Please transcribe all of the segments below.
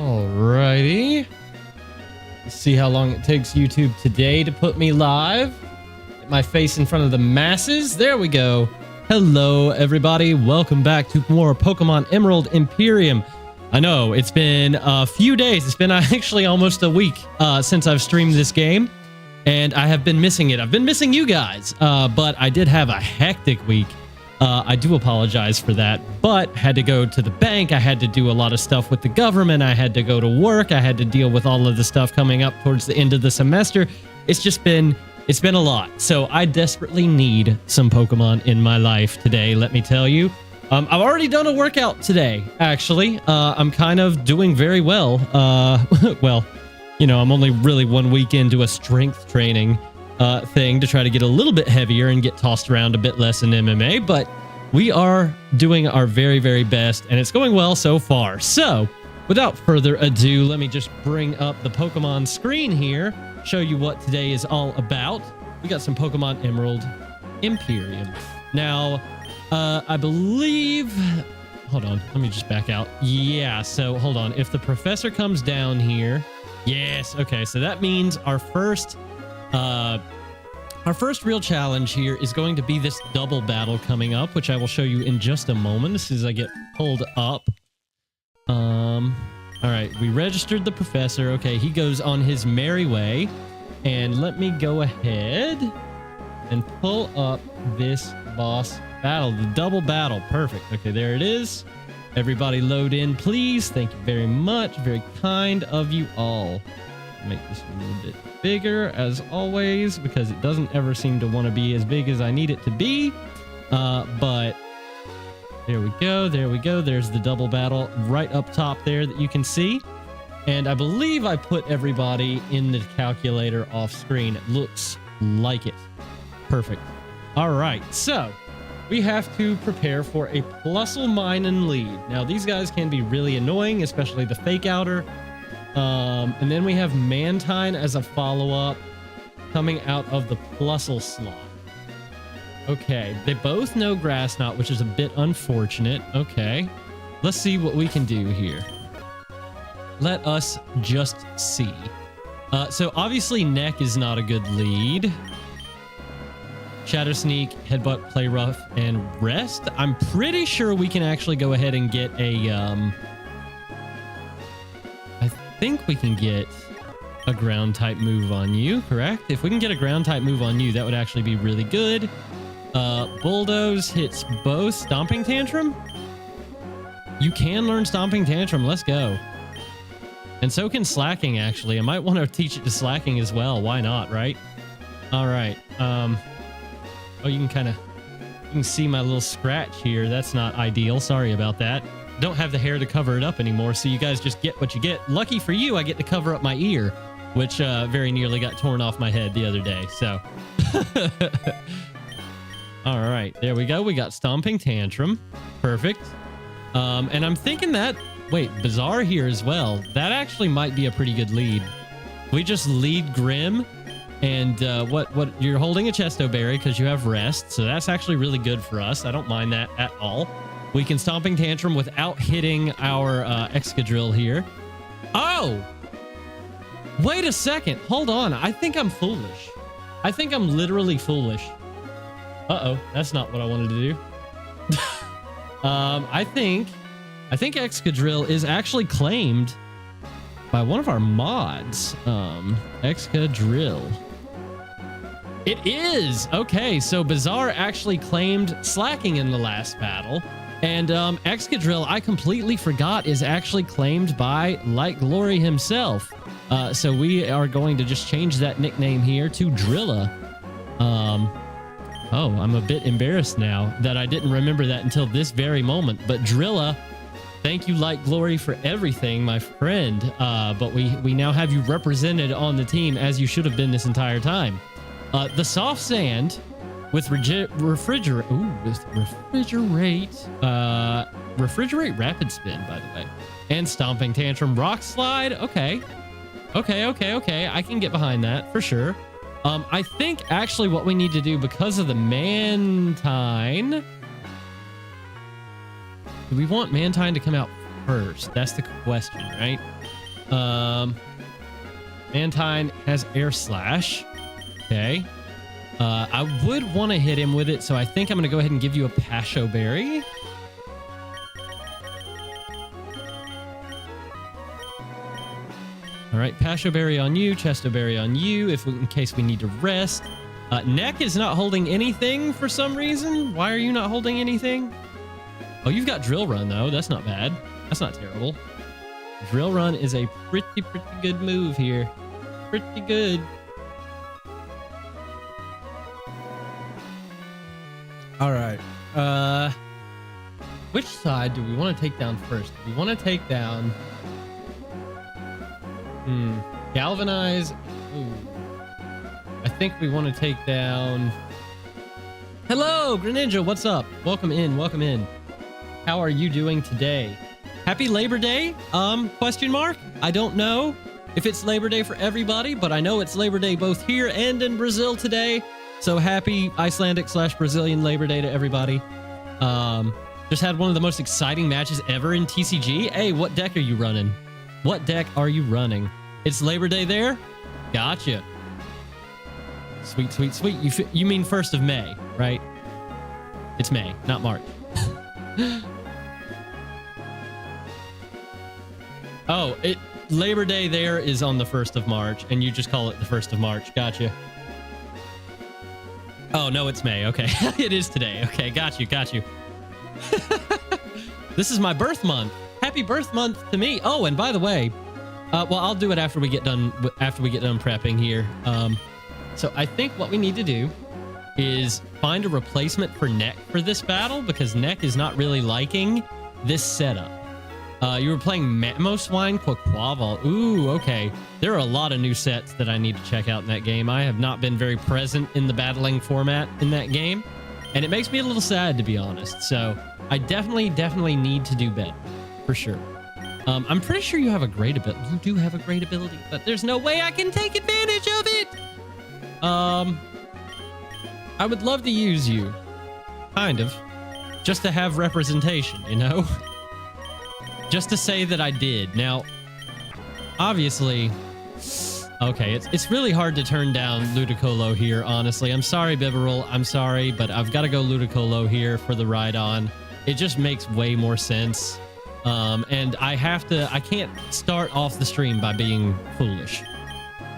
Alrighty. Let's see how long it takes YouTube today to put me live. Get my face in front of the masses. There we go. Hello, everybody. Welcome back to more Pokemon Emerald Imperium. I know, it's been a few days. It's been actually almost a week since I've streamed this game. And I have been missing it. I've been missing you guys. But I did have a hectic week. I do apologize for that, but had to go to the bank. I had to do a lot of stuff with the government. I had to go to work. I had to deal with all of the stuff coming up towards the end of the semester. It's been a lot. So I desperately need some Pokemon in my life today, let me tell you. I've already done a workout today, actually. I'm kind of doing very well. Well, you know, I'm only really 1 week into a strength training thing to try to get a little bit heavier and get tossed around a bit less in MMA, but we are doing our very, very best, and it's going well so far. So, without further ado, let me just bring up the Pokemon screen here, show you what today is all about. We got some Pokemon Emerald Imperium. Now, I believe... Hold on, let me just back out. Yeah, so hold on. If the professor comes down here... Yes, okay, so that means our first real challenge here is going to be this double battle coming up, which I will show you in just a moment as soon as I get pulled up. All right, we registered the professor. Okay, he goes on his merry way. And let me go ahead and pull up this boss battle, the double battle. Perfect. Okay, there it is. Everybody load in, please. Thank you very much. Very kind of you all. Make this a little bit bigger as always, because it doesn't ever seem to want to be as big as I need it to be. But there we go. There we go. There's the double battle right up top there that you can see. And I believe I put everybody in the calculator off screen. It looks like it. Perfect. All right. So we have to prepare for a Plusle Minun lead. Now, these guys can be really annoying, especially the Fake Outer. And then we have Mantine as a follow-up coming out of the Plusle slot. Okay, they both know Grass Knot, which is a bit unfortunate. Okay, let's see what we can do here. Let us just see. So obviously Neck is not a good lead. Shadow Sneak, Headbutt, Play Rough, and Rest. I'm pretty sure we can actually go ahead and get a... I think we can get a ground type move on you, correct? If we can get a ground type move on you, that would actually be really good. Bulldoze hits both. Stomping Tantrum? You can learn Stomping Tantrum. Let's go. And so can Slacking, actually. I might want to teach it to Slacking as well. Why not, right? All right. Oh, you can see my little scratch here. That's not ideal. Sorry about that. Don't have the hair to cover it up anymore, so you guys just get what you get. Lucky for you, I get to cover up my ear, which very nearly got torn off my head the other day, so. All right, there we go. We got Stomping Tantrum. Perfect. And I'm thinking that... Wait, Bizarre here as well. That actually might be a pretty good lead. We just lead Grim, and what you're holding a Chesto Berry because you have Rest, so that's actually really good for us. I don't mind that at all. We can Stomping Tantrum without hitting our Excadrill here. Oh! Wait a second. Hold on. I think I'm foolish. I think I'm literally foolish. Uh-oh. That's not what I wanted to do. I think Excadrill is actually claimed by one of our mods. Excadrill. It is! Okay, so Bizarre actually claimed Slacking in the last battle. And Excadrill, I completely forgot, is actually claimed by Light Glory himself. So we are going to just change that nickname here to Drilla. Oh, I'm a bit embarrassed now that I didn't remember that until this very moment. But Drilla, thank you, Light Glory, for everything, my friend. But we now have you represented on the team as you should have been this entire time. The Soft Sand... With refrigerate Rapid Spin, by the way. And Stomping Tantrum, Rock Slide. Okay. I can get behind that for sure. I think actually what we need to do because of the Mantine. Do we want Mantine to come out first? That's the question, right? Mantine has Air Slash. Okay. I would want to hit him with it, so I think I'm going to go ahead and give you a Pasho Berry. All right, Pasho Berry on you, Chesto Berry on you, in case we need to rest. Neck is not holding anything for some reason. Why are you not holding anything? Oh, you've got Drill Run, though. That's not bad. That's not terrible. Drill Run is a pretty good move here. Pretty good. All right. Which side do we want to take down first? We want to take down... Galvanize. Ooh. I think we want to take down... Hello, Greninja. What's up? Welcome in. Welcome in. How are you doing today? Happy Labor Day? Question mark? I don't know if it's Labor Day for everybody, but I know it's Labor Day both here and in Brazil today. So happy Icelandic/Brazilian Labor Day to everybody. Just had one of the most exciting matches ever in TCG. Hey, what deck are you running? What deck are you running? It's Labor Day there? Gotcha. Sweet, sweet, sweet. You mean 1st of May, right? It's May, not March. Oh, Labor Day there is on the 1st of March, and you just call it the 1st of March. Gotcha. Oh, no, it's May. Okay. It is today. Okay, got you, got you. This is my birth month. Happy birth month to me. Oh, and by the way, well, I'll do it after we get done prepping here. So I think what we need to do is find a replacement for Neck for this battle, because Neck is not really liking this setup. You were playing Mamoswine Quaquaval. Ooh, okay. There are a lot of new sets that I need to check out in that game. I have not been very present in the battling format in that game, and it makes me a little sad, to be honest. So I definitely need to do better, for sure. I'm pretty sure you have a great ability. You do have a great ability, but there's no way I can take advantage of it. I would love to use you, kind of, just to have representation, you know? Just to say that I did. Now, obviously, okay, it's really hard to turn down Ludicolo here, honestly. I'm sorry, Bibarel. I'm sorry, but I've got to go Ludicolo here for the ride-on. It just makes way more sense. And I can't start off the stream by being foolish.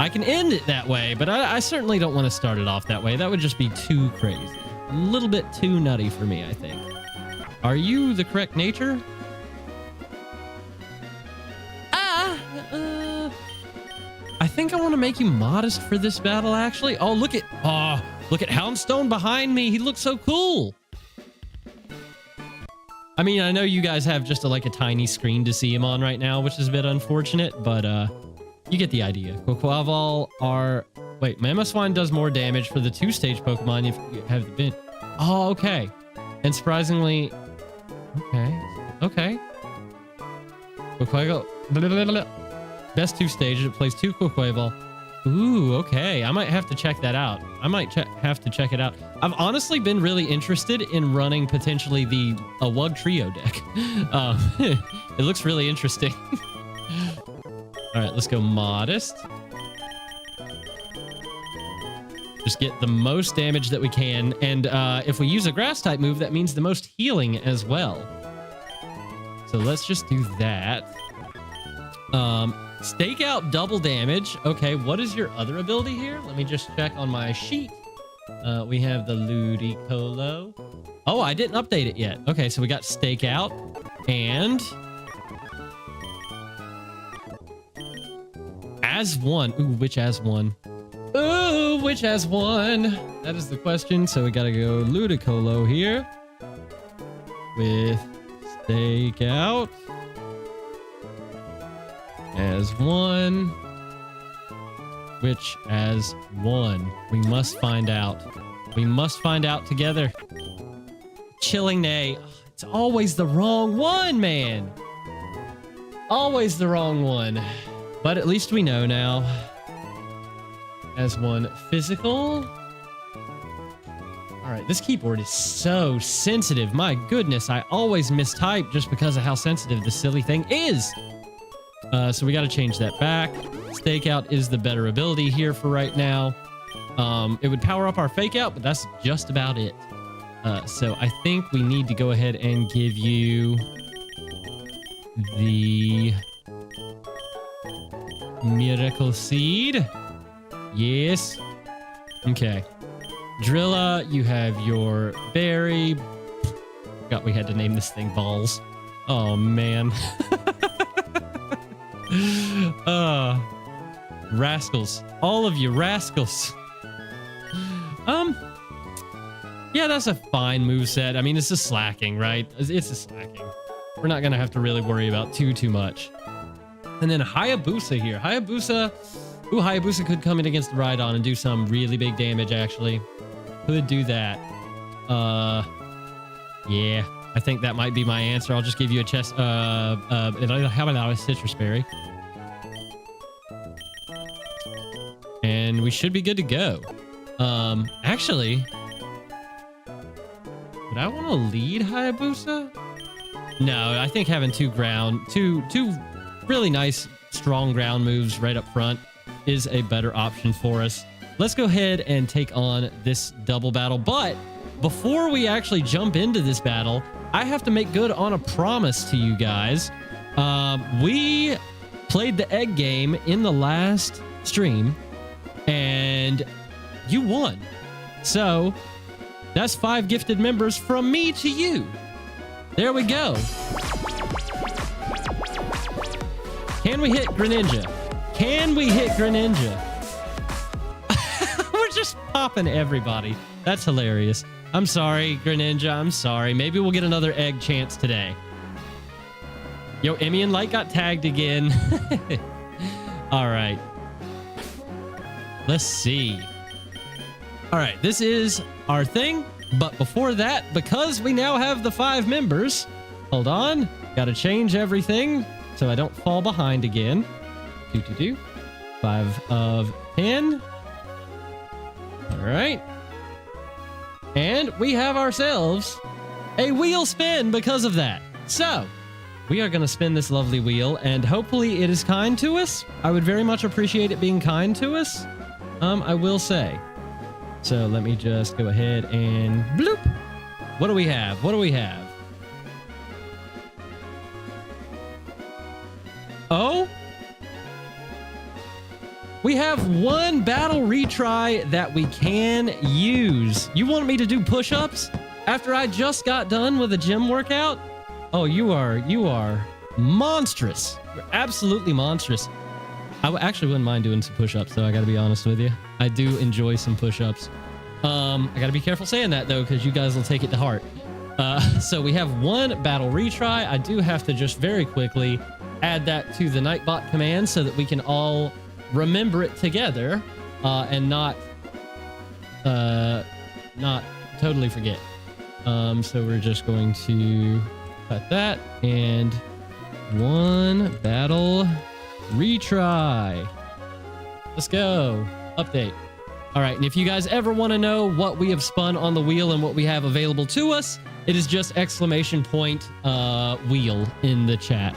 I can end it that way, but I certainly don't want to start it off that way. That would just be too crazy. A little bit too nutty for me, I think. Are you the correct nature? I think I want to make you modest for this battle, actually. Oh, look at Houndstone behind me. He looks so cool. I mean, I know you guys have just a tiny screen to see him on right now, which is a bit unfortunate, but you get the idea. Quaquaval wait, Mamoswine does more damage for the 2-stage Pokemon if you have been. Oh, okay. And surprisingly, okay. Quaquaval, best 2 stages. It plays 2 Quaquaval. Ooh, okay. I might have to check that out. I might have to check it out. I've honestly been really interested in running potentially a Wug Trio deck. It looks really interesting. All right, let's go Modest. Just get the most damage that we can. And if we use a Grass type move, that means the most healing as well. So let's just do that. Stake out double damage. Okay, what is your other ability here? Let me just check on my sheet. We have the Ludicolo. Oh, I didn't update it yet. Okay, so we got Stake Out and As One. Ooh, which As One? Ooh, which As One? That is the question. So we gotta go Ludicolo here with Stake Out. As One. Which As One? We must find out. We must find out together. Chilling Nay. It's always the wrong one, man. Always the wrong one. But at least we know now. As One physical. All right, this keyboard is so sensitive. My goodness, I always mistype just because of how sensitive this silly thing is. So we got to change that back. Stakeout is the better ability here for right now. It would power up our fake out, but that's just about it. So I think we need to go ahead and give you the Miracle Seed. Yes. Okay. Drilla, you have your berry. Forgot we had to name this thing Balls. Oh, man. Rascals. All of you rascals. Yeah, that's a fine moveset. I mean, it's a slacking, right? It's a slacking. We're not going to have to really worry about too much. And then Hayabusa here. Hayabusa. Ooh, Hayabusa could come in against the Rhydon and do some really big damage, actually. Could do that. Yeah. I think that might be my answer. I'll just give you a chest. How about a citrus berry? And we should be good to go. Actually, would I want to lead Hayabusa? No, I think having two really nice, strong ground moves right up front is a better option for us. Let's go ahead and take on this double battle. But before we actually jump into this battle, I have to make good on a promise to you guys. We played the egg game in the last stream, and you won. So that's 5 gifted members from me to you. There we go. Can we hit Greninja? Can we hit Greninja? We're just popping everybody. That's hilarious. I'm sorry, Greninja. I'm sorry. Maybe we'll get another egg chance today. Yo, Emmy and Light got tagged again. All right. Let's see. All right, this is our thing. But before that, because we now have the 5 members, hold on. Got to change everything so I don't fall behind again. 5 of 10. All right. And we have ourselves a wheel spin because of that. So we are going to spin this lovely wheel, and hopefully it is kind to us. I would very much appreciate it being kind to us. I will say. So let me just go ahead and bloop. What do we have? What do we have? Oh, we have 1 battle retry that we can use. You want me to do push-ups after I just got done with a gym workout? Oh, you are monstrous. You're absolutely monstrous. I actually wouldn't mind doing some push-ups, though. I got to be honest with you. I do enjoy some push-ups. I got to be careful saying that, though, because you guys will take it to heart. So we have 1 battle retry. I do have to just very quickly add that to the Nightbot command so that we can all remember it together and not totally forget. So we're just going to cut that and 1 battle retry. Let's go. Update. All right, and if you guys ever want to know what we have spun on the wheel and what we have available to us, it is just !wheel in the chat.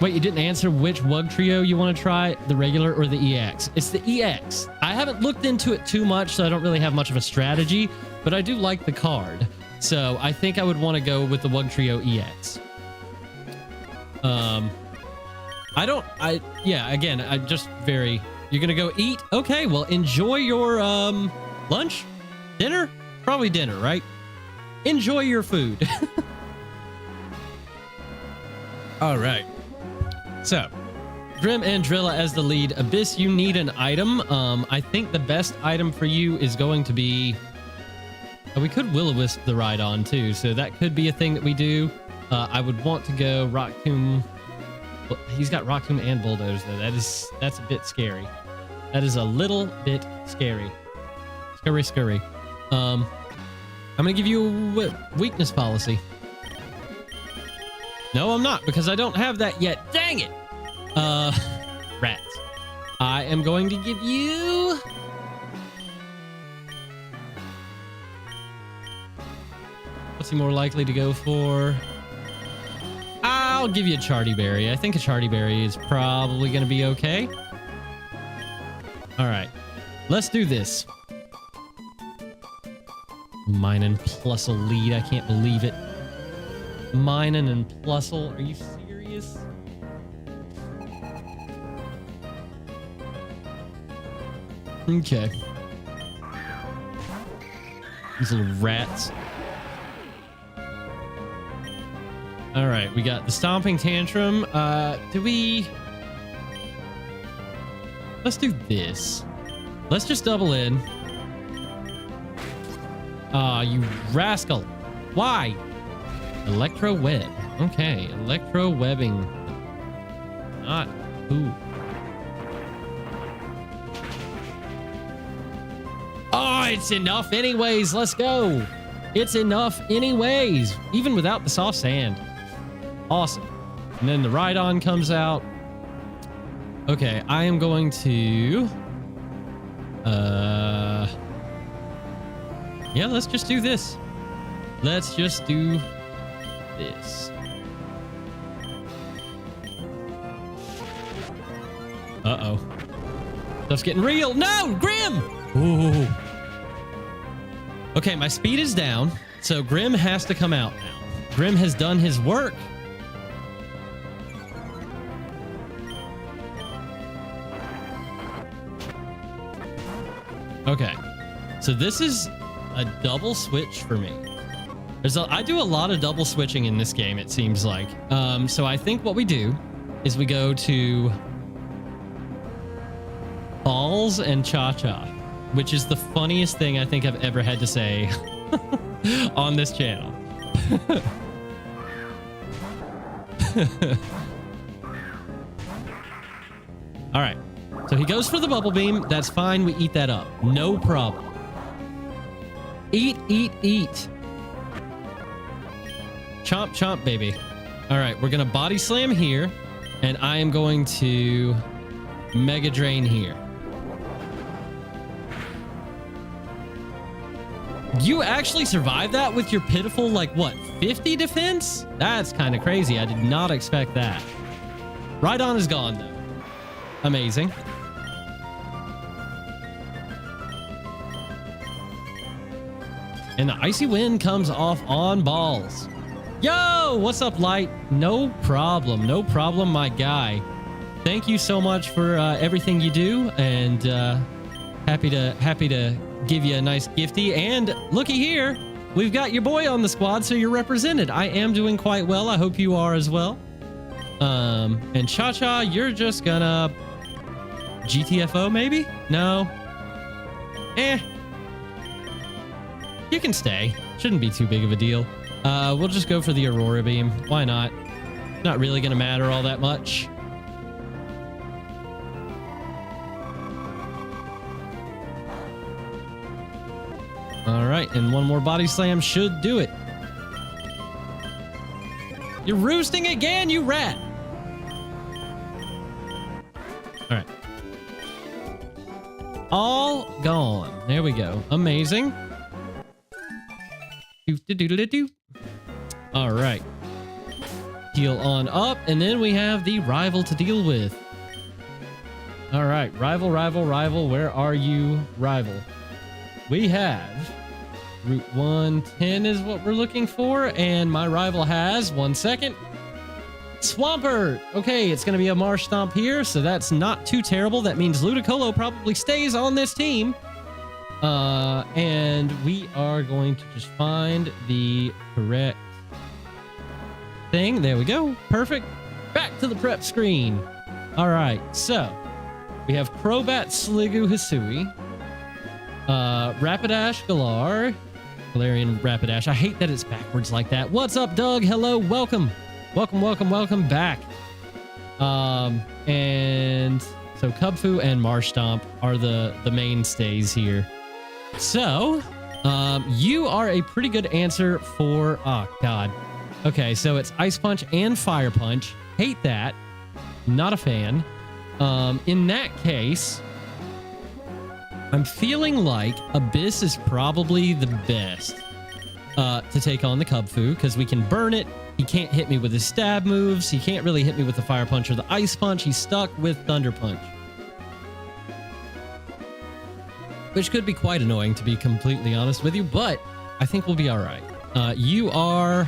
Wait, you didn't answer which Wug Trio you want to try, the regular or the EX? It's the EX. I haven't looked into it too much, so I don't really have much of a strategy, but I do like the card. So I think I would want to go with the Wug Trio EX. You're going to go eat? Okay, well, enjoy your lunch? Dinner? Probably dinner, right? Enjoy your food. All right. So, Grim and Drilla as the lead. Abyss, you need an item. I think the best item for you is going to be... we could Will-O-Wisp the Rhydon, too, so that could be a thing that we do. I would want to go Rock Tomb. He's got Rock Tomb and Bulldoze, though. That's a bit scary. That is a little bit scary. Scurry. I'm going to give you a weakness policy. No, I'm not, because I don't have that yet. Dang it! Rats. I am going to give you... What's he more likely to go for? I'll give you a Charty Berry. I think a Charty Berry is probably going to be okay. All right. Let's do this. Minun and Plusle lead. I can't believe it. Minun and Plusle. Are you serious? Okay. These little rats. All right, we got the Stomping Tantrum. Let's do this. Let's just double in. You rascal. Why? Electro Web. Okay, Electro Webbing. Not who. Oh, it's enough anyways. Let's go. It's enough anyways. Even without the soft sand. Awesome. And then the Rhydon comes out. Okay, I am going to... Yeah, let's just do this. Let's just do this. Uh-oh. Stuff's getting real. No, Grim! Ooh. Okay, my speed is down, so Grim has to come out now. Grim has done his work. Okay, so this is a double switch for me. I do a lot of double switching in this game, it seems like. So I think what we do is we go to Balls and Cha-Cha, which is the funniest thing I think I've ever had to say on this channel. All right. So he goes for the Bubble Beam. That's fine. We eat that up. No problem. Eat, eat, eat. Chomp, chomp, baby. All right. We're going to Body Slam here. And I am going to Mega Drain here. You actually survived that with your pitiful, like, what, 50 defense? That's kind of crazy. I did not expect that. Rhydon is gone, though. Amazing. And the Icy Wind comes off on Balls. Yo, what's up, Light? No problem. No problem, my guy. Thank you so much for everything you do. And happy to give you a nice gifty. And looky here, we've got your boy on the squad, so you're represented. I am doing quite well. I hope you are as well. And Cha-Cha, you're just gonna GTFO maybe? No. You can stay. Shouldn't be too big of a deal. We'll just go for the Aurora Beam. Why not? Not really gonna matter all that much. All right, and one more Body Slam should do it. You're roosting again, you rat. All right. All gone. There we go. Amazing. Do-do-do-do-do. All right. Heal on up, and then we have the rival to deal with. All right, rival. Where are you, rival? We have Route 110 is what we're looking for, and my rival has 1 second. Swampert. Okay, it's going to be a Marsh Stomp here, so that's not too terrible. That means Ludicolo probably stays on this team. And we are going to just find the correct thing. There we go. Perfect. Back to the prep screen. All right, so we have Crobat, Sliggoo, Hisui, Rapidash, Galar, Galarian Rapidash. I hate that it's backwards like that. What's up, Doug? Hello, welcome back. And so Cubfu and Marsh Stomp are the mainstays here. So, you are a pretty good answer for... Oh, God. Okay, so it's Ice Punch and Fire Punch. Hate that. Not a fan. In that case, I'm feeling like Abyss is probably the best. to take on the Kubfu because we can burn it. He can't hit me with his stab moves. He can't really hit me with the Fire Punch or the Ice Punch. He's stuck with Thunder Punch, which could be quite annoying, to be completely honest with you, but I think we'll be all right. You are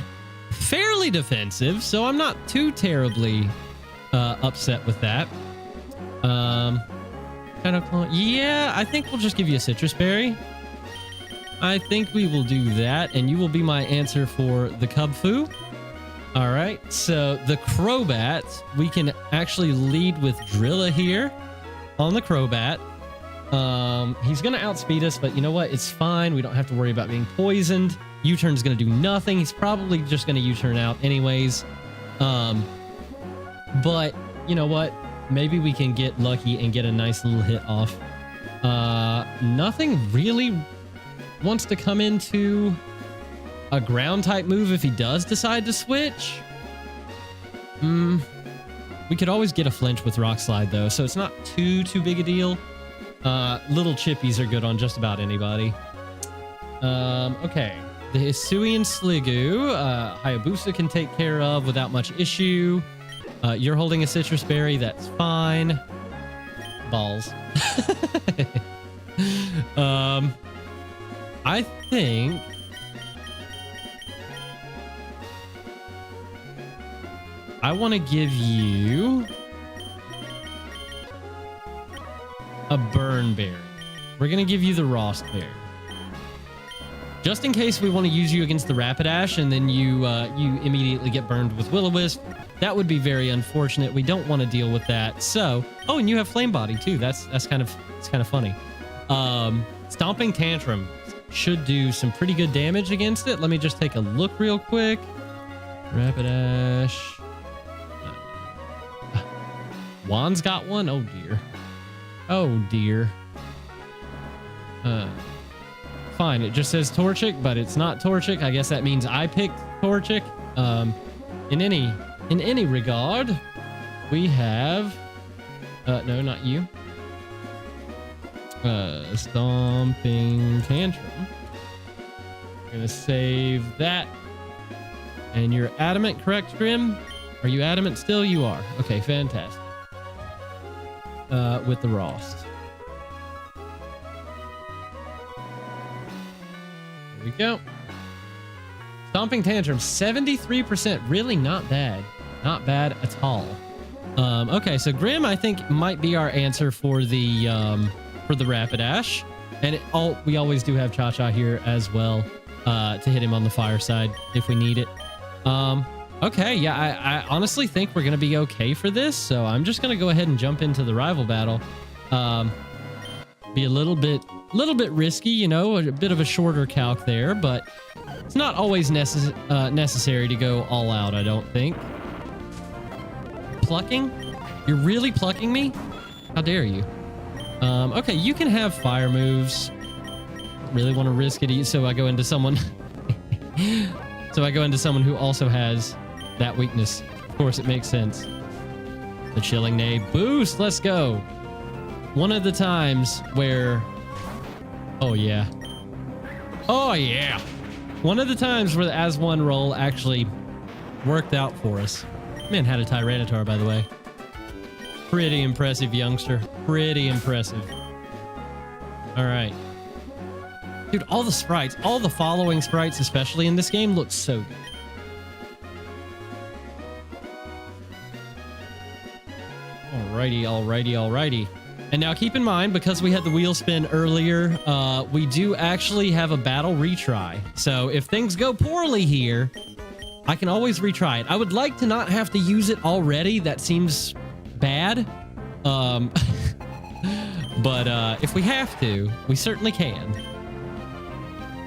fairly defensive, so I'm not too terribly upset with that. Yeah, I think we'll just give you a Citrus Berry. I think we will do that, and you will be my answer for the Kubfu. All right, so the Crobat, we can actually lead with Drilla here on the Crobat. He's going to outspeed us, but you know what? It's fine. We don't have to worry about being poisoned. U-turn's going to do nothing. He's probably just going to U-turn out anyways. But you know what? Maybe we can get lucky and get a nice little hit off. Nothing really wants to come into a ground type move if he does decide to switch. We could always get a flinch with Rock Slide though, so it's not too big a deal. Little chippies are good on just about anybody. Okay, the Hisuian Sliggoo, Hayabusa can take care of without much issue. You're holding a Citrus Berry, that's fine. Balls. I think I want to give you a Burn Berry. We're going to give you the Rost Berry. Just in case we want to use you against the Rapidash and then you immediately get burned with Will-O-Wisp. That would be very unfortunate. We don't want to deal with that. So, oh, and you have Flame Body too. It's kind of funny. Stomping Tantrum should do some pretty good damage against it. Let me just take a look real quick. Rapidash. Juan's got one. Oh dear. Oh dear. Fine. It just says Torchic, but it's not Torchic. I guess that means I picked Torchic. In any regard, we have no, not you. Stomping Tantrum. We're gonna save that. And you're adamant, correct, Grim? Are you adamant still? You are. Okay, fantastic. With the Rost. There we go. Stomping Tantrum, 73%. Really not bad. Not bad at all. Okay, so Grim, I think, might be our answer for the Rapidash. And we always do have Cha-Cha here as well to hit him on the fire side if we need it. Okay, yeah, I honestly think we're going to be okay for this. So I'm just going to go ahead and jump into the rival battle. Be a little bit risky, you know, a bit of a shorter calc there, but it's not always necessary to go all out, I don't think. Plucking? You're really plucking me? How dare you? Okay, you can have fire moves. Really want to risk it, so I go into someone... so I go into someone who also has that weakness. Of course, it makes sense. The Chilling Neigh boost, let's go. One of the times where... Oh, yeah. Oh, yeah. One of the times where the as one roll actually worked out for us. Man had a Tyranitar, by the way. Pretty impressive, youngster. Pretty impressive. All right. Dude, all the sprites, all the following sprites, especially in this game, look so good. Alrighty. And now keep in mind, because we had the wheel spin earlier, we do actually have a battle retry. So if things go poorly here, I can always retry it. I would like to not have to use it already. That seems bad. But if we have to, we certainly can.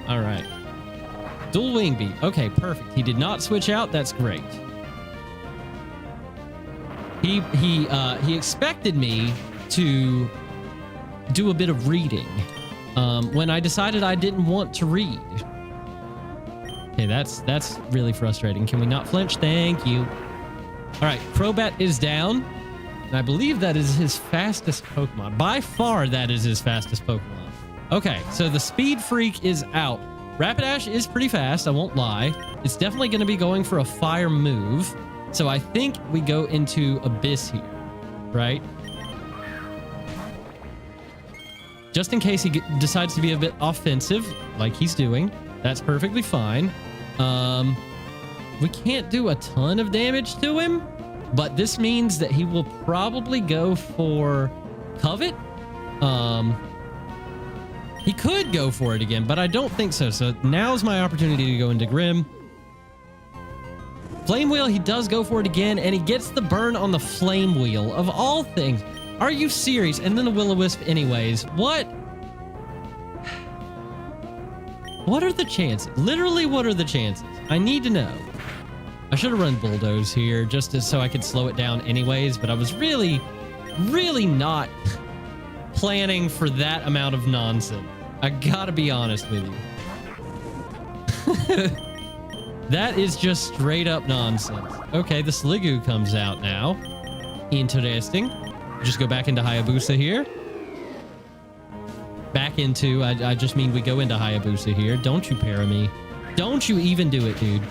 All right. Dual Wing Beat. Okay, perfect. He did not switch out. That's great. He expected me to do a bit of reading when I decided I didn't want to read. Okay, that's really frustrating. Can we not flinch? Thank you. All right, Crobat is down. And I believe that is his fastest Pokemon. By far, that is his fastest Pokemon. Okay, so the Speed Freak is out. Rapidash is pretty fast, I won't lie. It's definitely going to be going for a fire move. So I think we go into Abyss here, right? Just in case he decides to be a bit offensive, like he's doing. That's perfectly fine. We can't do a ton of damage to him, but this means that he will probably go for Covet. He could go for it again, but I don't think so. So now's my opportunity to go into Grim. Flame Wheel, he does go for it again, and he gets the burn on the Flame Wheel, of all things. Are you serious? And then the Will-O-Wisp anyways. What? What are the chances? Literally, what are the chances? I need to know. I should have run Bulldoze here just so I could slow it down anyways, but I was really, really not planning for that amount of nonsense. I gotta be honest with you. That is just straight up nonsense. Okay, the Sliggoo comes out now. Interesting. Just go back into Hayabusa here. Back into, I just mean we go into Hayabusa here. Don't you para me. Don't you even do it, dude.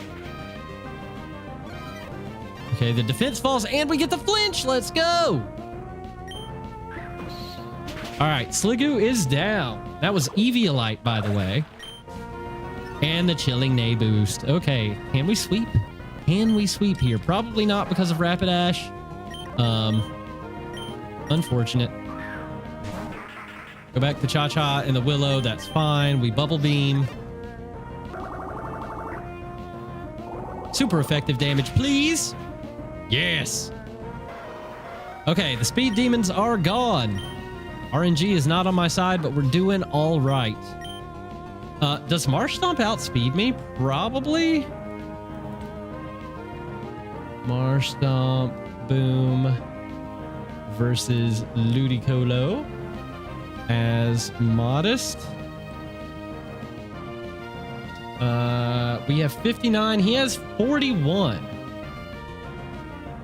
Okay, the defense falls and we get the flinch. Let's go. All right, Sliggoo is down. That was Eviolite, by the way. And the Chilling Neigh boost. Okay, can we sweep? Can we sweep here? Probably not because of Rapidash. Unfortunate. Go back to Cha-Cha and the Willow. That's fine. We Bubble Beam. Super effective damage, please. Yes. Okay, the Speed Demons are gone. RNG is not on my side, but we're doing all right. Does Marsh Stomp outspeed me? Probably. Marsh Stomp, boom, versus Ludicolo as Modest. We have 59. He has 41.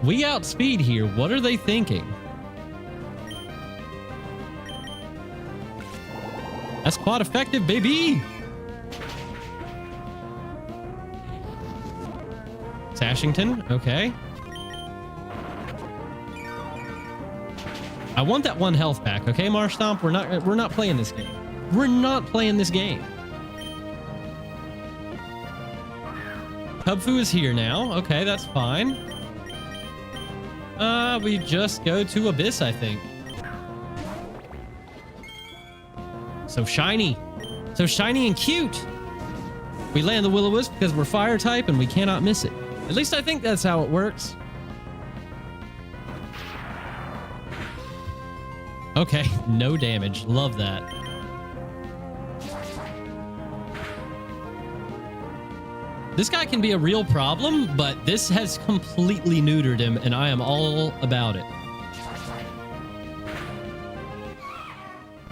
We outspeed here. What are they thinking? That's quite effective, baby. Sashington, okay. I want that one health pack, okay, Marsh Stomp? We're not playing this game. We're not playing this game. Kubfu is here now. Okay, that's fine. We just go to Abyss, I think. So shiny. So shiny and cute. We land the Will-O-Wisp because we're fire type and we cannot miss it. At least I think that's how it works. Okay, no damage. Love that. This guy can be a real problem, but this has completely neutered him, and I am all about it.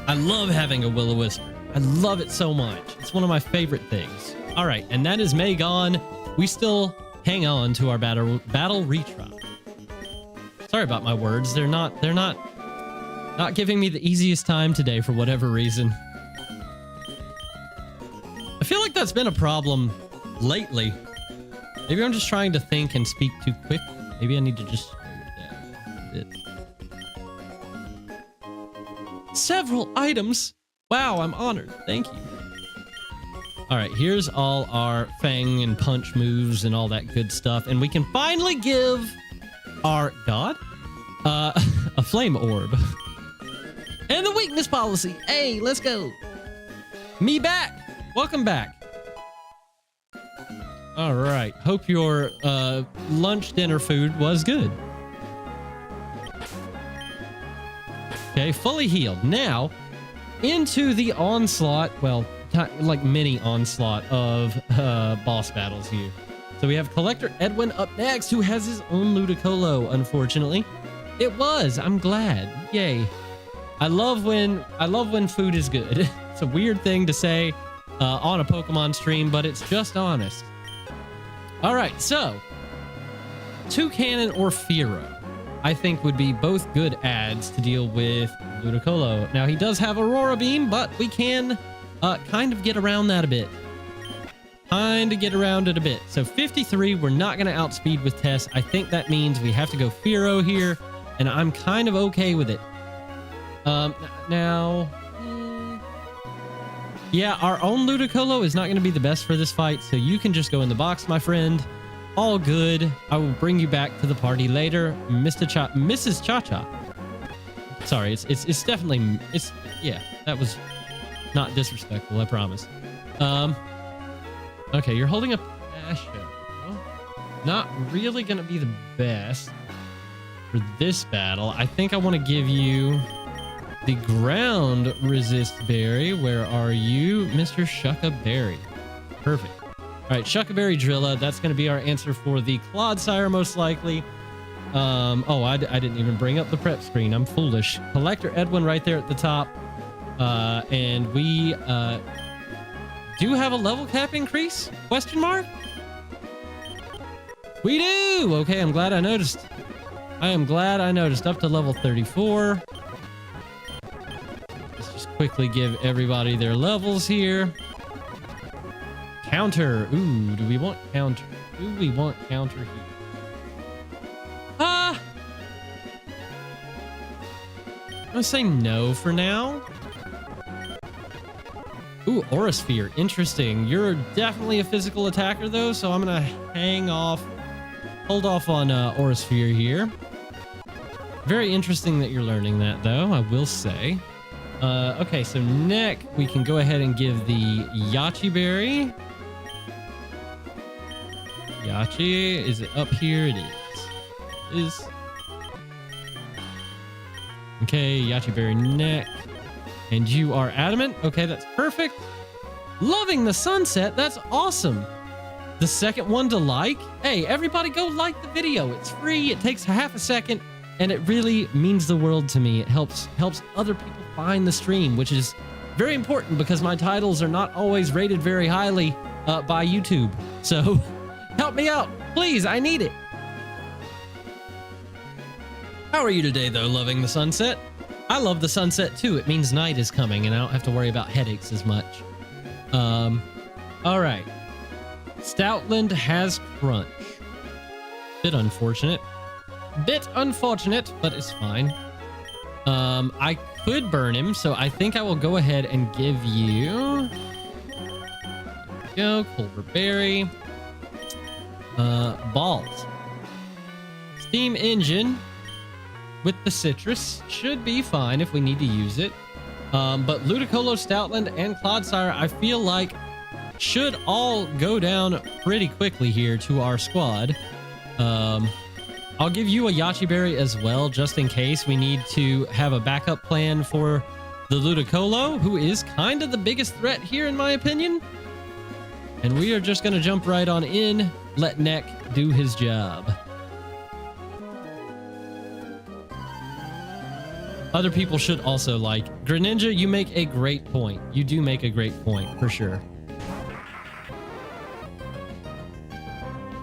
I love having a Will-O-Wisp. I love it so much. It's one of my favorite things. All right, and that is May gone. We still hang on to our battle retry. Sorry about my words. They're not giving me the easiest time today for whatever reason. I feel like that's been a problem lately. Maybe I'm just trying to think and speak too quick. Maybe I need to just slow it down a bit. Several items. Wow, I'm honored. Thank you. All right, here's all our Fang and Punch moves and all that good stuff. And we can finally give our god a Flame Orb. And the weakness policy. Hey, let's go. Me back. Welcome back. All right. Hope your lunch, dinner food was good. Okay, fully healed. Now, into the onslaught. Well, like mini onslaught of boss battles here. So we have Collector Edwin up next, who has his own Ludicolo, unfortunately. It was. I'm glad. Yay. I love when food is good. It's a weird thing to say on a Pokemon stream, but it's just honest. All right, so Toucannon or Fearow, I think would be both good adds to deal with Ludicolo. Now, he does have Aurora Beam, but we can kind of get around that a bit. kind of get around it a bit. So 53, we're not going to outspeed with Tess. I think that means we have to go Fearow here, and I'm kind of okay with it. Now, yeah, our own Ludicolo is not going to be the best for this fight, so you can just go in the box, my friend. All good. I will bring you back to the party later, Mrs. Cha-Cha. Sorry, it's definitely, yeah, that was not disrespectful, I promise. Okay, you're holding a Passion. Not really going to be the best for this battle. I think I want to give you the ground resist berry. Where are you, Mr. Shuckaberry? Perfect. All right, Shuckaberry Drilla. That's going to be our answer for the Clodsire, most likely. Oh, I didn't even bring up the prep screen. I'm foolish. Collector Edwin right there at the top. And we do have a level cap increase? Question mark? We do! Okay, I'm glad I noticed. I am glad I noticed. Up to level 34. Let's just quickly give everybody their levels here. Counter. Ooh, do we want counter? Do we want counter here? I'm gonna say no for now. Ooh, Aura Sphere. Interesting. You're definitely a physical attacker, though, so I'm gonna hold off on Aura Sphere here. Very interesting that you're learning that, though, I will say. Okay, so neck, we can go ahead and give the Yachi Berry. Yachi, is it up here? It is. Okay, Yachi Berry neck. And you are adamant. Okay, that's perfect. Loving the sunset. That's awesome. The second one to like. Hey, everybody go like the video. It's free. It takes half a second. And it really means the world to me. It helps other people find the stream, which is very important because my titles are not always rated very highly by YouTube. So help me out. Please, I need it. How are you today, though, loving the sunset? I love the sunset, too. It means night is coming, and I don't have to worry about headaches as much. All right. Stoutland has Crunch. Bit unfortunate. Bit unfortunate, but it's fine. I could burn him, so I think I will go ahead and give you... Go, Culver Berry. Balls. Steam Engine with the citrus should be fine if we need to use it. But Ludicolo, Stoutland, and Clodsire, I feel like should all go down pretty quickly here to our squad. I'll give you a Yachi Berry as well, just in case we need to have a backup plan for the Ludicolo, who is kind of the biggest threat here, in my opinion. And we are just going to jump right on in, let Neck do his job. Other people should also like. Greninja, you make a great point. You do make a great point, for sure.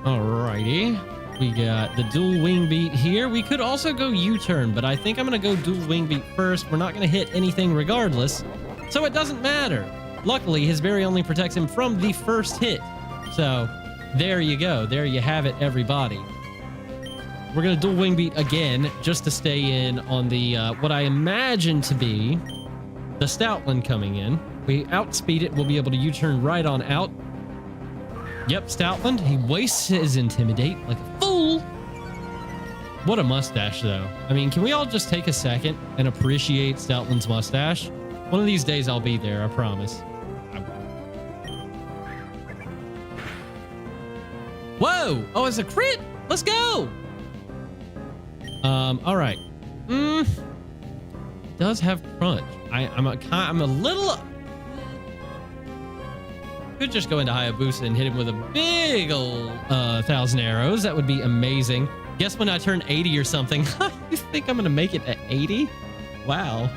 Alrighty. We got the dual wing beat here. We could also go U-turn, but I think I'm going to go dual wing beat first. We're not going to hit anything regardless, so it doesn't matter. Luckily, his berry only protects him from the first hit. So there you go. There you have it, everybody. We're going to dual wing beat again just to stay in on the what I imagine to be the Stoutland coming in. We outspeed it. We'll be able to U-turn right on out. Yep, Stoutland. He wastes his Intimidate like a fool. What a mustache, though. I mean, can we all just take a second and appreciate Stoutland's mustache? One of these days I'll be there, I promise. Whoa! Oh, it's a crit! Let's go! All right. Does have Crunch. I'm a little... Could just go into Hayabusa and hit him with a big old 1,000 arrows. That would be amazing. Guess when I turn 80 or something. You think I'm gonna make it at 80? Wow.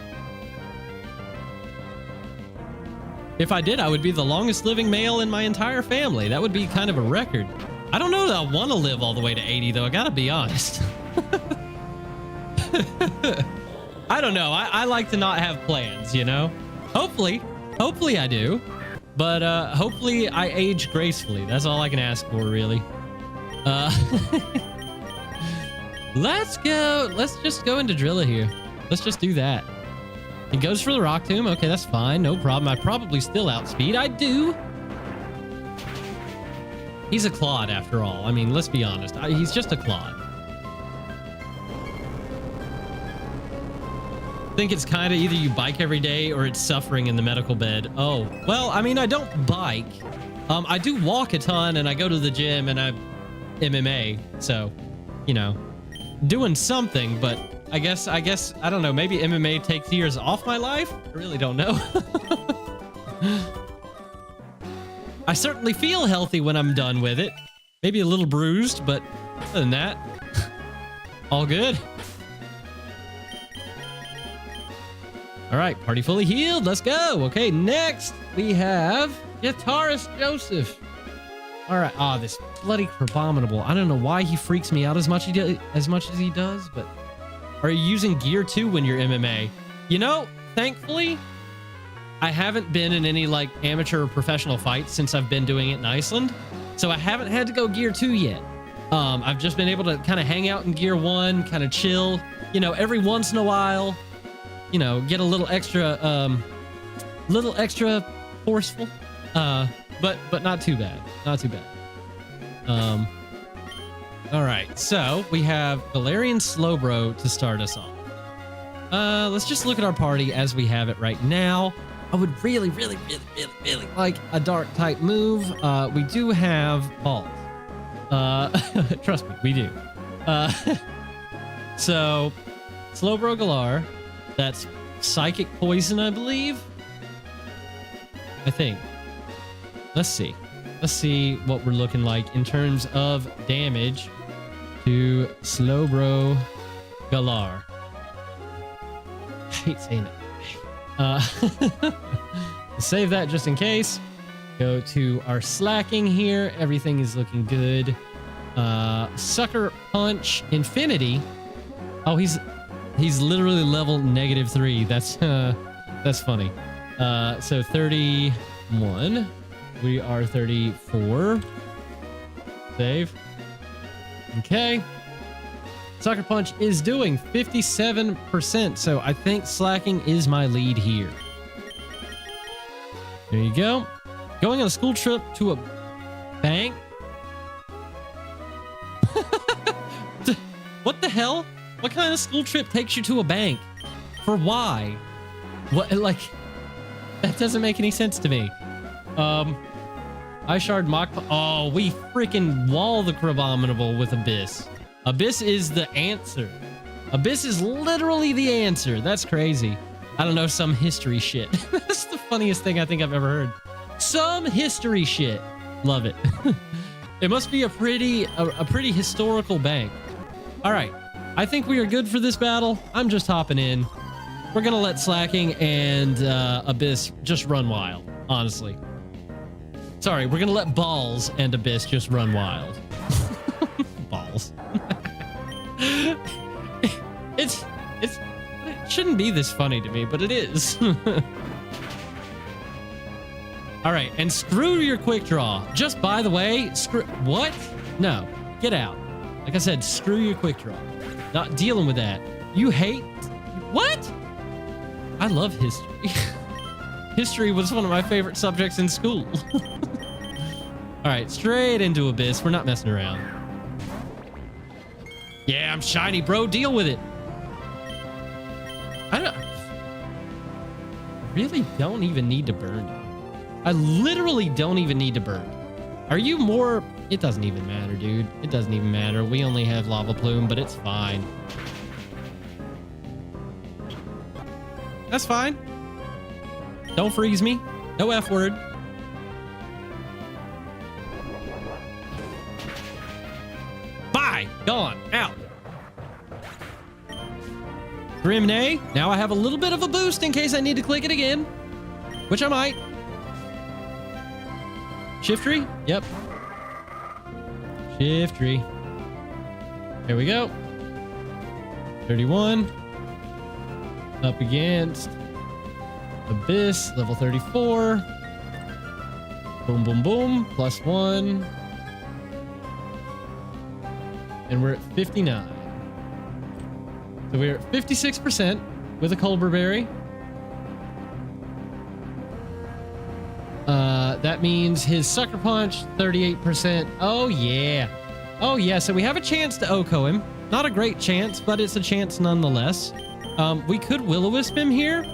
If I did, I would be the longest living male in my entire family. That would be kind of a record. I don't know that I want to live all the way to 80, though. I gotta be honest. I don't know. I like to not have plans, you know? Hopefully I do. But hopefully I age gracefully. That's all I can ask for, really. Let's go. Let's just go into Drilla here. Let's just do that. He goes for the Rock Tomb. Okay, that's fine. No problem. I probably still outspeed. I do. He's a clod after all. I mean, let's be honest. He's just a clod. I think it's kind of either you bike every day or it's suffering in the medical bed. Oh, well, I mean, I don't bike. I do walk a ton and I go to the gym and I MMA. So, you know, doing something, but I guess, I don't know, maybe MMA takes years off my life? I really don't know. I certainly feel healthy when I'm done with it. Maybe a little bruised, but other than that, all good. All right, party fully healed. Let's go. Okay, next we have Guitarist Joseph. All right. Ah, this bloody Crabominable. I don't know why he freaks me out as much as he does, but are you using gear too when you're MMA? You know, thankfully, I haven't been in any like amateur or professional fights since I've been doing it in Iceland. So I haven't had to go gear 2 yet. I've just been able to kind of hang out in gear 1, kind of chill, you know, every once in a while, you know, get a little extra forceful, but not too bad. Not too bad. All right, so we have Galarian Slowbro to start us off. Let's just look at our party as we have it right now. I would really like a dark type move. We do have balls. Trust me, we do. So Slowbro Galar, that's Psychic Poison, I believe. I think. Let's see. Let's see what we're looking like in terms of damage to Slowbro Galar. I hate saying it. Save that just in case. Go to our slacking here. Everything is looking good. Sucker Punch Infinity. Oh, he's literally level -3. That's funny. So 31. We are 34. Save. Okay. Sucker Punch is doing 57%, so I think slacking is my lead here. There you go. Going on a school trip to a bank? What the hell? What kind of school trip takes you to a bank? For why? What, like, that doesn't make any sense to me. Shard Mach. Oh, we freaking wall the Crabominable with Abyss. Abyss is the answer. Abyss is literally the answer. That's crazy. I don't know, some history shit. That's the funniest thing I think I've ever heard. Some history shit. Love it. It must be a pretty historical bank. All right. I think we are good for this battle. I'm just hopping in. We're going to let Slacking and Abyss just run wild, honestly. Sorry, we're going to let Balls and Abyss just run wild. Balls. It shouldn't be this funny to me, but it is. All right, and screw your quick draw. Just by the way, what? No, get out. Like I said, screw your quick draw. Not dealing with that. You hate what? I love history. History was one of my favorite subjects in school. All right, straight into Abyss. We're not messing around. Yeah, I'm shiny, bro. Deal with it. I really don't even need to burn you. I literally don't even need to burn. Are you more? It doesn't even matter, dude. It doesn't even matter. We only have Lava Plume, but it's fine. That's fine. Don't freeze me. No F word. Bye. Gone. Out. Grimnay. Now I have a little bit of a boost in case I need to click it again, which I might. Shiftry? Yep. Shiftry. Here we go. 31. Up against Abyss, level 34. Boom, boom, boom. +1. And we're at 59. So we're at 56% with a Culber Berry. That means his Sucker Punch, 38%. Oh, yeah. Oh, yeah. So we have a chance to OHKO him. Not a great chance, but it's a chance nonetheless. We could Will-O-Wisp him here.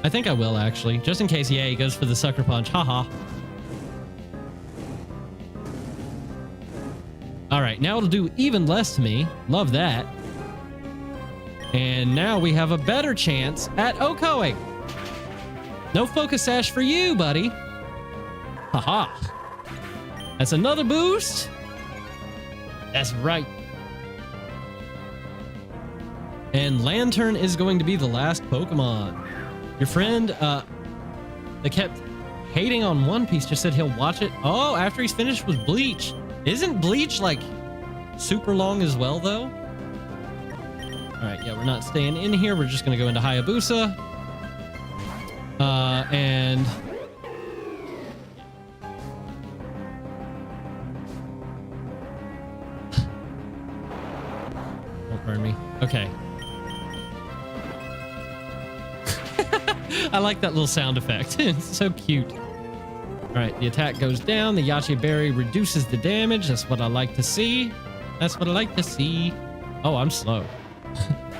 I think I will, actually. Just in case, yeah, he goes for the Sucker Punch. Haha. All right, now it'll do even less to me. Love that. And now we have a better chance at OHKOing. No Focus Sash for you, buddy. Haha. That's another boost. That's right. And Lantern is going to be the last Pokemon. Your friend that kept hating on One Piece just said he'll watch it. Oh, after he's finished with Bleach. Isn't Bleach like super long as well, though? All right, yeah, we're not staying in here. We're just going to go into Hayabusa. And... Don't burn me. Okay. I like that little sound effect. It's so cute. All right, the attack goes down. The Yache Berry reduces the damage. That's what I like to see. That's what I like to see. Oh, I'm slow.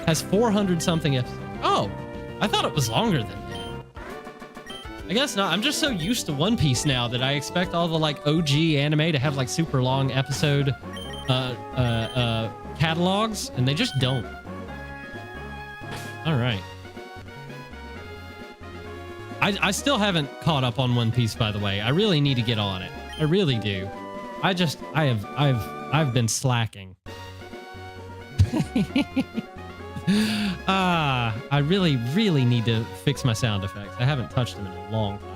Has 400 something. Oh, I thought it was longer than that. I guess not. I'm just so used to One Piece now that I expect all the like OG anime to have like super long episode catalogs, and they just don't. All right. I still haven't caught up on One Piece, by the way. I really need to get on it. I really do. I've been slacking. I really need to fix my sound effects. I haven't touched them in a long time.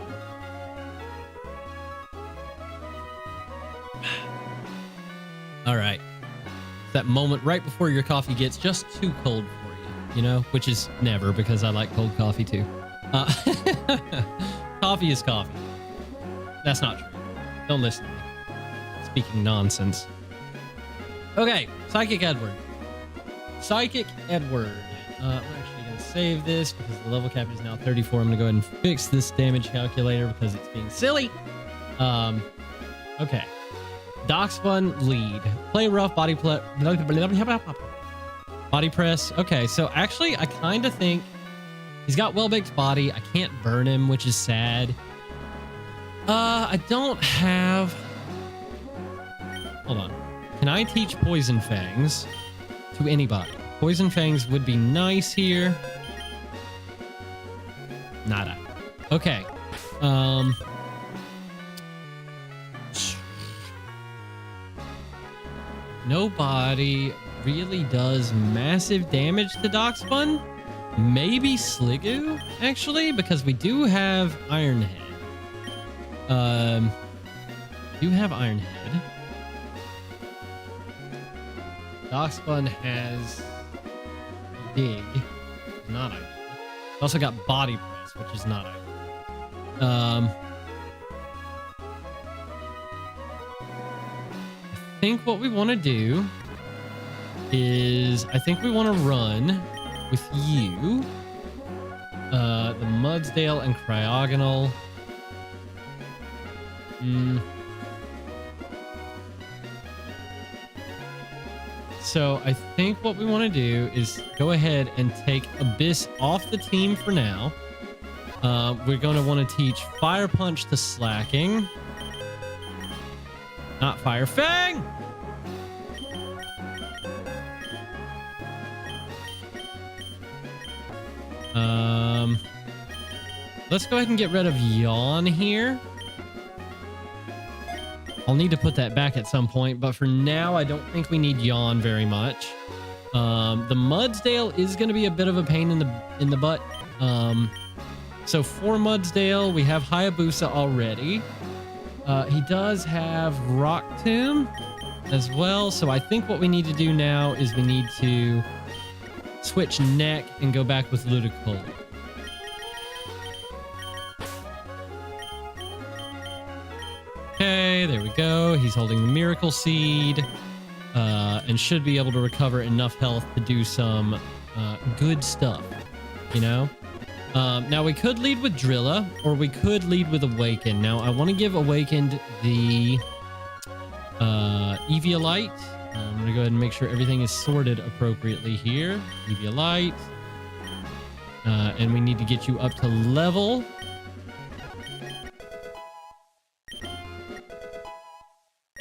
All right. That moment right before your coffee gets just too cold for you, you know, which is never, because I like cold coffee too. Coffee is coffee. That's not true. Don't listen to me. Speaking nonsense. Okay, Psychic Edward. Psychic Edward. I'm actually going to save this because the level cap is now 34. I'm going to go ahead and fix this damage calculator because it's being silly. Okay. Doxfun lead. Play rough, body press. Okay, so actually I kind of think he's got well-baked body. I can't burn him, which is sad. I don't have... Hold on. Can I teach Poison Fangs to anybody? Poison Fangs would be nice here. Nada. Okay. Nobody really does massive damage to Doxfun. Maybe Sliggoo, actually, because we do have Iron Head. Do have Iron Head. Doxfun has Dig, not ideal. It's also got Body Press, which is not ideal. I think what we want to do is, I think we want to run with you, the Mudsdale and Cryogonal. So I think what we want to do is go ahead and take Abyss off the team for now. We're going to want to teach Fire Punch to Slacking. Not Fire Fang! Let's go ahead and get rid of Yawn here. I'll need to put that back at some point, but for now, I don't think we need Yawn very much. The Mudsdale is going to be a bit of a pain in the butt. So for Mudsdale, we have Hayabusa already. He does have Rock Tomb as well. So I think what we need to do now is we need to switch Neck and go back with Ludicolo. He's holding the Miracle Seed and should be able to recover enough health to do some good stuff, you know? Now, we could lead with Drilla, or we could lead with Awaken. Now, I want to give Awakened the Eviolite. I'm going to go ahead and make sure everything is sorted appropriately here. Eviolite. And we need to get you up to level.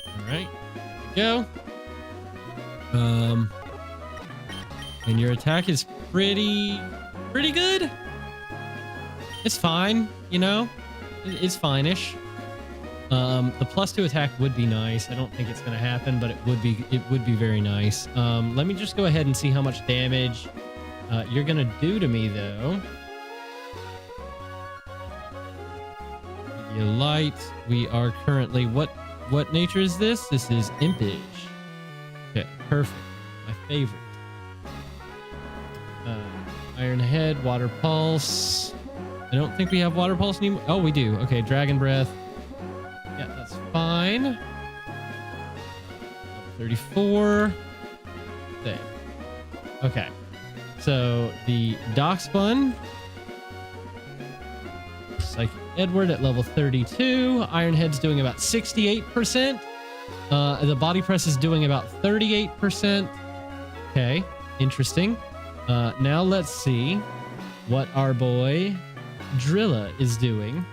All right. Go. And your attack is pretty good. It's fine, you know? It's fine-ish. The +2 attack would be nice. I don't think it's going to happen, but it would be very nice. Let me just go ahead and see how much damage you're going to do to me, though. You light. We are currently... What nature is this? This is Impish. Okay, perfect. My favorite. Iron Head, Water Pulse. I don't think we have Water Pulse anymore. Oh, we do. Okay, Dragon Breath. Yeah, that's fine. 34. There. Okay. So the Darkspun. Psychic Edward at level 32. Iron Head's doing about 68%. The Body Press is doing about 38%. Okay, interesting. Now let's see what our boy Drilla is doing.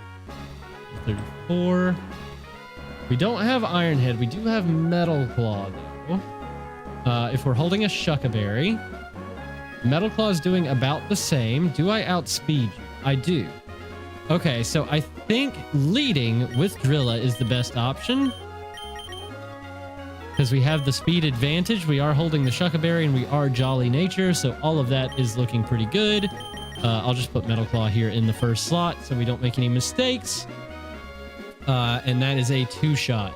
34. We don't have Iron Head. We do have Metal Claw, though. If we're holding a Shuckaberry, Metal Claw is doing about the same. Do I outspeed you? I do. Okay, so I think leading with Drilla is the best option. Because we have the speed advantage. We are holding the Shuckaberry and we are Jolly Nature. So all of that is looking pretty good. I'll just put Metal Claw here in the first slot so we don't make any mistakes. And that is a 2-shot.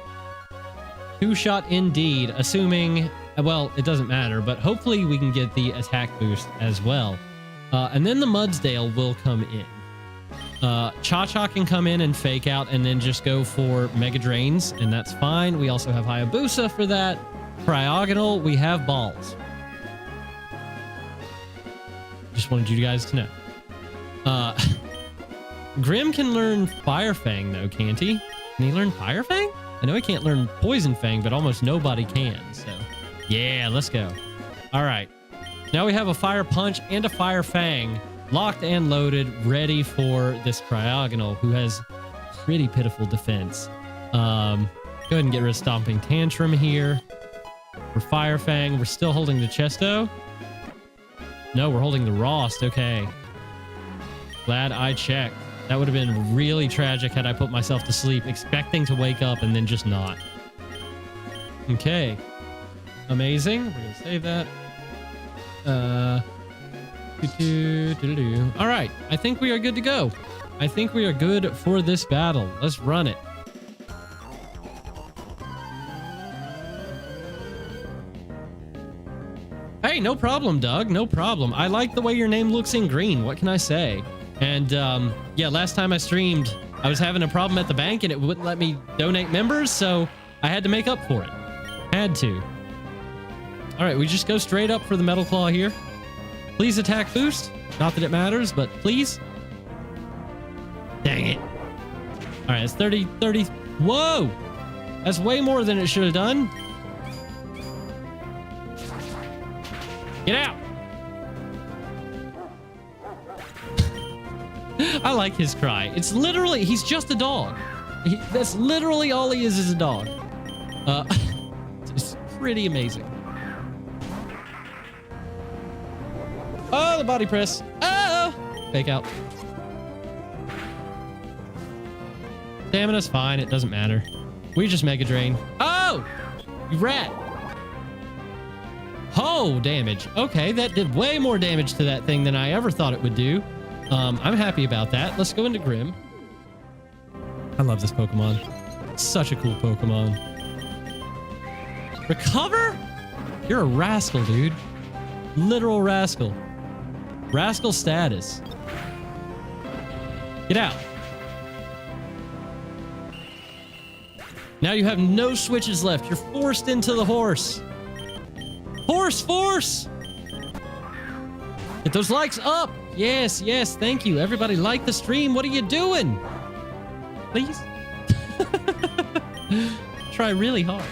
2-shot indeed, assuming... Well, it doesn't matter, but hopefully we can get the attack boost as well. And then the Mudsdale will come in. Cha-Cha can come in and fake out and then just go for Mega Drains, and that's fine. We also have Hayabusa for that. Cryogonal, we have Balls. Just wanted you guys to know. Grim can learn Fire Fang, though, can't he? Can he learn Fire Fang? I know he can't learn Poison Fang, but almost nobody can, so... Yeah, let's go. All right. Now we have a Fire Punch and a Fire Fang locked and loaded, ready for this Cryogonal, who has pretty pitiful defense. Go ahead and get rid of Stomping Tantrum here. For Fire Fang, we're still holding the Chesto. No, we're holding the Rost. Okay. Glad I checked. That would have been really tragic had I put myself to sleep, expecting to wake up and then just not. Okay. Amazing. We're going to save that. All right. I think we are good to go. I think we are good for this battle. Let's run it. Hey, no problem, Doug. No problem. I like the way your name looks in green. What can I say? And yeah, last time I streamed, I was having a problem at the bank and it wouldn't let me donate members, so I had to make up for it. Had to. All right, we just go straight up for the Metal Claw here. Please attack boost. Not that it matters, but please. Dang it. All right, it's 30. Whoa! That's way more than it should have done. Get out! I like his cry. It's literally, he's just a dog. That's literally all he is a dog. It's pretty amazing. Oh, the body press. Oh! Fake out. Stamina's fine. It doesn't matter. We just Mega Drain. Oh! You rat. Oh, damage. Okay, that did way more damage to that thing than I ever thought it would do. I'm happy about that. Let's go into Grim. I love this Pokemon. Such a cool Pokemon. Recover? You're a rascal, dude. Literal rascal. Rascal status. Get out. Now you have no switches left. You're forced into the horse. Force! Get those likes up. Yes, thank you. Everybody like the stream. What are you doing? Please? Try really hard.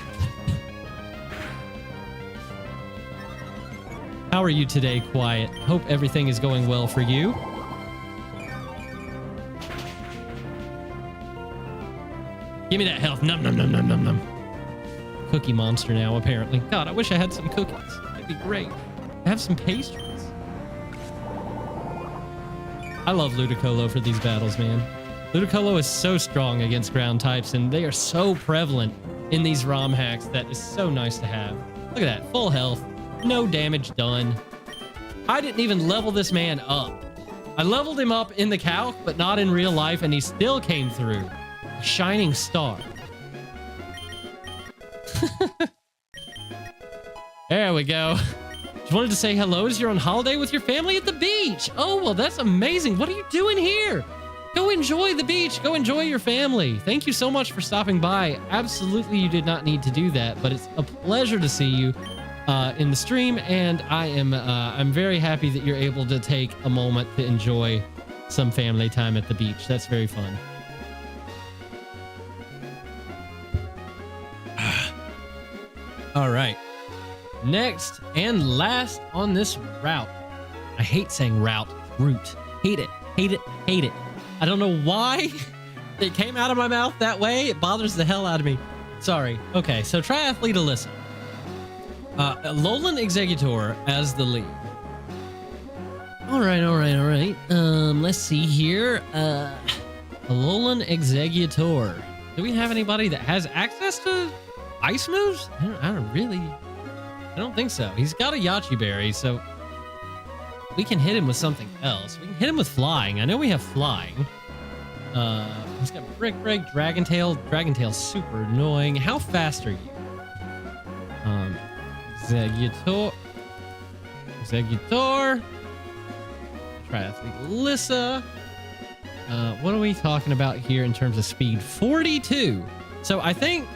How are you today, Quiet? Hope everything is going well for you. Give me that health. Num, num, num, num, num, num. Cookie monster now, apparently. God, I wish I had some cookies. That'd be great. Have some pastries. I love Ludicolo for these battles, man. Ludicolo is so strong against ground types, and they are so prevalent in these ROM hacks that is so nice to have. Look at that. Full health. No damage done. I didn't even level this man up. I leveled him up in the calc, but not in real life, and he still came through. A shining star. There we go. Just wanted to say hello as you're on holiday with your family at the beach. Oh, well, that's amazing. What are you doing here? Go enjoy the beach. Go enjoy your family. Thank you so much for stopping by. Absolutely, you did not need to do that, but it's a pleasure to see you in the stream, and I'm very happy that you're able to take a moment to enjoy some family time at the beach. That's very fun. All right. Next and last on this route. I hate saying route. Route. Hate it. Hate it. Hate it. I don't know why it came out of my mouth that way. It bothers the hell out of me. Sorry. Okay, so Triathlete Alyssa. Alolan Exeggutor as the lead. All right. Let's see here. Alolan Exeggutor. Do we have anybody that has access to ice moves? I don't think so. He's got a Yachi Berry, so we can hit him with something else. We can hit him with flying. I know we have flying. He's got Brick Break, Dragon Tail. Dragon Tail's super annoying. How fast are you? Exeggutor. Triathlete Alyssa. What are we talking about here in terms of speed? 42. So I think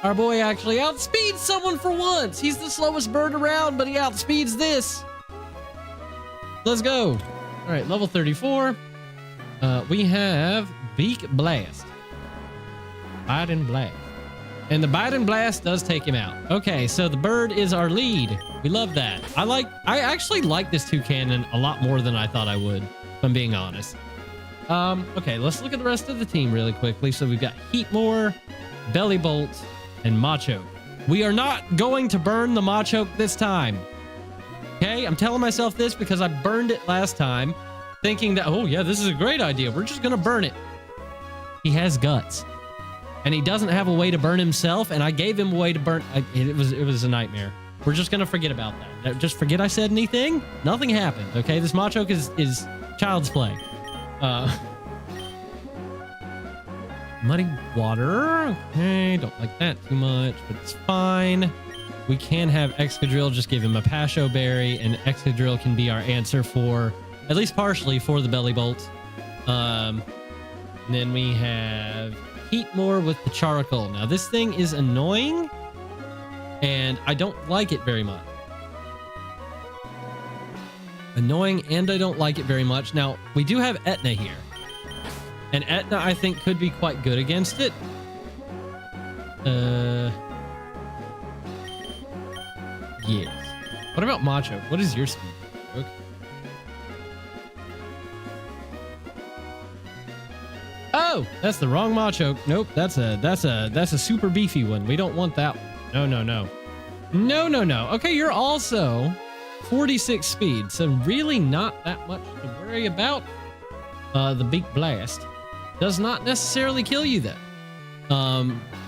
our boy actually outspeeds someone for once. He's the slowest bird around, but he outspeeds this. Let's go. All right, level 34. We have Beak Blast. Bite and Blast. And the Bite and Blast does take him out. Okay, so the bird is our lead. We love that. I actually like this Toucannon a lot more than I thought I would, if I'm being honest. Okay, let's look at the rest of the team really quickly. So we've got Heatmore, Bellibolt, and Machoke. We are not going to burn the Machoke this time. Okay, I'm telling myself this because I burned it last time, thinking that, oh yeah, this is a great idea. We're just gonna burn it. He has guts. And he doesn't have a way to burn himself, and I gave him a way to burn. It was a nightmare. We're just gonna forget about that. Just forget I said anything. Nothing happened. Okay, this Machoke is child's play. Muddy Water. Okay, don't like that too much, but it's fine. We can have Excadrill. Just give him a Pasho Berry, and Excadrill can be our answer for, at least partially, for the Bellibolt. And then we have Heatmore with the Charcoal. Now this thing is annoying, and I don't like it very much. Annoying, and I don't like it very much. Now we do have Etna here, and Etna I think could be quite good against it. Yes. What about Machoke? What is your speed? Okay. Oh, that's the wrong Machoke. Nope, that's a super beefy one. We don't want that one. No. Okay, you're also 46 speed, so really not that much to worry about. The Beak Blast does not necessarily kill you though.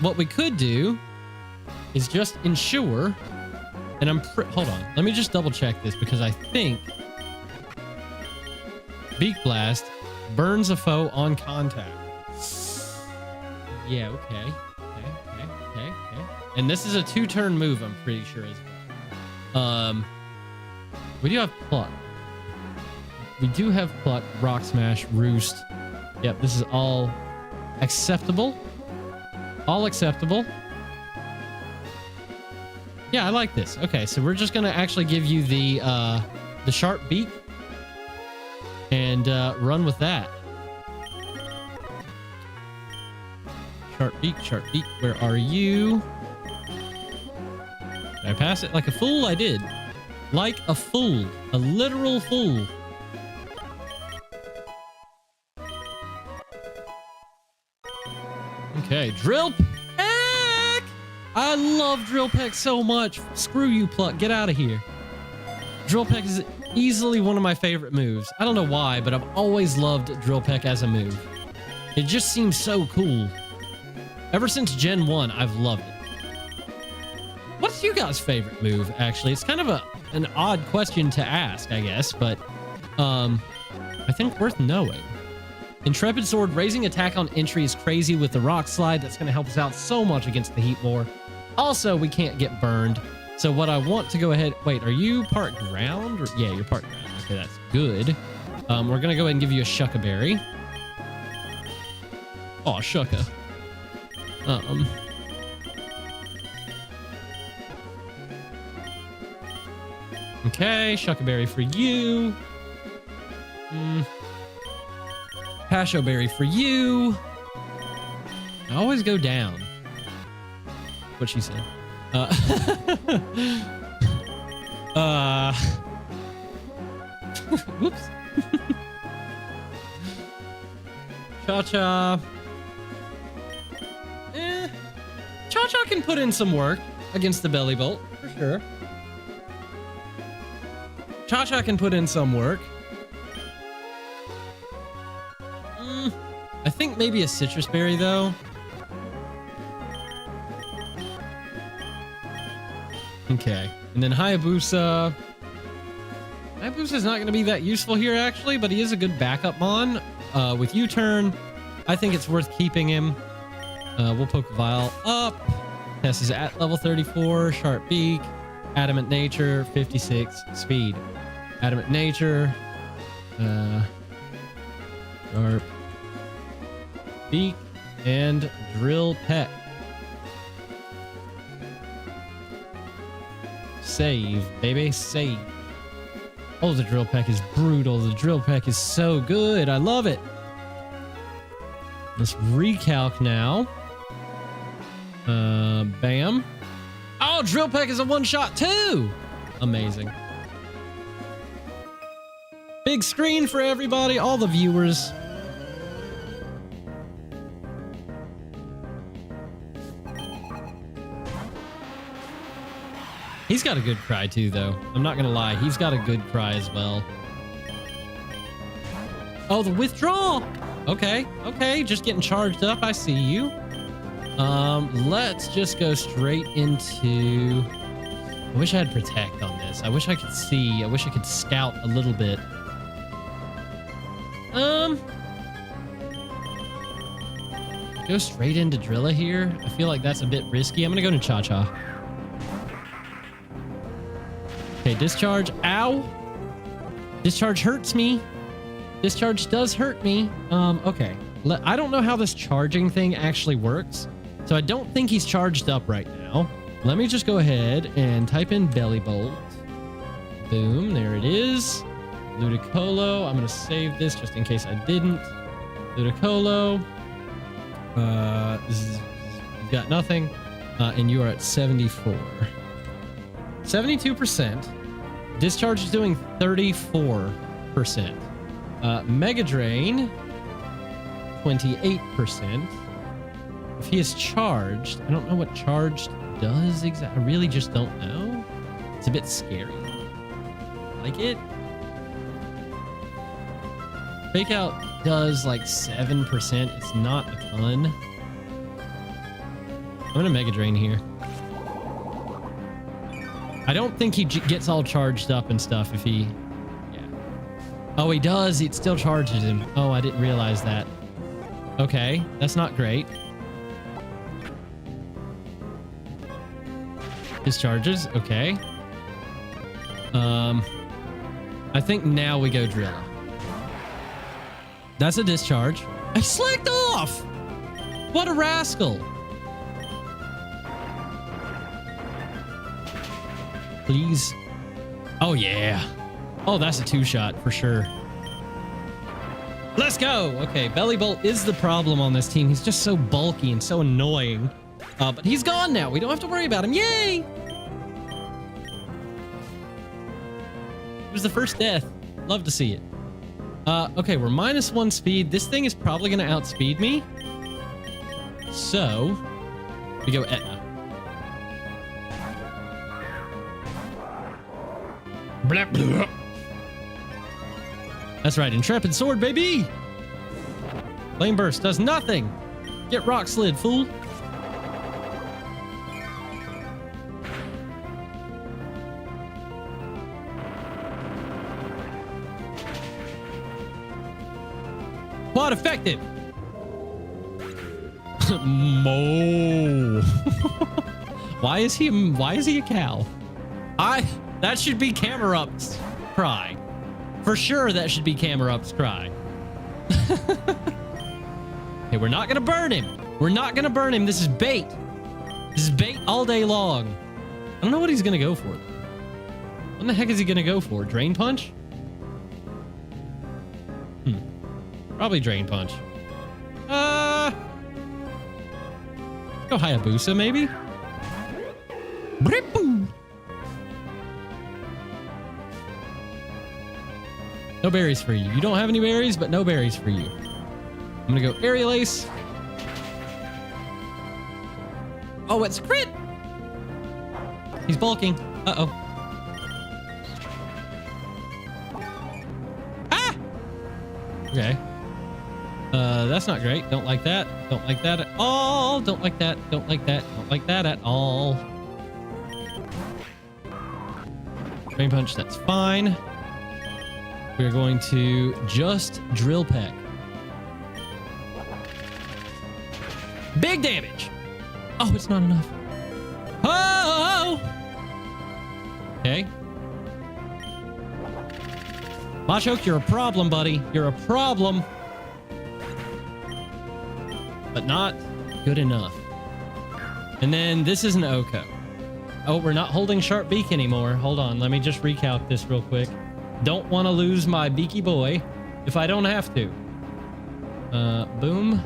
What we could do is just ensure, and hold on, let me just double check this because I think Beak Blast burns a foe on contact. Yeah, okay. And this is a 2-turn move, I'm pretty sure as well. We do have Pluck. We do have Pluck, Rock Smash, Roost. Yep, this is all Acceptable. All acceptable. Yeah, I like this. Okay, so we're just gonna actually give you the sharp beak and run with that. Sharp beak, where are you? Did I pass it like a fool? I did. Like a fool. A literal fool. Okay, Drill Peck! I love Drill Peck so much. Screw you, Pluck. Get out of here. Drill Peck is easily one of my favorite moves. I don't know why, but I've always loved Drill Peck as a move. It just seems so cool. Ever since Gen 1, I've loved it. What's you guys' favorite move, actually? It's kind of an odd question to ask, I guess, but I think worth knowing. Intrepid Sword, raising attack on entry is crazy with the rock slide. That's going to help us out so much against the heat war. Also, we can't get burned. So what I want to go ahead... Wait, are you part ground? Or, yeah, you're part ground. Okay, that's good. We're going to go ahead and give you a Shuckaberry. Aw, Shucka. Okay, Shuckaberry for you. Pasho Berry for you. I always go down. What she said. Whoops. Cha-Cha. Cha-Cha can put in some work against the Belly Bolt, for sure. Cha-Cha can put in some work. I think maybe a Citrus Berry, though. Okay. And then Hayabusa. Hayabusa's not going to be that useful here, actually, but he is a good backup mon. With U-turn, I think it's worth keeping him. We'll poke Vile up. Tess is at level 34. Sharp Beak. Adamant Nature. 56 speed. Adamant Nature. Sharp Beak and Drill Peck. Save, baby, save. Oh, the Drill Peck is brutal. The Drill Peck is so good. I love it. Let's recalc now. Bam. Oh, Drill Peck is a one-shot too. Amazing. Big screen for everybody, all the viewers. He's got a good cry too, though. I'm not gonna lie. He's got a good cry as well. Oh, the withdrawal. Okay, okay. Just getting charged up. I see you. Let's just go straight into... I wish I had Protect on this. I wish I could see. I wish I could scout a little bit. Go straight into Drilla here. I feel like that's a bit risky. I'm gonna go to Cha-Cha. Okay, Discharge. Ow! Discharge hurts me. Discharge does hurt me. Okay. I don't know how this charging thing actually works, so I don't think he's charged up right now. Let me just go ahead and type in Belly Bolt. Boom, there it is. Ludicolo. I'm going to save this just in case I didn't. Ludicolo. You've got nothing. And you are at 74. 72%. Discharge is doing 34%. Mega Drain, 28%. If he is charged, I don't know what charged does exactly. I really just don't know. It's a bit scary. Like it. Fake Out does like 7%. It's not a ton. I'm gonna Mega Drain here. I don't think he gets all charged up and stuff if he... Yeah. Oh, he does. It still charges him. Oh, I didn't realize that. Okay, that's not great. Discharges. Okay. I think now we go Drilla. That's a discharge. I slacked off! What a rascal. Please. Oh, yeah. Oh, that's a 2-shot for sure. Let's go. Okay, Belly Bolt is the problem on this team. He's just so bulky and so annoying. But he's gone now. We don't have to worry about him. Yay! It was the first death. Love to see it. Okay, we're -1 speed. This thing is probably going to outspeed me. So, we go Etna. Blah, blah. That's right, Intrepid Sword, baby! Flame Burst does nothing! Get Rock Slid, fool! Quad effective! Mo. Why is he a cow? That should be Camerup's cry. For sure that should be Camerup's cry. Okay, we're not gonna burn him. We're not gonna burn him. This is bait. This is bait all day long. I don't know what he's gonna go for. What the heck is he gonna go for? Drain Punch? Probably Drain Punch. Let's go Hayabusa, maybe? Bripoo. No berries for you. You don't have any berries, but no berries for you. I'm gonna go Aerial Ace. Oh, it's crit! He's bulking. Uh-oh. Ah! Okay. That's not great. Don't like that. Don't like that at all. Don't like that. Don't like that. Don't like that at all. Drain Punch, that's fine. We're going to just Drill Peck. Big damage. Oh, it's not enough. Oh! Okay. Machoke, you're a problem, buddy. You're a problem. But not good enough. And then this is an Oko. Oh, we're not holding Sharp Beak anymore. Hold on. Let me just recalc this real quick. Don't want to lose my beaky boy if I don't have to. Boom.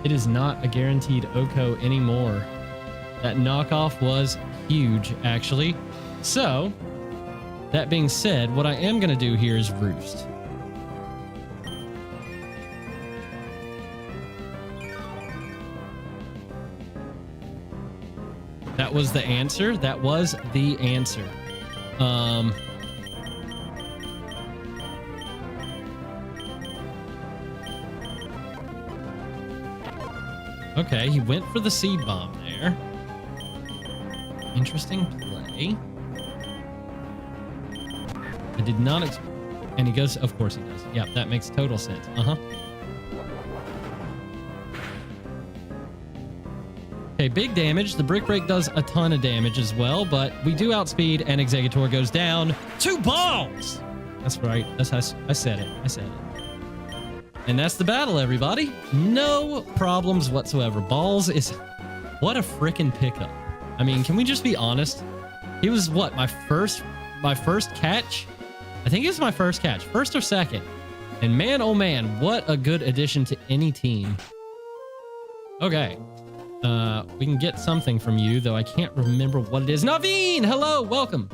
It is not a guaranteed Oko anymore. That knockoff was huge, actually. So, that being said, what I am going to do here is Roost. That was the answer. That was the answer. Okay, he went for the Seed Bomb there. Interesting play. I did not expect... And he goes... Of course he does. Yep, that makes total sense. Uh-huh. Okay, big damage. The Brick Break does a ton of damage as well, but we do outspeed, and Exeggutor goes down. 2 balls! That's right. That's how I said it. I said it. And that's the battle, everybody. No problems whatsoever. Balls is... What a freaking pickup. I mean, can we just be honest? He was, what, my first catch? I think it was my first catch. First or second. And man, oh man, what a good addition to any team. Okay. We can get something from you, though I can't remember what it is. Naveen! Hello! Welcome.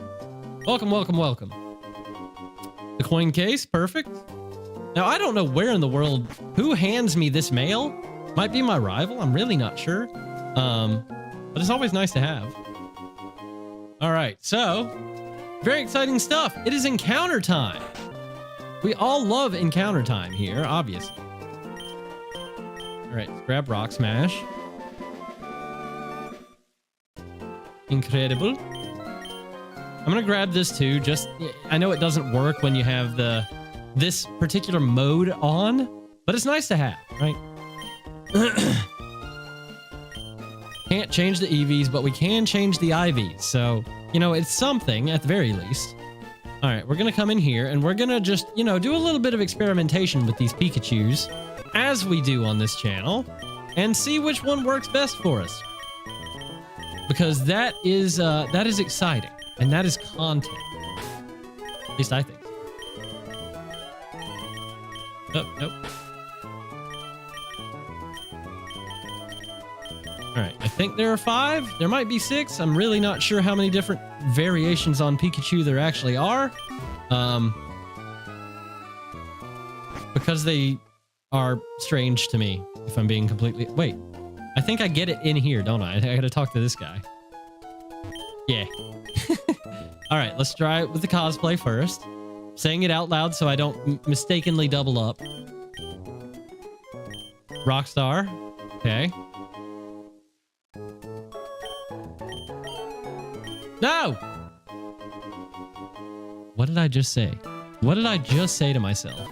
Welcome, welcome, welcome. The coin case. Perfect. Now, I don't know where in the world... Who hands me this mail? Might be my rival. I'm really not sure. But it's always nice to have. All right, so... Very exciting stuff. It is encounter time. We all love encounter time here, obviously. All right, let's grab Rock Smash. Incredible. I'm gonna grab this too. Just, I know it doesn't work when you have this particular mode on, but it's nice to have, right? Can't change the EVs, but we can change the IVs. So, you know, it's something at the very least. All right, we're going to come in here and we're going to just, you know, do a little bit of experimentation with these Pikachus as we do on this channel and see which one works best for us. Because that is exciting and that is content. At least I think so. Oh, nope. All right, I think there are 5. There might be 6. I'm really not sure how many different variations on Pikachu there actually are. Because they are strange to me, if I'm being completely... Wait, I think I get it in here, don't I? I gotta talk to this guy. Yeah. All right, let's try it with the cosplay first. Saying it out loud so I don't mistakenly double up. Rockstar. Okay. No! What did I just say? What did I just say to myself?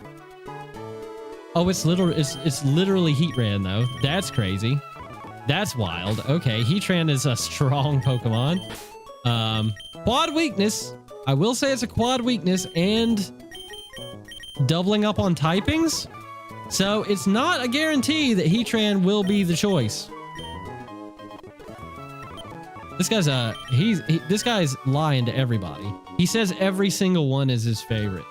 Oh, it's literally Heatran though. That's crazy. That's wild. Okay, Heatran is a strong Pokemon. Quad weakness. I will say it's a quad weakness and doubling up on typings. So it's not a guarantee that Heatran will be the choice. This guy's this guy's lying to everybody. He says every single one is his favorite.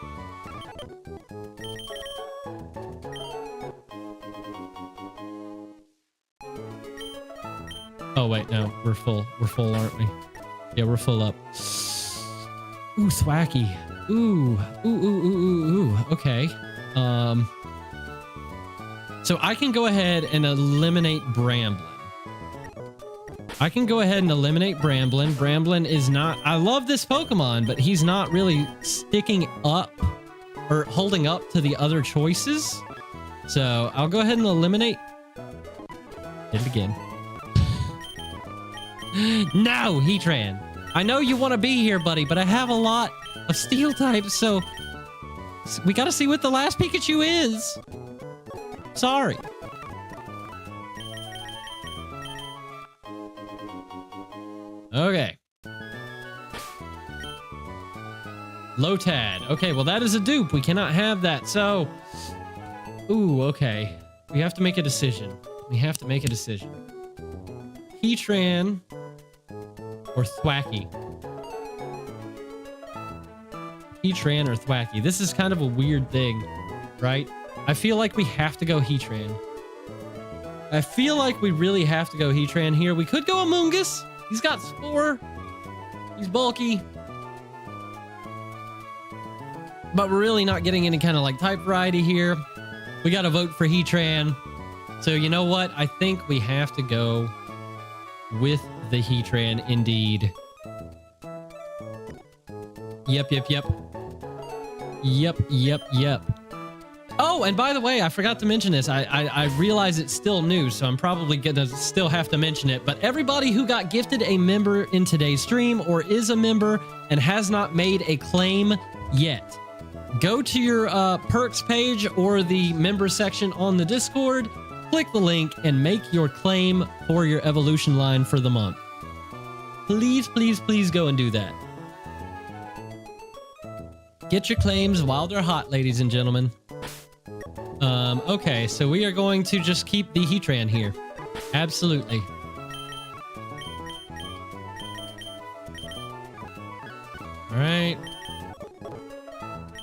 Oh wait, no, we're full. We're full, aren't we? Yeah, we're full up. Ooh, Thwacky. Ooh, ooh, ooh, ooh, ooh, ooh. Okay. So I can go ahead and eliminate Bramblin. I can go ahead and eliminate Bramblin. Bramblin is not... I love this Pokemon, but he's not really sticking up or holding up to the other choices. So I'll go ahead and eliminate... Did it again. No, Heatran. I know you want to be here, buddy, but I have a lot of steel types, so we got to see what the last Pikachu is. Sorry. Okay. Lotad. Okay, well, that is a dupe. We cannot have that. So, ooh, okay. We have to make a decision. We have to make a decision. Heatran or Thwacky? Heatran or Thwacky? This is kind of a weird thing, right? I feel like we have to go Heatran. I feel like we really have to go Heatran here. We could go Amoonguss. He's got Spore. He's bulky. But we're really not getting any kind of like type variety here. We got to vote for Heatran. So you know what? I think we have to go with the Heatran indeed. Yep, yep, yep. Yep, yep, yep. Oh, and by the way, I forgot to mention this. I realize it's still new, so I'm probably gonna still have to mention it. But everybody who got gifted a member in today's stream or is a member and has not made a claim yet, go to your perks page or the member section on the Discord, click the link, and make your claim for your evolution line for the month. Please, please, please go and do that. Get your claims while they're hot, ladies and gentlemen. Okay, so we are going to just keep the Heatran here. Absolutely. All right.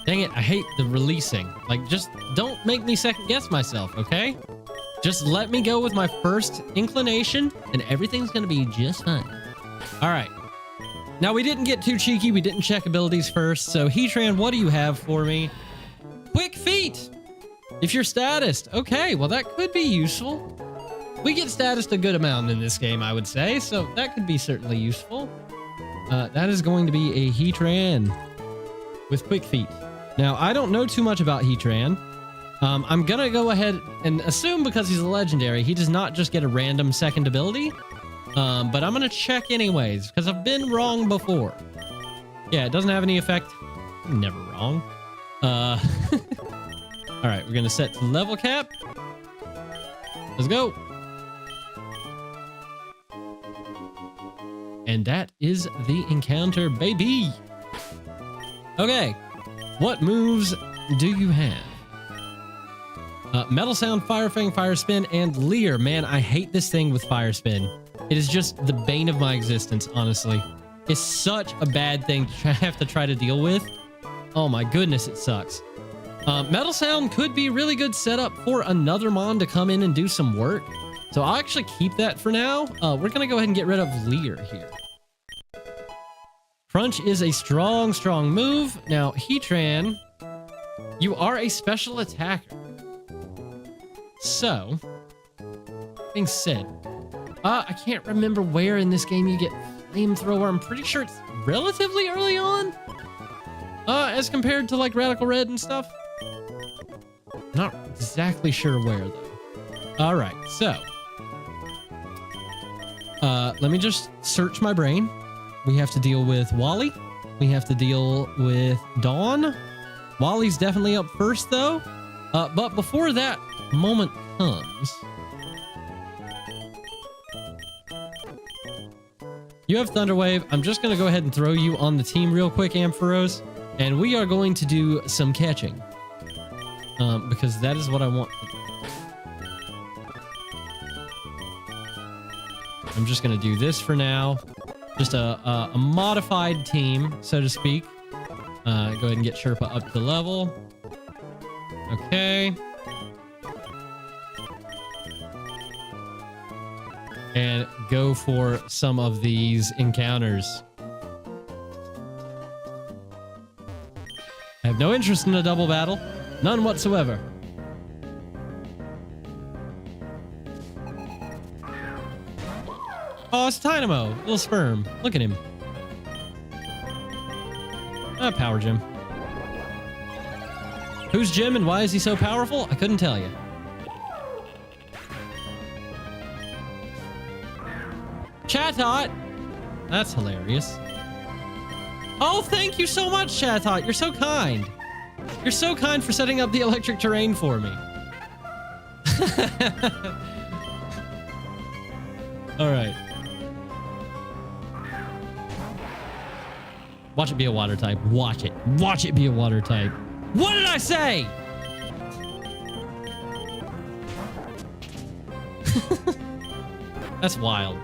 Dang it, I hate the releasing. Like, just don't make me second guess myself, okay? Just let me go with my first inclination, and everything's gonna be just fine. All right. Now, we didn't get too cheeky. We didn't check abilities first. So, Heatran, what do you have for me? Quick Feet! If you're statused. Okay, well, that could be useful. We get statused a good amount in this game, I would say. So, that could be certainly useful. That is going to be a Heatran with Quick Feet. Now, I don't know too much about Heatran. I'm going to go ahead and assume because he's a legendary, he does not just get a random second ability. But I'm going to check anyways, because I've been wrong before. Yeah, it doesn't have any effect. I'm never wrong. All right, we're going to set the level cap. Let's go. And that is the encounter, baby. Okay, what moves do you have? Metal Sound, Fire Fang, Fire Spin, and Leer. Man, I hate this thing with Fire Spin. It is just the bane of my existence, honestly. It's such a bad thing to have to try to deal with. Oh my goodness, it sucks. Metal Sound could be really good setup for another Mon to come in and do some work. So I'll actually keep that for now. We're going to go ahead and get rid of Leer here. Crunch is a strong, strong move. Now, Heatran, you are a special attacker. So, being said, I can't remember where in this game you get Flamethrower. I'm pretty sure it's relatively early on, as compared to like Radical Red and stuff. Not exactly sure where though. All right, so let me just search my brain. We have to deal with Wally. We have to deal with Dawn. Wally's definitely up first though. But before that moment comes, you have Thunder Wave. I'm just going to go ahead and throw you on the team real quick, Ampharos, and we are going to do some catching. Because that is what I want to do. I'm just going to do this for now. Just a modified team, so to speak. Go ahead and get Sherpa up to level. Okay. And go for some of these encounters. I have no interest in a double battle. None whatsoever. Oh, it's Dynamo. Little sperm. Look at him. Power Gym. Who's Jim and why is he so powerful? I couldn't tell you. Chatot! That's hilarious. Oh, thank you so much, Chatot. You're so kind. You're so kind for setting up the electric terrain for me. All right. Watch it be a water type. Watch it. Watch it be a water type. What did I say? That's wild.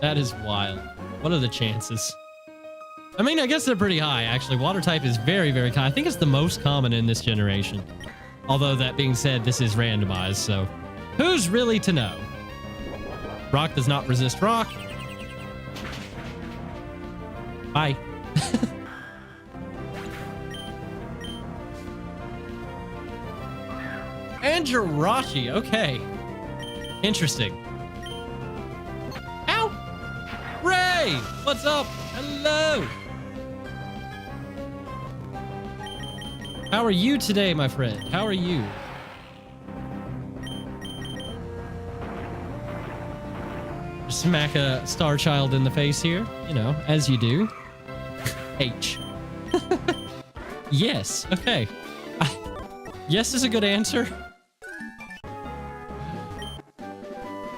That is wild. What are the chances? I mean, I guess they're pretty high, actually. Water type is very, very common. I think it's the most common in this generation. Although, that being said, this is randomized, so who's really to know? Rock does not resist rock. Bye. And Jirachi, okay. Interesting. Ow! Ray! What's up? Hello! How are you today, my friend? How are you? Smack a star child in the face here, you know, as you do. H. Yes, okay. Yes is a good answer.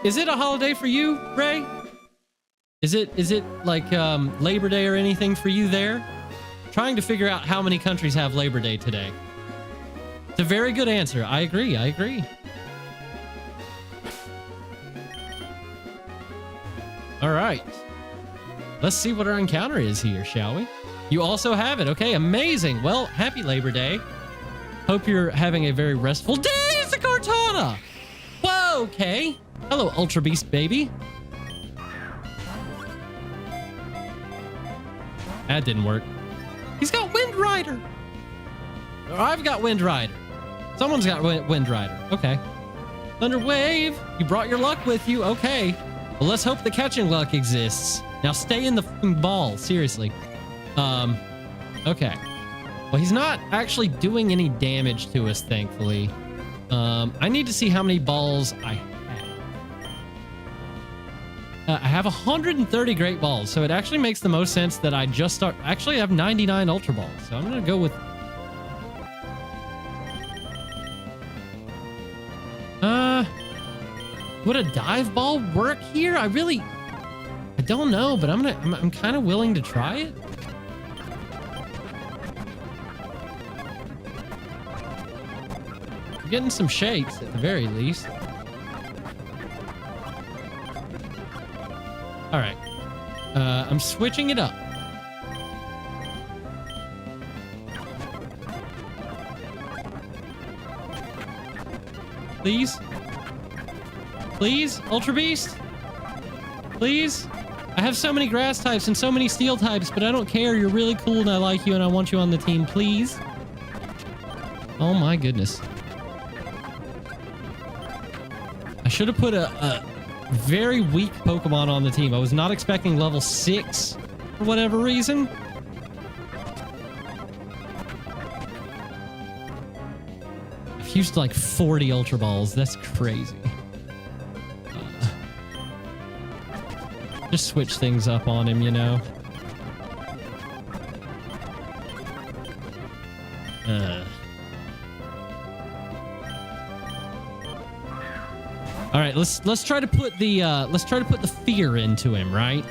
Is it a holiday for you, Ray? Is it like Labor Day or anything for you there? Trying to figure out how many countries have Labor Day today. It's a very good answer. I agree. I agree. All right. Let's see what our encounter is here, shall we? You also have it. Okay, amazing. Well, happy Labor Day. Hope you're having a very restful day. It's a Cortana. Whoa, okay. Hello, Ultra Beast baby. That didn't work. He's got Wind Rider. Or I've got Wind Rider. Someone's got Wind Rider. Okay. Thunder Wave. You brought your luck with you. Okay. Well, let's hope the catching luck exists. Now stay in the ball. Seriously. Okay. Well, he's not actually doing any damage to us, thankfully. I need to see how many balls I have. I have 130 Great Balls, so it actually makes the most sense that I just start... Actually, I have 99 Ultra Balls, so I'm going to go with... Would a Dive Ball work here? I don't know, but I'm kind of willing to try it. I'm getting some shakes at the very least. All right. I'm switching it up. Please? Please? Ultra Beast? Please? I have so many grass types and so many steel types, but I don't care. You're really cool and I like you and I want you on the team. Please? Oh my goodness. I should have put a very weak Pokemon on the team. I was not expecting level 6 for whatever reason. I've used like 40 Ultra Balls. That's crazy. Just switch things up on him, you know. All right, let's try to put the fear into him, right?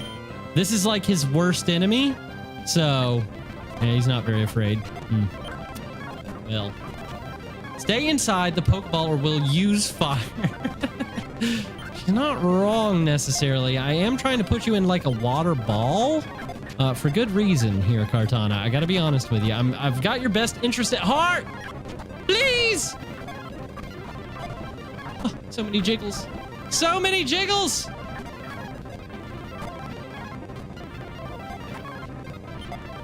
This is like his worst enemy, so yeah, he's not very afraid. Well, stay inside the Pokeball or we'll use fire. She's not wrong necessarily. I am trying to put you in like a water ball for good reason here, Kartana. I got to be honest with you. I've got your best interest at heart. Please. Oh, so many jiggles. So many jiggles.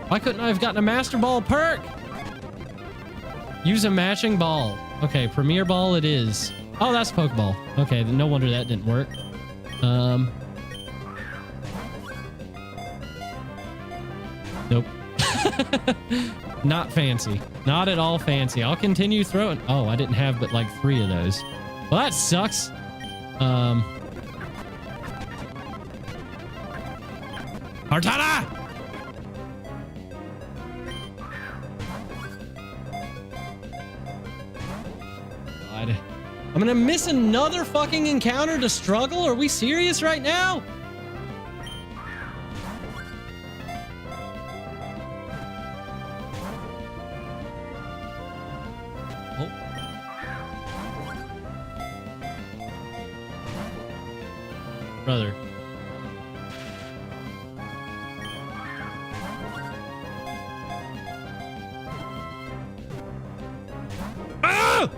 Why couldn't I have gotten a Master Ball perk? Use a matching ball. Okay, Premier Ball it is. Oh, that's Pokeball. Okay, no wonder that didn't work. Nope. Not fancy. Not at all fancy. I'll continue throwing. Oh, I didn't have but like 3 of those. Well, that sucks. Kartana! God. I'm gonna miss another fucking encounter to struggle? Are we serious right now? Oh. Brother. Ah!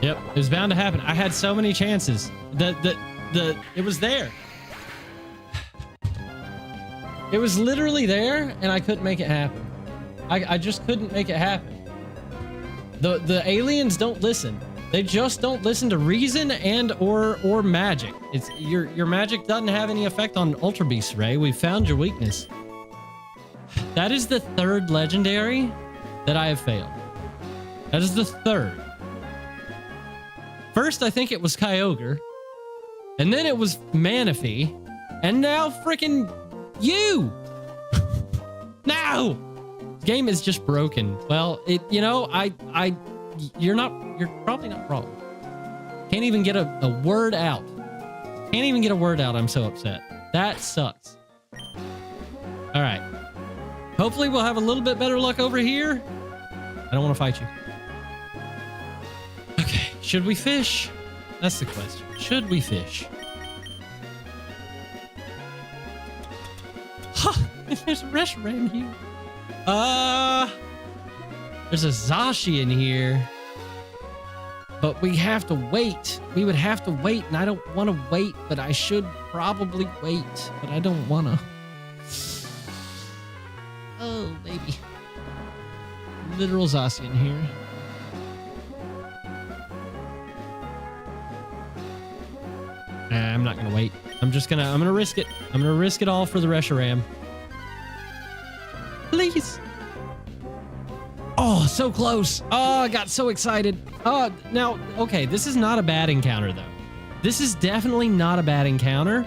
Yep, it was bound to happen. I had so many chances. It was there. It was literally there, and I couldn't make it happen. I just couldn't make it happen. The aliens don't listen. They just don't listen to reason and or magic. It's your magic doesn't have any effect on Ultra Beast, Ray. We found your weakness. That is the 3rd legendary that I have failed. That is the 3rd. First, I think it was Kyogre, and then it was Manaphy, and now freaking you. Now, the game is just broken. Well, you're probably not wrong. Can't even get a word out. Can't even get a word out. I'm so upset. That sucks. All right. Hopefully we'll have a little bit better luck over here. I don't want to fight you. Okay. Should we fish? That's the question. Should we fish? Huh. There's a Reshiram here. There's a Zashi in here. But we have to wait. We would have to wait, and I don't want to wait, but I should probably wait, but I don't want to. Oh, baby. Literal Zashi in here. Nah, I'm not gonna wait. I'm gonna risk it. I'm gonna risk it all for the Reshiram. Please. Oh, so close. Oh, I got so excited. Oh, now, okay, this is not a bad encounter, though. This is definitely not a bad encounter.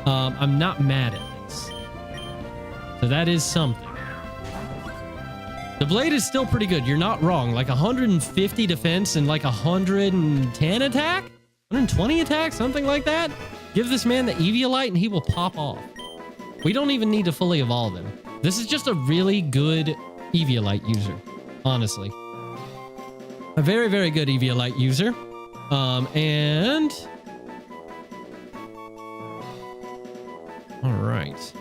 I'm not mad at this. So that is something. The blade is still pretty good. You're not wrong. Like 150 defense and like 110 attack? 120 attack? Something like that? Give this man the Eviolite and he will pop off. We don't even need to fully evolve him. This is just a really good Eviolite user. Honestly. A very, very good Eviolite user. And... all right.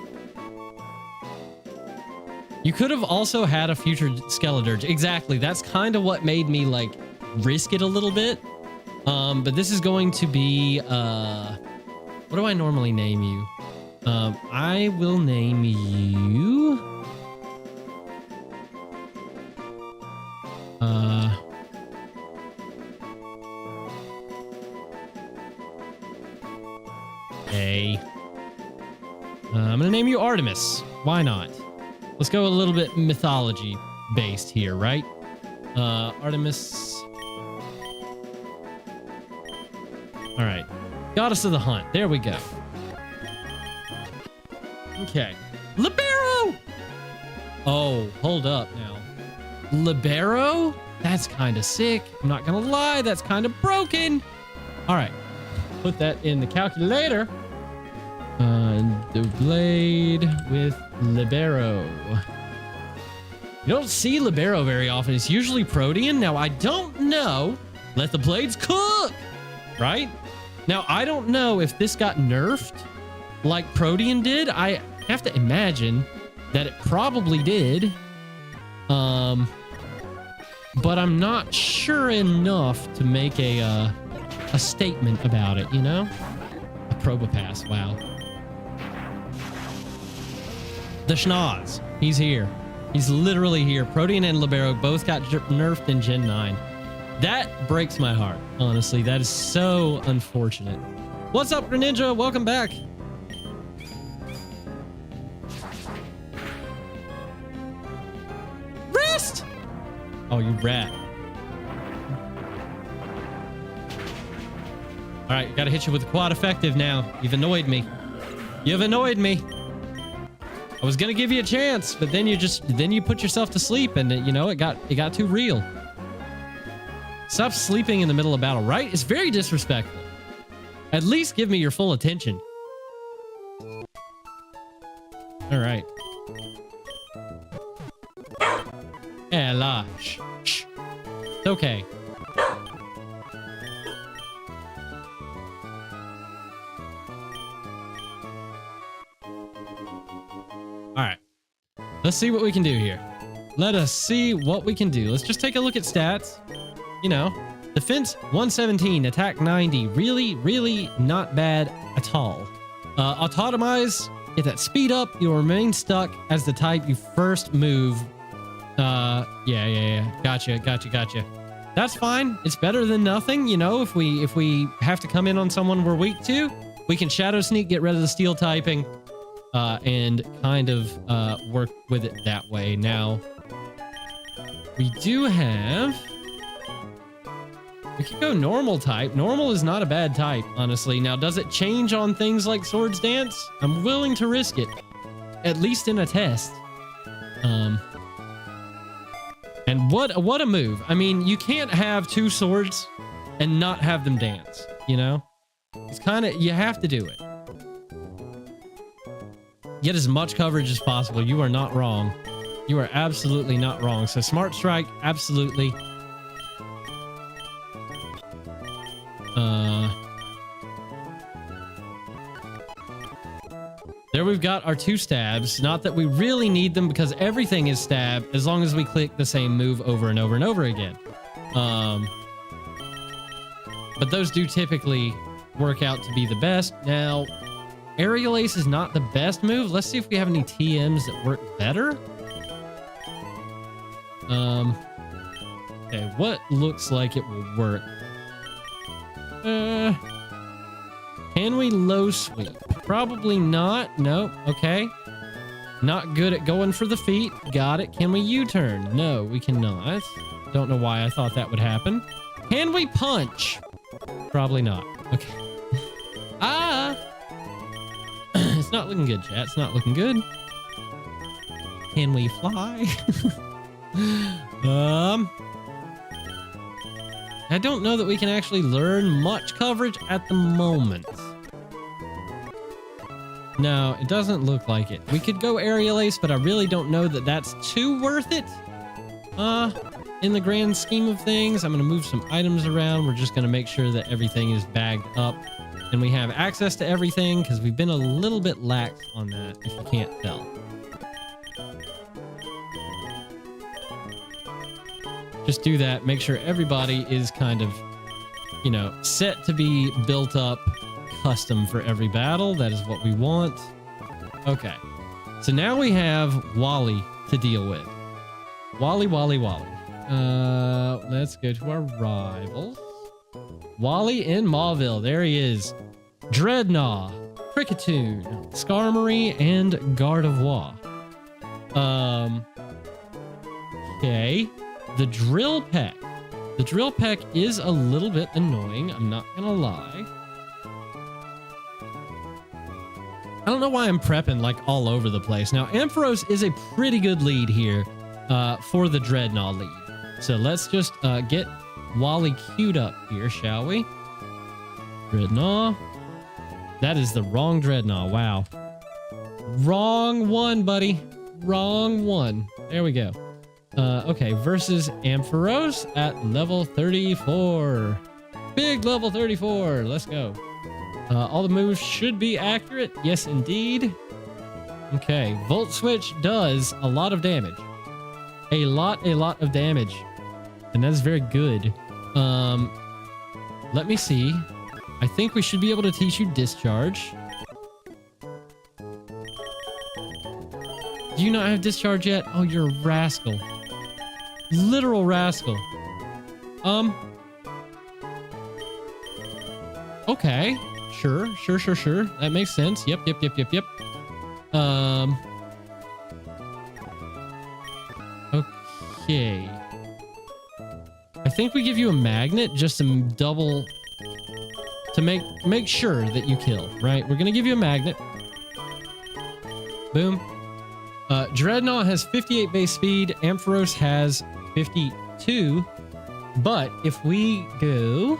You could have also had a future Skeledirge. Exactly. That's kind of what made me like risk it a little bit. But this is going to be what do I normally name you? I will name you I'm gonna name you Artemis. Why not? Let's go a little bit mythology based here, right? Artemis. All right. Goddess of the Hunt. There we go. Okay. Libero! Oh, hold up now. Libero? That's kind of sick. I'm not gonna lie. That's kind of broken. All right. Put that in the calculator. The blade with Libero. You don't see Libero very often. It's usually Protean. Now, I don't know. Let the blades cook, right? Now, I don't know if this got nerfed like Protean did. I have to imagine that it probably did. But I'm not sure enough to make a statement about it, you know? A Probopass, wow. The Schnoz, he's here. He's literally here. Protean and Libero both got nerfed in Gen 9. That breaks my heart, honestly. That is so unfortunate. What's up, Greninja? Welcome back. Rest! Oh, you rat. All right, gotta hit you with the quad effective now. You've annoyed me. You've annoyed me. I was gonna give you a chance, but then you put yourself to sleep, and you know it got too real. Stop sleeping in the middle of battle, right? It's very disrespectful. At least give me your full attention. All right. Ella, shh. It's okay. All right. Let's see what we can do here. Let us see what we can do. Let's just take a look at stats. You know, defense 117, attack 90. Really, really not bad at all. Autotomize, get that speed up. You'll remain stuck as the type you first move. Yeah. Gotcha. That's fine. It's better than nothing. You know, if we have to come in on someone we're weak to, we can Shadow Sneak, get rid of the steel typing, and kind of work with it that way. Now, we do have... we could go normal type. Normal is not a bad type, honestly. Now, does it change on things like Swords Dance? I'm willing to risk it, at least in a test. And what a move. I mean, you can't have two swords and not have them dance, you know? It's kind of, you have to do it. Get as much coverage as possible. You are not wrong. You are absolutely not wrong. So Smart Strike, absolutely. There we've got our two stabs. Not that we really need them because everything is stab as long as we click the same move over and over and over again. But those do typically work out to be the best. Now, Aerial Ace is not the best move. Let's see if we have any TMs that work better. Okay, what looks like it will work? Can we low sweep? Probably not. Nope. Okay. Not good at going for the feet. Got it. Can we U-turn? No, we cannot. Don't know why I thought that would happen. Can we punch? Probably not. Okay. Ah! It's not looking good, chat. It's not looking good. Can we fly? I don't know that we can actually learn much coverage at the moment. No, it doesn't look like it. We could go aerial ace, but I really don't know that that's too worth it. In the grand scheme of things, I'm going to move some items around. We're just going to make sure that everything is bagged up and we have access to everything, because we've been a little bit lax on that, if you can't tell. Just do that. Make sure everybody is kind of, you know, set to be built up custom for every battle. That is what we want. Okay. So now we have Wally to deal with. Wally. Let's go to our rivals. Wally in Mauville. There he is. Dreadnought, Cricketoon, Skarmory, and Gardevoir. Okay. The Drill Peck. The Drill Peck is a little bit annoying. I'm not gonna lie. I don't know why I'm prepping like all over the place. Now, Ampharos is a pretty good lead here for the Dreadnought lead. So let's just get Wally queued up here, shall we? Dreadnought. That is the wrong Dreadnought. Wow. Wrong one, buddy. Wrong one. There we go. Okay, versus Ampharos at level 34. Big level 34. Let's go. All the moves should be accurate. Yes, indeed. Okay, Volt Switch does a lot of damage. A lot of damage. And that's very good. Let me see. I think we should be able to teach you Discharge. Do you not have Discharge yet? Oh, you're a rascal. Literal rascal. Okay. Sure. That makes sense. Yep. Okay. I think we give you a magnet just to double, to make sure that you kill, right? We're gonna give you a magnet. Boom. Dreadnought has 58 base speed. Ampharos has 52. But if we go...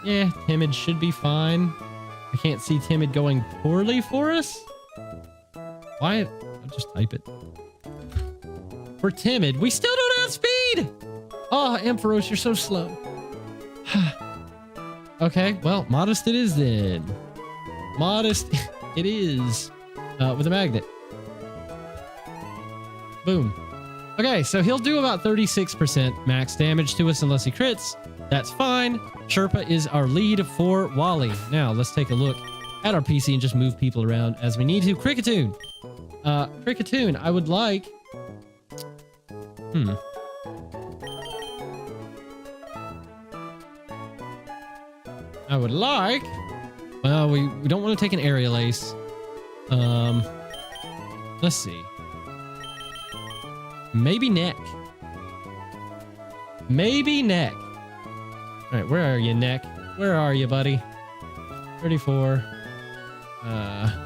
Yeah, Timid should be fine. I can't see Timid going poorly for us. Why? I'll just type it. For Timid, we still don't have speed! Oh, Ampharos, you're so slow. Okay, well, Modest it is then. Modest it is. With a magnet. Boom. Okay, so he'll do about 36% max damage to us unless he crits. That's fine. Sherpa is our lead for Wally. Now, let's take a look at our PC and just move people around as we need to. Cricketoon. Cricketoon, I would like... I would like... Well, we don't want to take an aerial ace. Let's see. Maybe Neck. Maybe Neck. All right, where are you, Neck? Where are you, buddy? 34.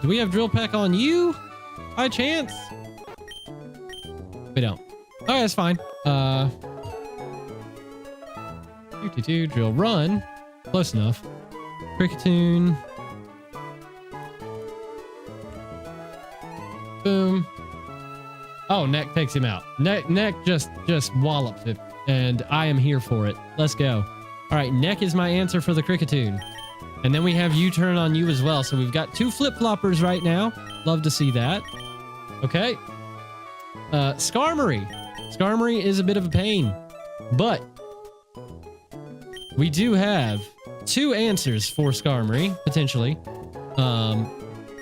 Do we have Drill Peck on you? By chance? We don't. Okay, that's fine. 52, Drill Run. Close enough. Cricketoon. Boom. Oh, Neck takes him out. Neck just wallops it, and I am here for it. Let's go. All right, Neck is my answer for the Cricketoon. And then we have U-turn on you as well. So we've got two flip-floppers right now. Love to see that. Okay. Skarmory. Skarmory is a bit of a pain, but we do have two answers for Skarmory, potentially.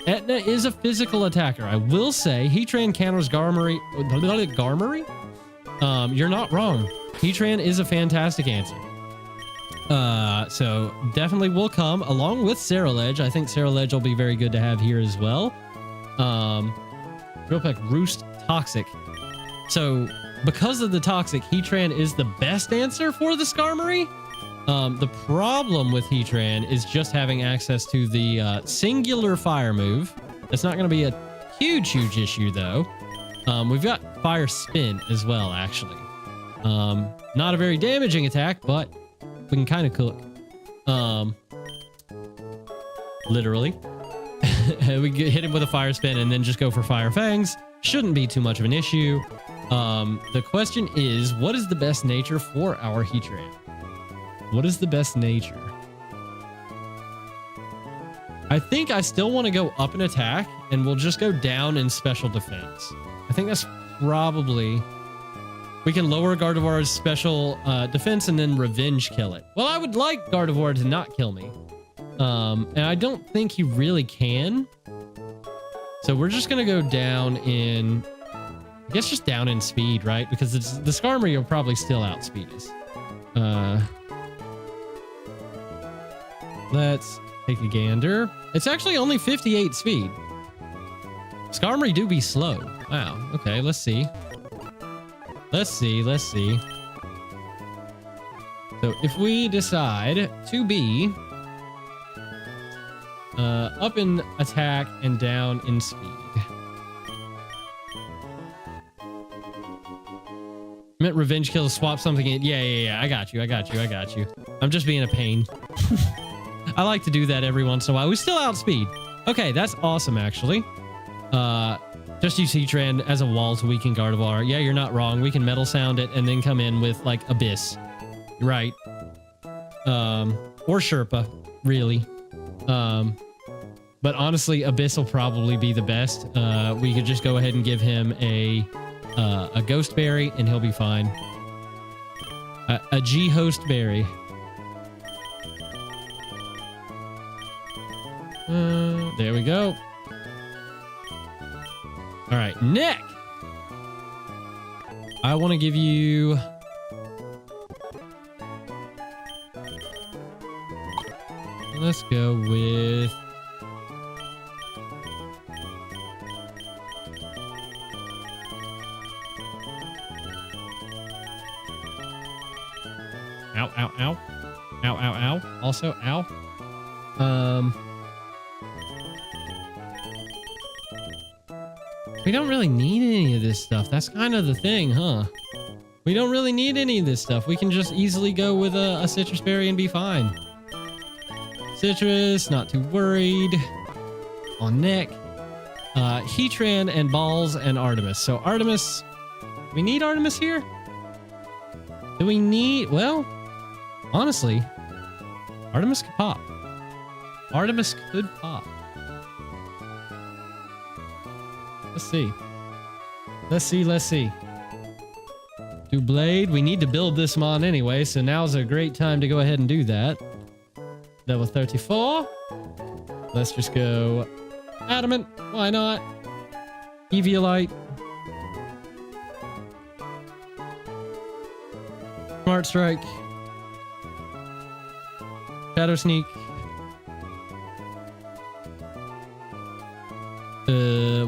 Etna is a physical attacker. I will say Heatran counters Garmory. Garmory? You're not wrong. Heatran is a fantastic answer. So definitely will come along with Ceruledge. I think Ceruledge will be very good to have here as well. Drill Peck Roost Toxic. So because of the toxic, Heatran is the best answer for the Skarmory. The problem with Heatran is just having access to the singular fire move. It's not going to be a huge issue, though. We've got Fire Spin as well, actually. Not a very damaging attack, but we can kind of cook. Literally. We hit him with a Fire Spin and then just go for Fire Fangs. Shouldn't be too much of an issue. The question is, what is the best nature for our Heatran? What is the best nature? I think I still want to go up in attack, and we'll just go down in special defense. I think that's probably... We can lower Gardevoir's special defense and then revenge kill it. Well, I would like Gardevoir to not kill me. And I don't think he really can. So we're just going to go down in... I guess just down in speed, right? Because the Skarmory will probably still outspeed us. Let's take a gander. It's actually only 58 speed. Skarmory do be slow. Wow. Okay, let's see. Let's see. So if we decide to be up in attack and down in speed. I meant revenge kill, swap something in. Yeah. I got you. I'm just being a pain. I like to do that every once in a while. We still outspeed. Okay, that's awesome, actually. Just use Heatran as a wall to weaken Gardevoir. Yeah, you're not wrong. We can Metal Sound it and then come in with, like, Abyss. Right. Or Sherpa, really. But honestly, Abyss will probably be the best. We could just go ahead and give him a Ghost Berry, and he'll be fine. A G-Host Berry. There we go. All right, Nick. I want to give you... Let's go with... Ow, ow, ow. Ow, ow, ow. Also, ow. We don't really need any of this stuff. That's kind of the thing, huh? We don't really need any of this stuff. We can just easily go with a Citrus Berry and be fine. Citrus, not too worried. On Nick. Heatran and Balls and Artemis. So Artemis... We need Artemis here? Do we need... Well, honestly, Artemis could pop. Artemis could pop. Let's see. Do Blade. We need to build this Mon anyway, so now's a great time to go ahead and do that. Level 34. Let's just go Adamant. Why not? Eviolite. Smart Strike. Shadow Sneak.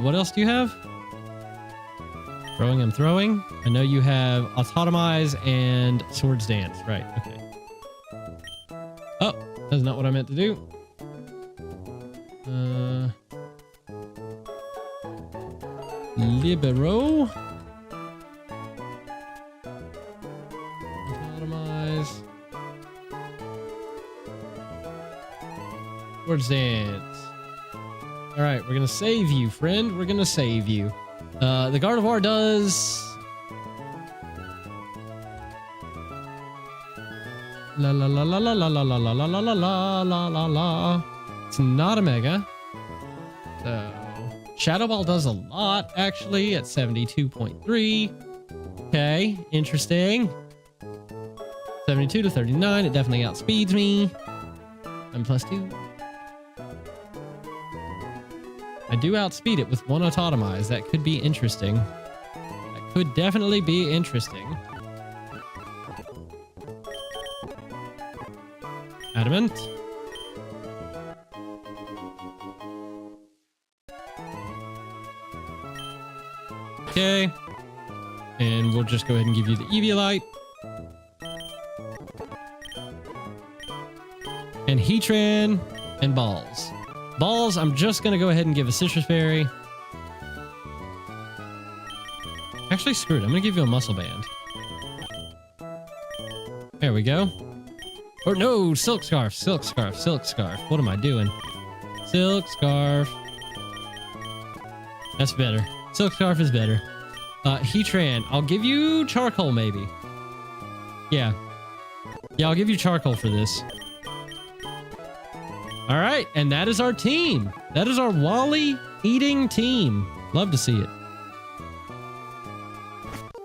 What else do you have? I'm throwing. I know you have Autotomize and Swords Dance. Right, okay. Oh, that's not what I meant to do. Libero. Autotomize. Swords Dance. All right, we're going to save you, friend. We're going to save you. The Gardevoir does... La la la la la la la la la la la la la la la. It's not a Mega. So, Shadow Ball does a lot, actually, at 72.3. Okay, interesting. 72 to 39. It definitely outspeeds me. I'm +2. I do outspeed it with one Autotomize. That could be interesting. That could definitely be interesting. Adamant. Okay. And we'll just go ahead and give you the Eviolite. And Heatran and Balls. Balls, I'm just going to go ahead and give a Citrus Berry. Actually, screw it. I'm going to give you a Muscle Band. There we go. Or no, Silk Scarf, Silk Scarf, Silk Scarf. What am I doing? Silk Scarf. That's better. Silk Scarf is better. Heatran, I'll give you Charcoal maybe. Yeah. Yeah, I'll give you Charcoal for this. All right, and that is our team. That is our Wally eating team. Love to see it.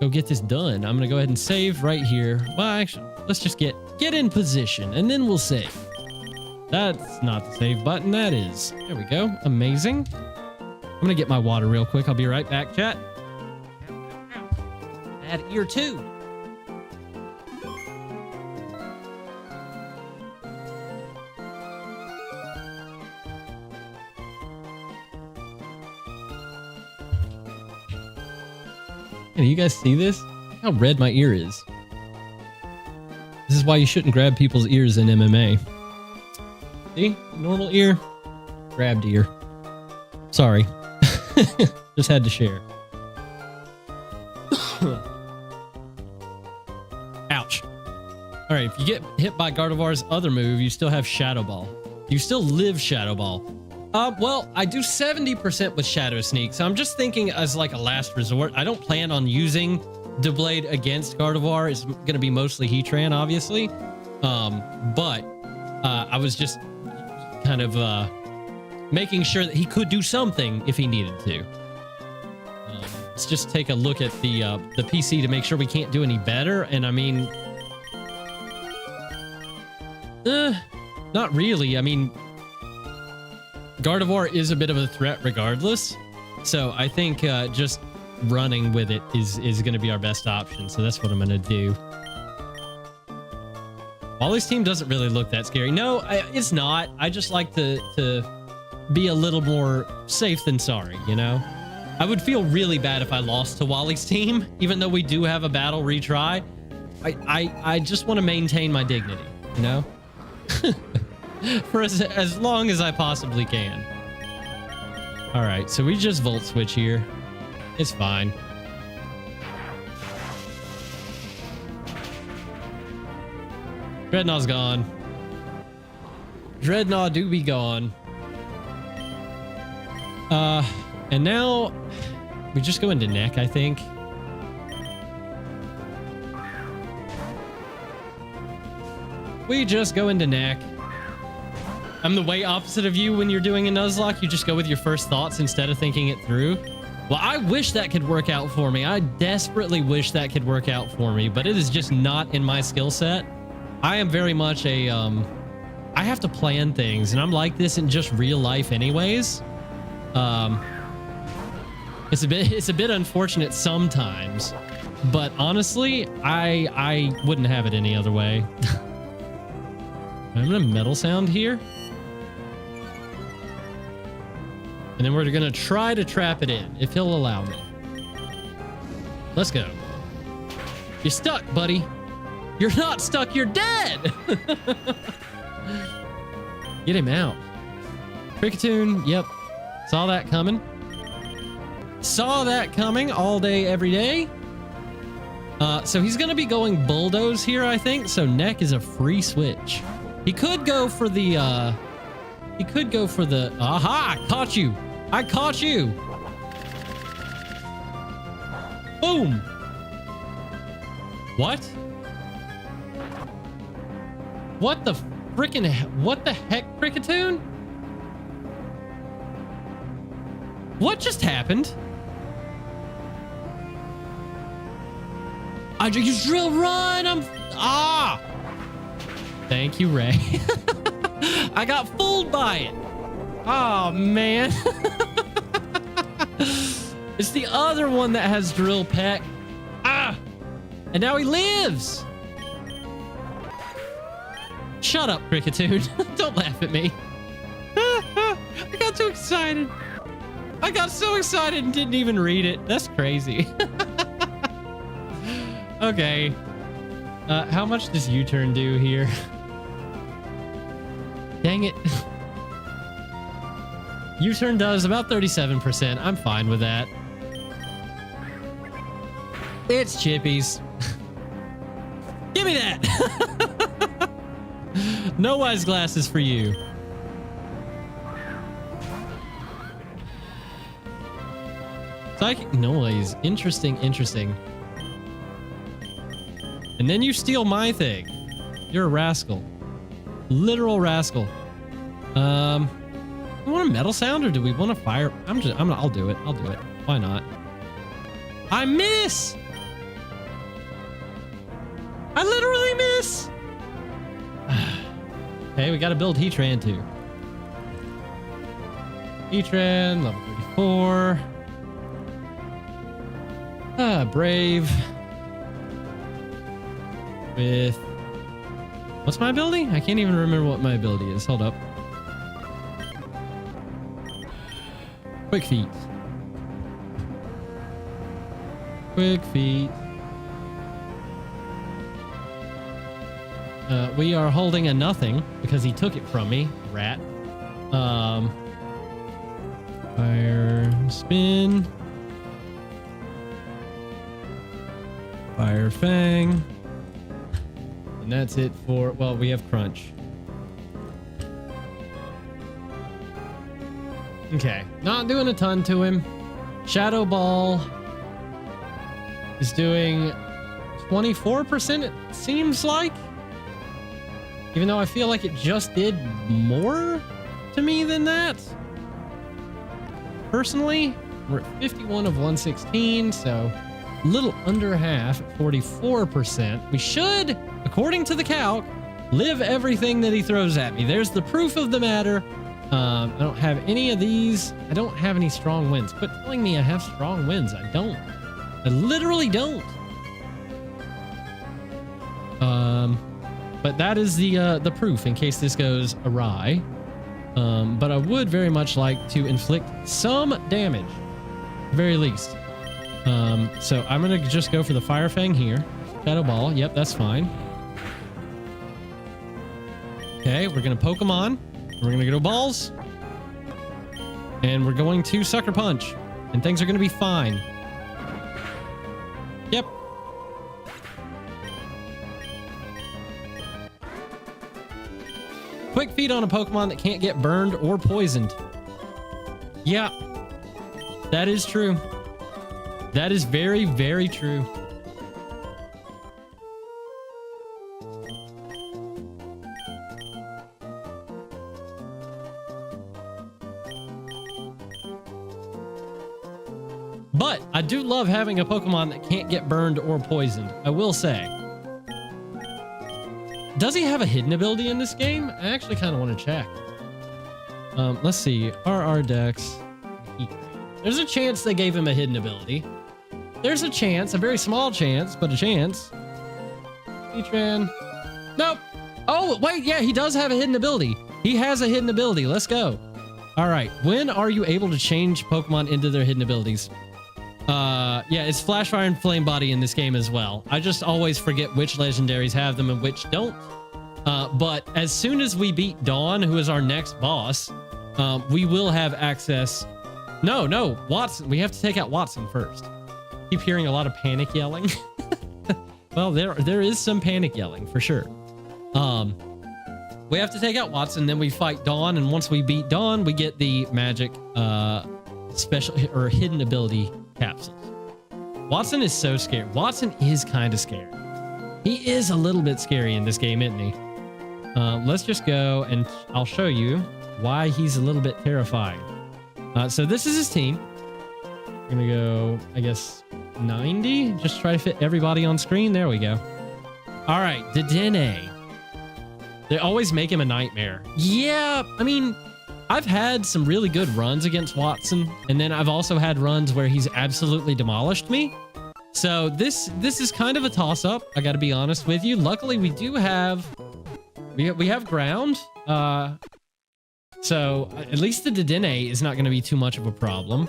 Go get this done. I'm gonna go ahead and save right here. Well, actually, let's just get in position and then we'll save. That's not the save button, that is. There we go, amazing. I'm gonna get my water real quick. I'll be right back, chat. Add ear too. Hey, do you guys see this? Look how red my ear is. This is why you shouldn't grab people's ears in MMA. See? Normal ear, grabbed ear. Sorry. Just had to share. Ouch. All right, if you get hit by Gardevoir's other move, you still have Shadow Ball. You still live Shadow Ball. Well, I do 70% with Shadow Sneak, so I'm just thinking as like a last resort. I don't plan on using Doublade against Gardevoir. It's going to be mostly Heatran, obviously. But I was just kind of making sure that he could do something if he needed to. Let's just take a look at the PC to make sure we can't do any better. And I mean, not really. I mean, Gardevoir is a bit of a threat regardless. So I think just running with it is going to be our best option. So that's what I'm going to do. Wally's team doesn't really look that scary. No, it's not. I just like to be a little more safe than sorry, you know? I would feel really bad if I lost to Wally's team, even though we do have a battle retry. I just want to maintain my dignity, you know? For as long as I possibly can. All right, so we just Volt Switch here. It's fine. Dreadnought's gone. Dreadnought do be gone. And now we just go into neck, I think. We just go into neck. I'm the way opposite of you when you're doing a Nuzlocke. You just go with your first thoughts instead of thinking it through. Well, I wish that could work out for me. I desperately wish that could work out for me, but it is just not in my skill set. I am very much a, I have to plan things, and I'm like this in just real life anyways. It's a bit unfortunate sometimes, but honestly, I wouldn't have it any other way. I'm gonna Metal Sound here. And then we're gonna try to trap it in, if he'll allow me. Let's go. You're stuck, buddy. You're not stuck, you're dead! Get him out. Kricketune, yep. Saw that coming. Saw that coming all day, every day. So he's gonna be going Bulldoze here, I think. So neck is a free switch. He could go for the, aha, I caught you. I caught you. Boom. What? What the frickin', what the heck, Kricketune? What just happened? I just drill run. Thank you, Ray. I got fooled by it. Oh, man. It's the other one that has drill peck. And now he lives. Shut up, Kricketune. Don't laugh at me. I got too excited. I got so excited and didn't even read it. That's crazy. Okay. How much does U-turn do here? Dang it. U-turn does about 37%. I'm fine with that. It's chippies. Give me that. No wise glasses for you. Psychic noise. Interesting, interesting. And then you steal my thing. You're a rascal. Literal rascal. We want a metal sound or do we want a fire? I'll do it. I'll do it. Why not? I miss. I literally miss. Okay, we got to build Heatran too. Heatran, level 34. Brave. With... What's my ability? I can't even remember what my ability is. Hold up. Quick feet. Quick feet. We are holding a nothing because he took it from me, rat. Fire spin. Fire fang. And that's it for, well, we have crunch. Okay, not doing a ton to him. Shadow Ball is doing 24%, it seems like. Even though I feel like it just did more to me than that. Personally, we're at 51 of 116, so a little under half at 44%. We should, according to the calc, live everything that he throws at me. There's the proof of the matter. I don't have any of these. I don't have any strong winds. Quit telling me I have strong winds. I don't. I literally don't. But that is the proof in case this goes awry. But I would very much like to inflict some damage, at the very least. So I'm gonna just go for the Fire Fang here. Shadow Ball. Yep, that's fine. Okay, we're gonna Pokemon. We're gonna go balls. And we're going to Sucker Punch. And things are gonna be fine. Yep. Quick feet on a Pokemon that can't get burned or poisoned. Yeah. That is true. That is very, very true. But I do love having a Pokemon that can't get burned or poisoned, I will say. Does he have a hidden ability in this game? I actually kind of want to check. Let's see. RR Dex. There's a chance they gave him a hidden ability. There's a chance, a very small chance, but a chance. Heatran. Nope. Oh, wait. Yeah, he does have a hidden ability. He has a hidden ability. Let's go. All right. When are you able to change Pokemon into their hidden abilities? Yeah, it's Flash Fire and Flame Body in this game as well. I just always forget which legendaries have them and which don't. But as soon as we beat Dawn, who is our next boss, we will have access. No, Watson. We have to take out Watson first. Keep hearing a lot of panic yelling. Well, there is some panic yelling for sure. We have to take out Watson, then we fight Dawn, and once we beat Dawn, we get the magic special or hidden ability capsules. Watson is so scary. Watson is kind of scary. He is a little bit scary in this game, isn't he? Let's just go and I'll show you why he's a little bit terrifying. So this is his team. We're gonna go, I guess, 90. Just try to fit everybody on screen. There we go. All right, Dedenne. They always make him a nightmare. Yeah, I mean, I've had some really good runs against Watson, and then I've also had runs where he's absolutely demolished me. So this is kind of a toss-up, I gotta be honest with you. Luckily, we do have... We have ground. So at least the Dedenne is not going to be too much of a problem.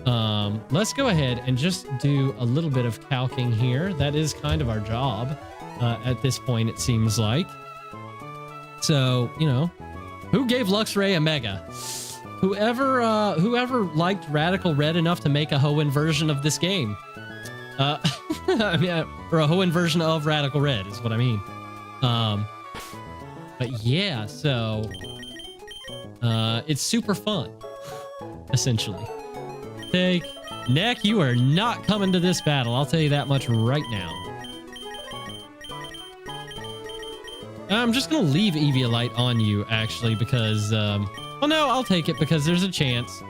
Let's go ahead and just do a little bit of calcing here. That is kind of our job at this point, it seems like. So, you know, who gave Luxray a Mega? Whoever liked Radical Red enough to make a Hoenn version of this game. I mean, or a Hoenn version of Radical Red is what I mean. But yeah, so it's super fun, essentially. Take Neck, you are not coming to this battle. I'll tell you that much right now. I'm just gonna leave Eviolite on you, actually, because well, no, I'll take it because there's a chance.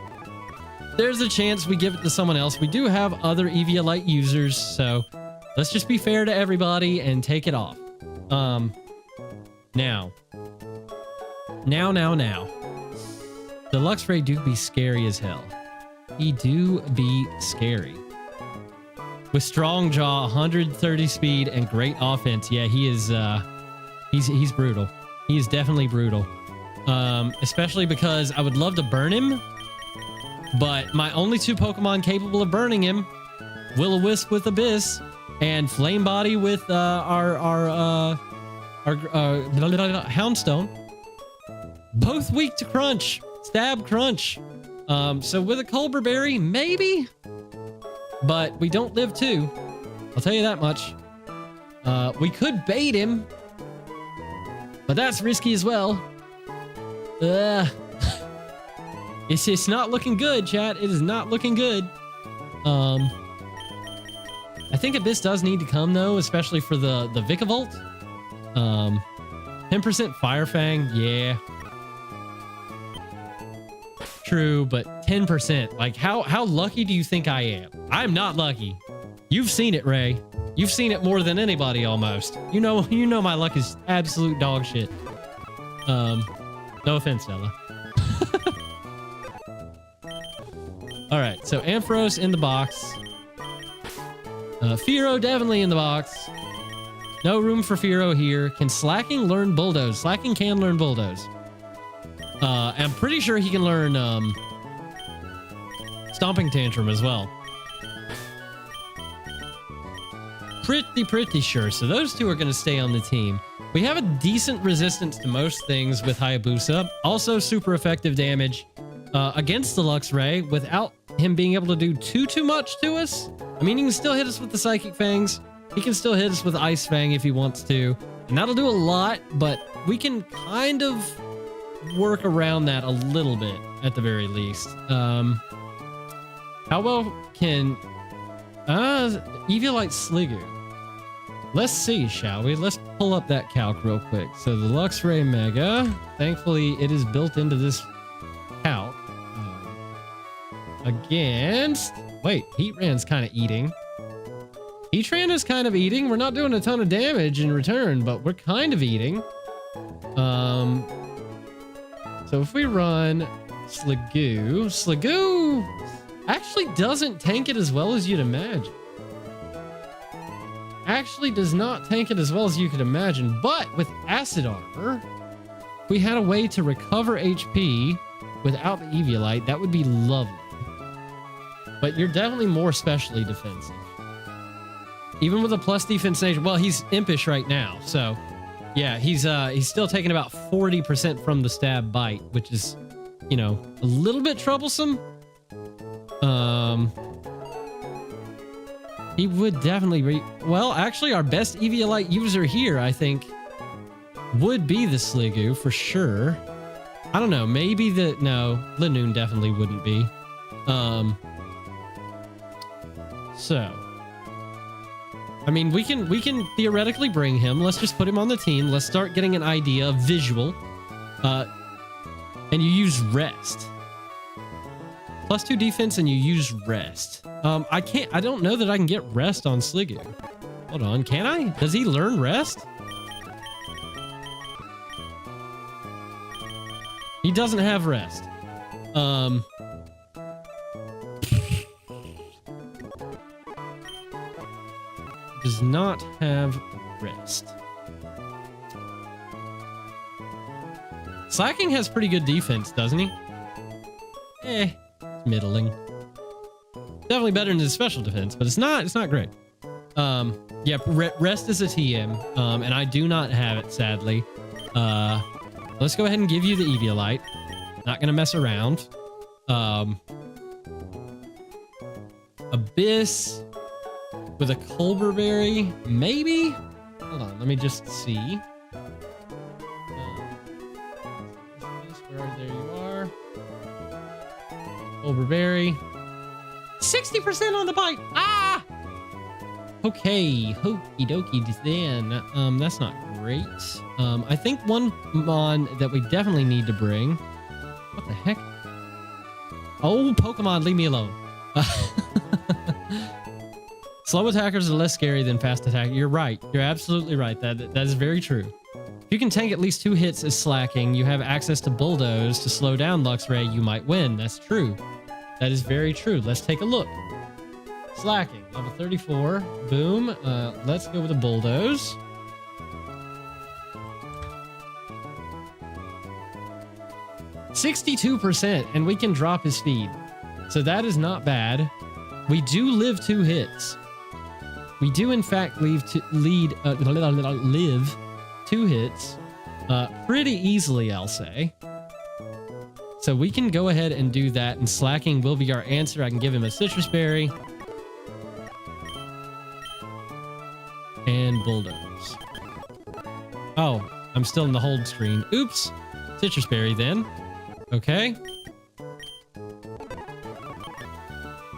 There's a chance we give it to someone else. We do have other Eviolite users, so let's just be fair to everybody and take it off. Now. The Luxray do be scary as hell. He do be scary. With strong jaw, 130 speed, and great offense. Yeah, he is, he's brutal. He is definitely brutal. Especially because I would love to burn him, but my only two Pokemon capable of burning him, Will-O-Wisp with Abyss, and Flame Body with our Houndstone, both weak to Crunch, Stab Crunch. So with a Culber Berry, maybe, but we don't live two. I'll tell you that much. We could bait him, but that's risky as well. It's not looking good, chat. It is not looking good. I think Abyss does need to come though, especially for the Vikavolt. 10% Fire Fang, yeah. True, but 10%. Like, how lucky do you think I am? I'm not lucky. You've seen it, Ray. You've seen it more than anybody almost. You know my luck is absolute dog shit. No offense, Stella. All right, so Ampharos in the box. Fearow definitely in the box. No room for Fearow here. Can Slacking learn Bulldoze? Slacking can learn Bulldoze. I'm pretty sure he can learn Stomping Tantrum as well. Pretty sure. So those two are going to stay on the team. We have a decent resistance to most things with Hayabusa. Also super effective damage against the Luxray without him being able to do too much to us. I mean, he can still hit us with the Psychic Fangs. He can still hit us with Ice Fang if he wants to. And that'll do a lot, but we can kind of work around that a little bit at the very least. How well can Eviolite Sliggoo? Let's see, shall we? Let's pull up that calc real quick. So the Luxray Mega, thankfully it is built into this calc. Against, wait, Heatran's kind of eating. Heatran is kind of eating. We're not doing a ton of damage in return, but we're kind of eating. So if we run Sliggoo actually doesn't tank it as well as you'd imagine. Actually does not tank it as well as you could imagine, but with Acid Armor, if we had a way to recover HP without the Eviolite, that would be lovely. But you're definitely more specially defensive. Even with a plus defense nature, well, he's impish right now, so yeah, he's still taking about 40% from the stab bite, which is, you know, a little bit troublesome. He would definitely well, actually, our best Eviolite user here, I think, would be the Sliggoo for sure. I don't know, maybe no, Linoon definitely wouldn't be. So, I mean, we can theoretically bring him. Let's just put him on the team. Let's start getting an idea, a visual. And you use Rest. +2 defense and you use Rest. I don't know that I can get Rest on Sliggoo. Hold on, can I? Does he learn Rest? He doesn't have Rest. Does not have Rest. Slacking has pretty good defense, doesn't he? Middling. Definitely better than his special defense, but it's not great. Yeah, rest is a TM, and I do not have it, sadly. Let's go ahead and give you the Eviolite. Not gonna mess around. Abyss with a Culber Berry, maybe? Hold on, let me just see. There you are. Culber Berry. 60% on the bite. Ah! Okay, hokey dokey then. That's not great. I think one mon that we definitely need to bring. What the heck? Oh, Pokemon, leave me alone. Slow attackers are less scary than fast attackers. You're right. You're absolutely right. That is very true. If you can tank at least 2 hits as slacking, you have access to Bulldoze to slow down Luxray, you might win. That's true. That is very true. Let's take a look. Slacking, level 34. Boom. Let's go with a Bulldoze. %62%, and we can drop his speed. So that is not bad. We do live 2 hits. We do, in fact, live 2 hits pretty easily, I'll say. So we can go ahead and do that, and slacking will be our answer. I can give him a Citrus Berry. And Bulldoze. Oh, I'm still in the hold screen. Oops. Citrus Berry then. Okay.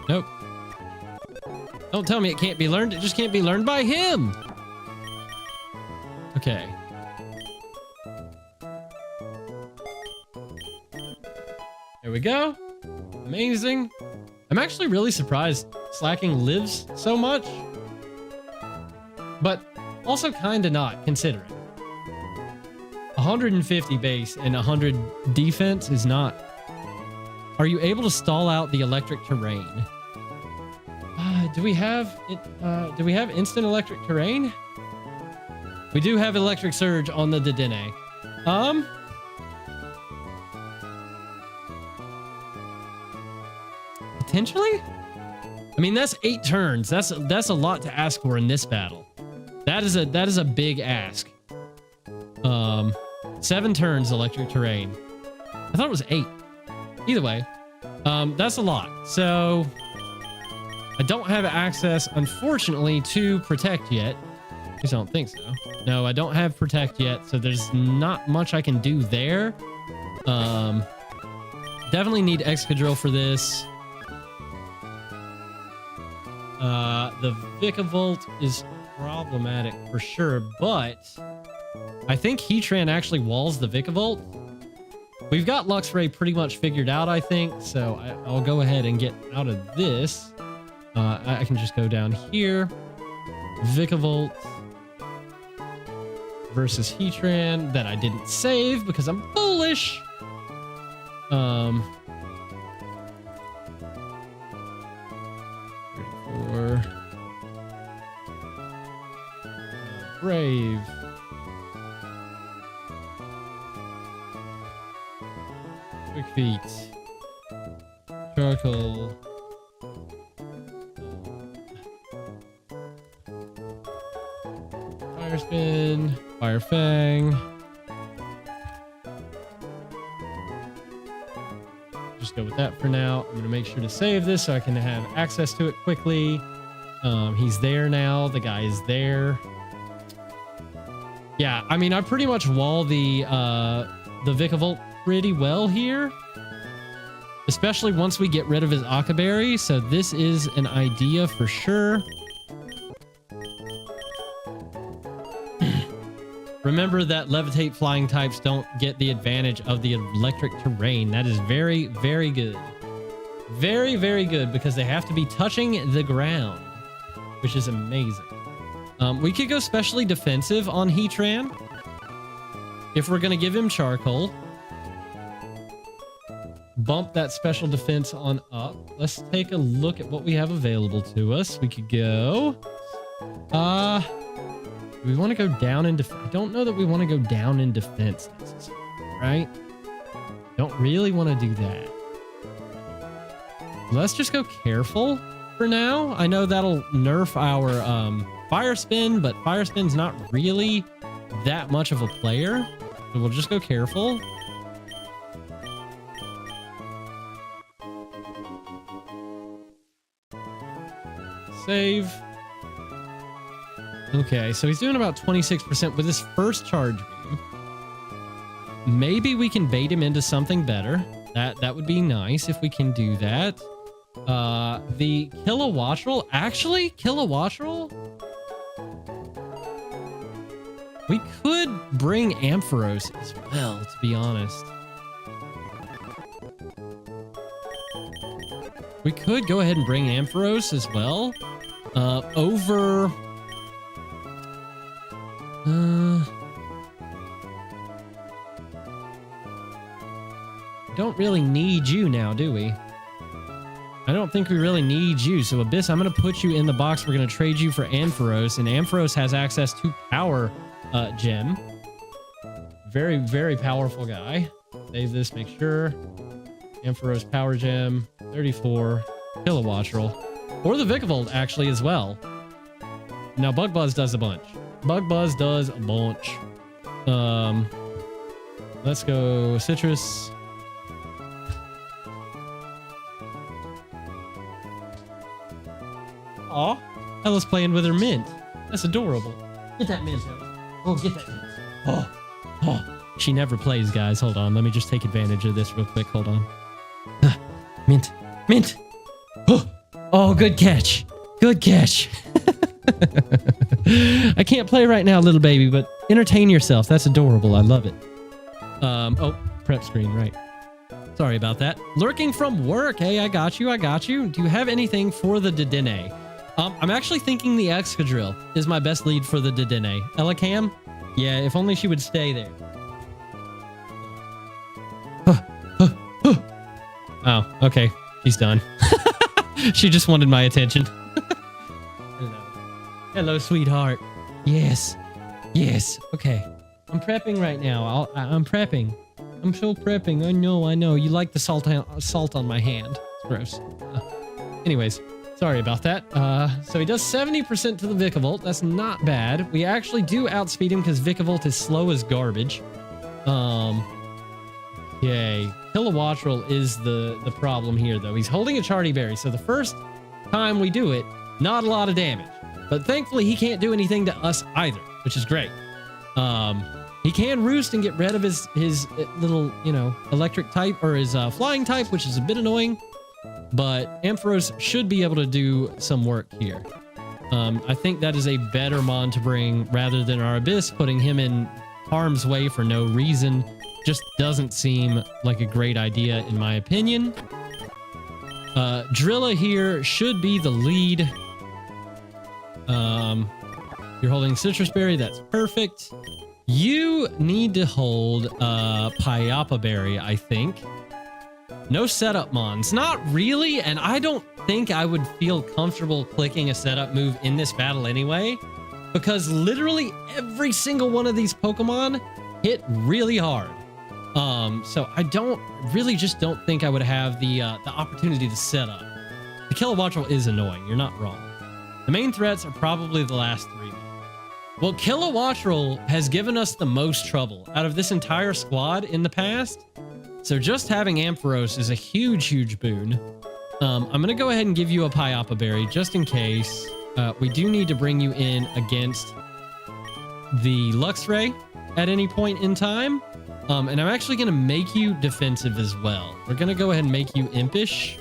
Nope. Don't tell me it can't be learned. It just can't be learned by him. Okay. There we go. Amazing. I'm actually really surprised slacking lives so much. But also kind of not, considering. 150 base and 100 defense is not... Are you able to stall out the electric terrain? Do we have instant electric terrain? We do have electric surge on the Dedenne. Potentially? I mean, that's 8 turns. That's a lot to ask for in this battle. That is a big ask. 7 turns electric terrain. I thought it was 8. Either way, that's a lot. So I don't have access, unfortunately, to Protect yet. At least I don't think so. No, I don't have Protect yet, so there's not much I can do there. Definitely need Excadrill for this. The Vikavolt is problematic for sure, but I think Heatran actually walls the Vikavolt. We've got Luxray pretty much figured out, I think, so I'll go ahead and get out of this. I can just go down here. Vikavolt versus Heatran that I didn't save because I'm foolish. Brave. Quick Feet. Charcoal. Fire Spin. Fire Fang. Just go with that for now. I'm going to make sure to save this so I can have access to it quickly. He's there now. The guy is there. Yeah, I mean, I pretty much wall the Vikavolt pretty well here. Especially once we get rid of his Akaberry. So this is an idea for sure. Remember that Levitate flying types don't get the advantage of the electric terrain. That is very, very good. Very, very good because they have to be touching the ground, which is amazing. We could go specially defensive on Heatran if we're going to give him Charcoal. Bump that special defense on up. Let's take a look at what we have available to us. We could go... do we want to go down in defense? I don't know that we want to go down in defense necessarily, right? Don't really want to do that. Let's just go careful. for now. I know that'll nerf our Fire Spin, but Fire Spin's not really that much of a player. So we'll just go careful. Save. Okay, so he's doing about 26% with his first charge beam. Maybe we can bait him into something better. That would be nice if we can do that. The Kilowattrel, actually, Kilowattrel, we could bring Ampharos as well, to be honest. We could go ahead and bring Ampharos as well. Over... don't really need you now, do we? I don't think we really need you. So Abyss, I'm going to put you in the box. We're going to trade you for Ampharos, and Ampharos has access to Power Gem. Very, very powerful guy. Save this, make sure. Ampharos Power Gem, 34. Kilowattrel. Or the Vikavolt, actually, as well. Now, Bug Buzz does a bunch. Bug Buzz does a bunch. Let's go Citrus. Aw, Ella's playing with her mint. That's adorable. Get that mint, Ella. Oh, get that mint. Oh. She never plays, guys. Hold on. Let me just take advantage of this real quick. Hold on. Mint. Mint. Oh, good catch. Good catch. I can't play right now, little baby, but entertain yourself. That's adorable. I love it. Oh, prep screen, right. Sorry about that. Lurking from work. Hey, I got you. I got you. Do you have anything for the Dedenne? I'm actually thinking the Excadrill is my best lead for the Dedenne. Elecam? Yeah, if only she would stay there. Oh, okay. She's done. She just wanted my attention. Hello. Hello, sweetheart. Yes. Yes. Okay. I'm prepping right now. I'm prepping. I'm so prepping. I know. You like the salt on my hand. It's gross. Anyways, sorry about that. So he does 70% to the Vikavolt. That's not bad. We actually do outspeed him because Vikavolt is slow as garbage. Yay. Kilowattrel is the problem here, though. He's holding a Charty Berry, so the first time we do it, not a lot of damage. But thankfully, he can't do anything to us either, which is great. He can roost and get rid of his little, electric type, or his flying type, which is a bit annoying. But Ampharos should be able to do some work here. I think that is a better Mon to bring rather than our Abyss, putting him in harm's way for no reason. Just doesn't seem like a great idea, in my opinion. Drilla here should be the lead. You're holding Citrus Berry. That's perfect. You need to hold Pyapa Berry, I think. No setup Mons. Not really, and I don't think I would feel comfortable clicking a setup move in this battle anyway, because literally every single one of these Pokemon hit really hard. So I just don't think I would have the opportunity to set up. The Kilowattrel is annoying. You're not wrong. The main threats are probably the last three. Well, Kilowattrel has given us the most trouble out of this entire squad in the past. So just having Ampharos is a huge, huge boon. I'm going to go ahead and give you a Pyapa Berry just in case. We do need to bring you in against the Luxray at any point in time. And I'm actually going to make you defensive as well. We're going to go ahead and make you impish.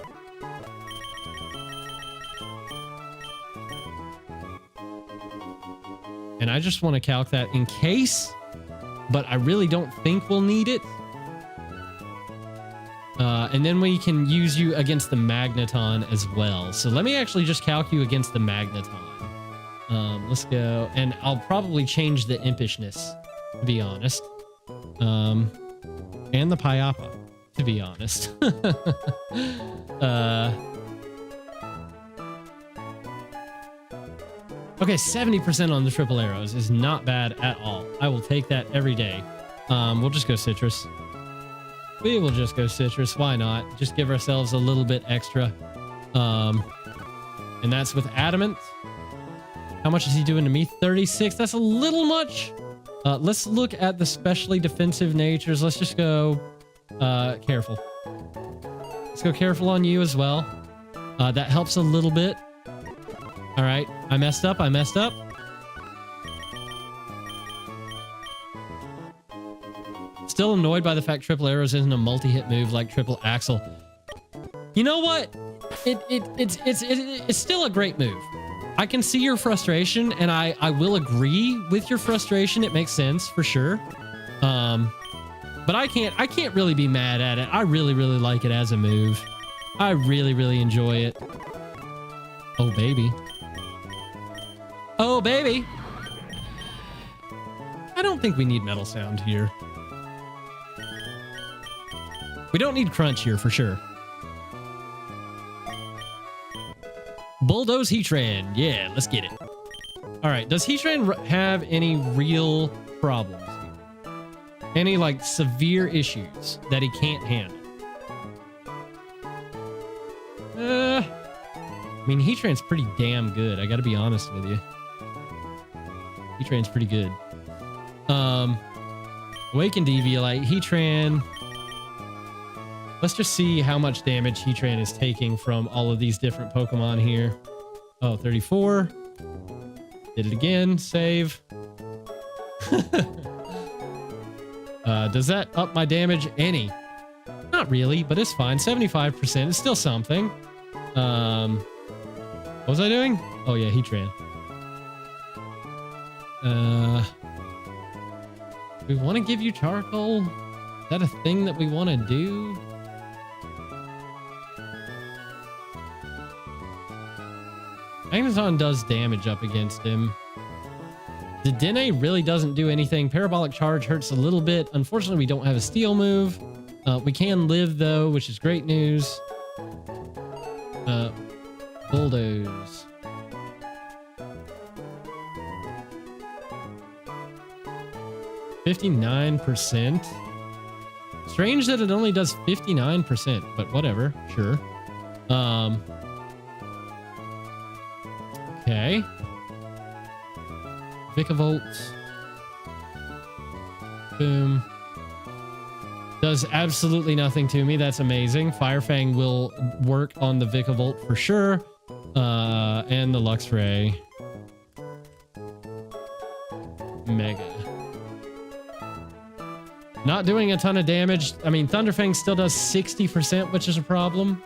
And I just want to calc that in case, but I really don't think we'll need it. And then we can use you against the Magneton as well. So let me actually just calc you against the Magneton. Let's go. And I'll probably change the impishness, to be honest. And the Pyapa, to be honest. Okay, 70% on the triple arrows is not bad at all. I will take that every day. We'll just go Citrus. We will just go Citrus. Why not? Just give ourselves a little bit extra. And that's with Adamant. How much is he doing to me? 36. That's a little much. Let's look at the specially defensive natures. Let's just go careful. Let's go careful on you as well. That helps a little bit. All right. I messed up. Still annoyed by the fact triple arrows isn't a multi-hit move like triple axle. You know what? It's still a great move. I can see your frustration, and I will agree with your frustration. It makes sense for sure. But I can't really be mad at it. I really like it as a move. I really enjoy it. Oh baby. Oh baby. I don't think we need metal sound here. We don't need crunch here for sure. Bulldoze Heatran. Yeah, let's get it. All right. Does Heatran have any real problems? Any like severe issues that he can't handle? I mean, Heatran's pretty damn good. I got to be honest with you. Heatran's pretty good. Awakened Eviolite. Heatran. Let's just see how much damage Heatran is taking from all of these different Pokemon here. Oh, 34. Did it again. Save. Does that up my damage any? Not really, but it's fine. 75%. It's still something. What was I doing? Oh, yeah, Heatran. We want to give you charcoal? Is that a thing that we want to do? Magneton does damage up against him. Dedenne really doesn't do anything. Parabolic Charge hurts a little bit. Unfortunately, we don't have a steel move. We can live, though, which is great news. Bulldoze. %59%. Strange that it only does 59%, but whatever. Sure. Okay. Vikavolt. Boom. Does absolutely nothing to me. That's amazing. Firefang will work on the Vikavolt for sure. And the Luxray. Mega. Not doing a ton of damage. I mean, Thunderfang still does 60%, which is a problem.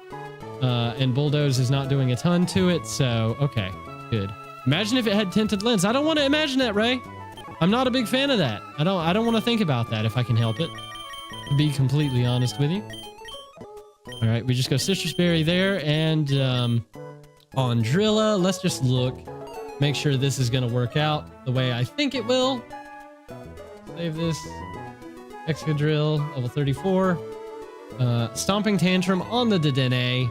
And Bulldoze is not doing a ton to it, so okay, good. Imagine if it had tinted lens. I don't want to imagine that, Ray. I'm not a big fan of that. I don't want to think about that if I can help it. To be completely honest with you. All right, we just go Citrus Berry there, and on Drilla, let's just look, make sure this is going to work out the way I think it will. Save this. Excadrill, level 34. Stomping Tantrum on the Dedenne.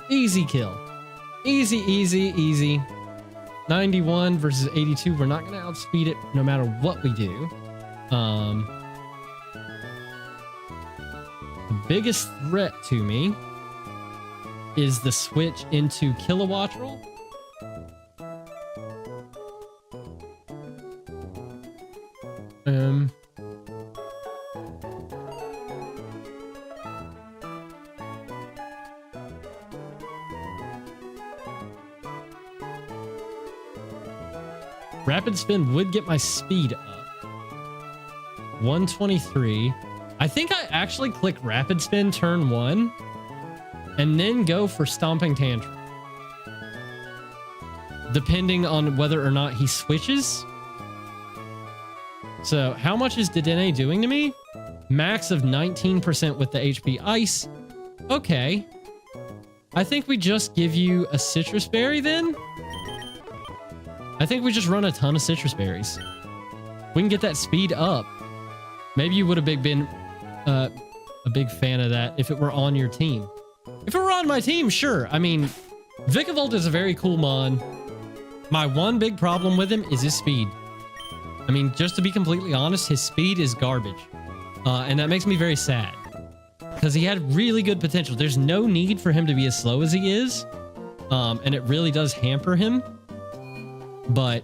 Easy kill. Easy. 91 versus 82. We're not going to outspeed it no matter what we do. The biggest threat to me is the switch into Kilowattrel. Rapid Spin would get my speed up. 123. I think I actually click Rapid Spin turn 1 and then go for Stomping Tantrum. Depending on whether or not he switches. So how much is Dedenne doing to me? Max of 19% with the HP Ice. Okay. I think we just give you a Citrus Berry then. I think we just run a ton of Citrus Berries. We can get that speed up. Maybe you would have been a big fan of that if it were on your team. If it were on my team, sure. I mean, Vikavolt is a very cool mon. My one big problem with him is his speed. I mean, just to be completely honest, his speed is garbage. And that makes me very sad. Because he had really good potential. There's no need for him to be as slow as he is. And it really does hamper him. But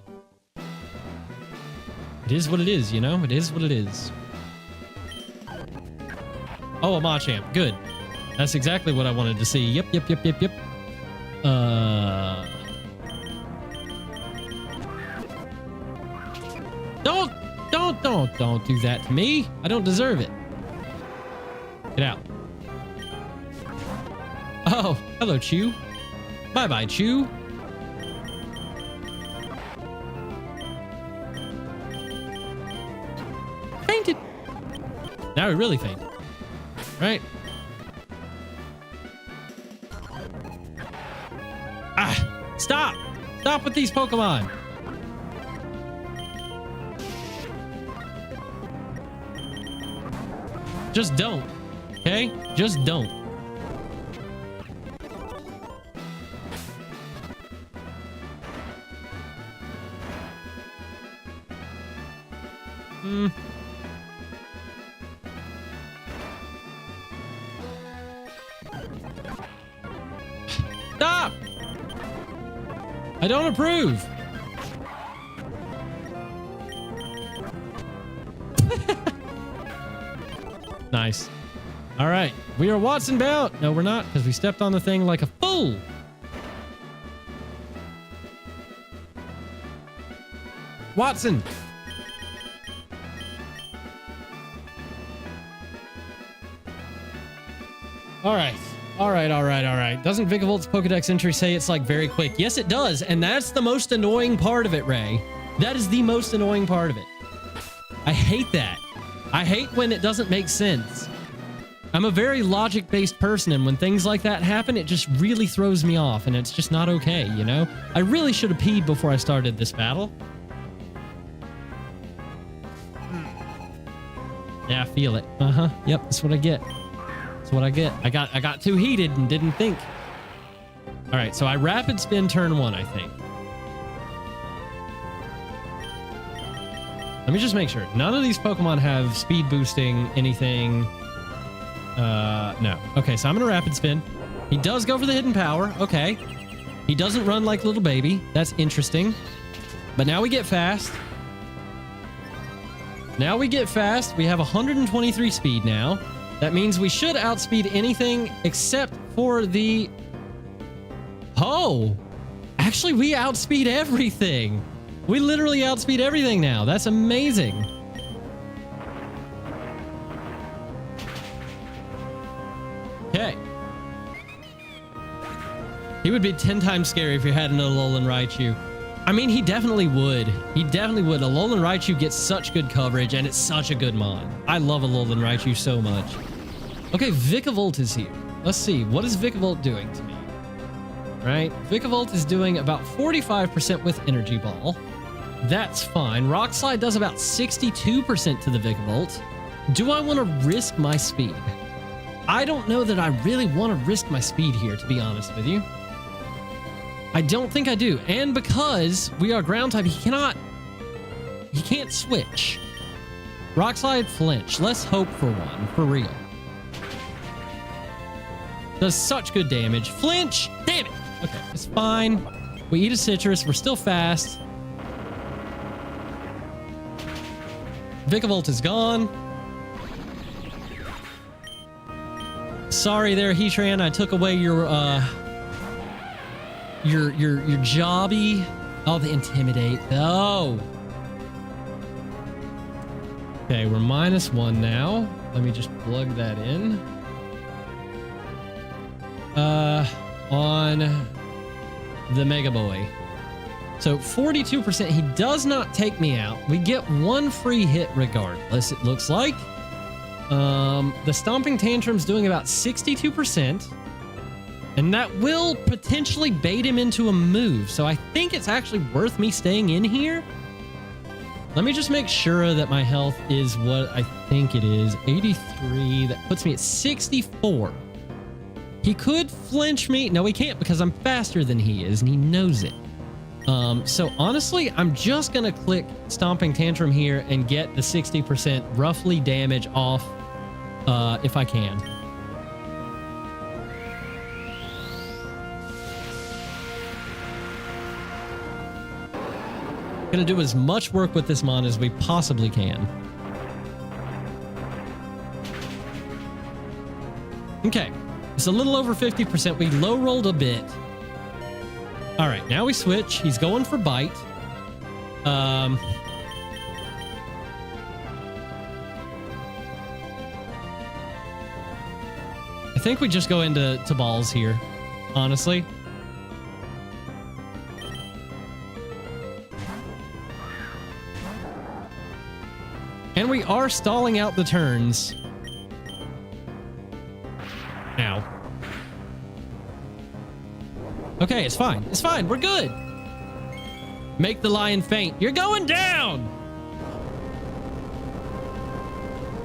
it is what it is, you know? It is what it is. Oh, a Machamp. Good. That's exactly what I wanted to see. Yep. Don't do that to me. I don't deserve it. Get out. Oh, hello, Chew. Bye-bye, Chew. Fainted. Now he really fainted. Right? Ah! Stop! Stop with these Pokemon! Just don't. Okay? Just don't. Stop! I don't approve. Nice. All right. We are Watson bound. No, we're not, because we stepped on the thing like a fool. Watson. All right. Doesn't Vicavolt's Pokedex entry say it's like very quick? Yes, it does. And that's the most annoying part of it, Ray. That is the most annoying part of it. I hate that. I hate when it doesn't make sense. I'm a very logic-based person, and when things like that happen, it just really throws me off, and it's just not okay, you know? I really should have peed before I started this battle. Yeah, I feel it. Uh-huh. Yep, that's what I get. That's what I get. I got too heated and didn't think. All right, so I rapid spin turn 1, I think. Let me just make sure. None of these Pokemon have speed boosting anything. No. Okay, so I'm gonna rapid spin. He does go for the hidden power. Okay. He doesn't run like little baby. That's interesting. But now we get fast. Now we get fast. We have 123 speed now. That means we should outspeed anything except for the... Oh! Actually, we outspeed everything. We literally outspeed everything now. That's amazing. Okay. He would be 10 times scary if you had an Alolan Raichu. I mean, he definitely would. He definitely would. Alolan Raichu gets such good coverage, and it's such a good mon. I love Alolan Raichu so much. Okay, Vikavolt is here. Let's see. What is Vikavolt doing to me? Right? Vikavolt is doing about 45% with Energy Ball. That's fine. Rock Slide does about 62% to the Vikavolt. Do I want to risk my speed? I don't know that I really want to risk my speed here, to be honest with you. I don't think I do. And because we are ground type, he can't switch. Rock Slide, flinch. Let's hope for one, for real. Does such good damage. Flinch! Damn it! Okay, it's fine. We eat a citrus. We're still fast. Vikavolt is gone. Sorry there, Heatran. I took away your jobby. Oh, the Intimidate. Oh. Okay, we're -1 now. Let me just plug that in. On the Mega Boy. So 42%, he does not take me out. We get 1 free hit regardless, it looks like. The Stomping Tantrum's doing about 62%. And that will potentially bait him into a move. So I think it's actually worth me staying in here. Let me just make sure that my health is what I think it is. 83. That puts me at 64. He could flinch me. No, he can't because I'm faster than he is, and he knows it. So honestly, I'm just going to click Stomping Tantrum here and get the 60% roughly damage off if I can. Gonna do as much work with this mon as we possibly can. Okay, it's a little over 50%. We low rolled a bit. All right, now we switch. He's going for bite. I think we just go into balls here, honestly. And we are stalling out the turns. Ow. Okay, it's fine. It's fine. We're good. Make the lion faint. You're going down.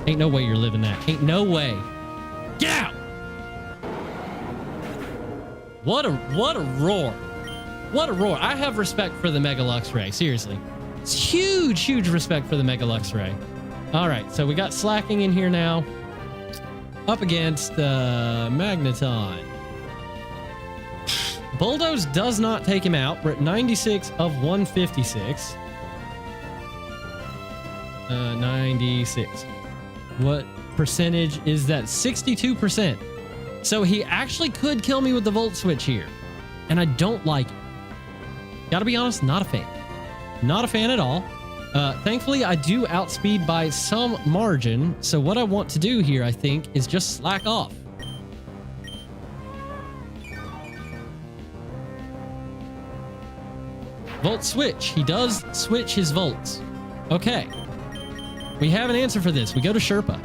Ain't no way you're living that. Ain't no way. Get out. What a roar. What a roar. I have respect for the Mega Luxray. Seriously. It's huge, huge respect for the Mega Luxray. All right, so we got slacking in here now. Up against Magneton. Bulldoze does not take him out. We're at 96 of 156. 96. What percentage is that? 62%. So he actually could kill me with the Volt Switch here. And I don't like it. Gotta be honest, not a fan. Not a fan at all. Thankfully, I do outspeed by some margin. So what I want to do here, I think, is just slack off. Volt switch. He does switch his volts. Okay. We have an answer for this. We go to Sherpa.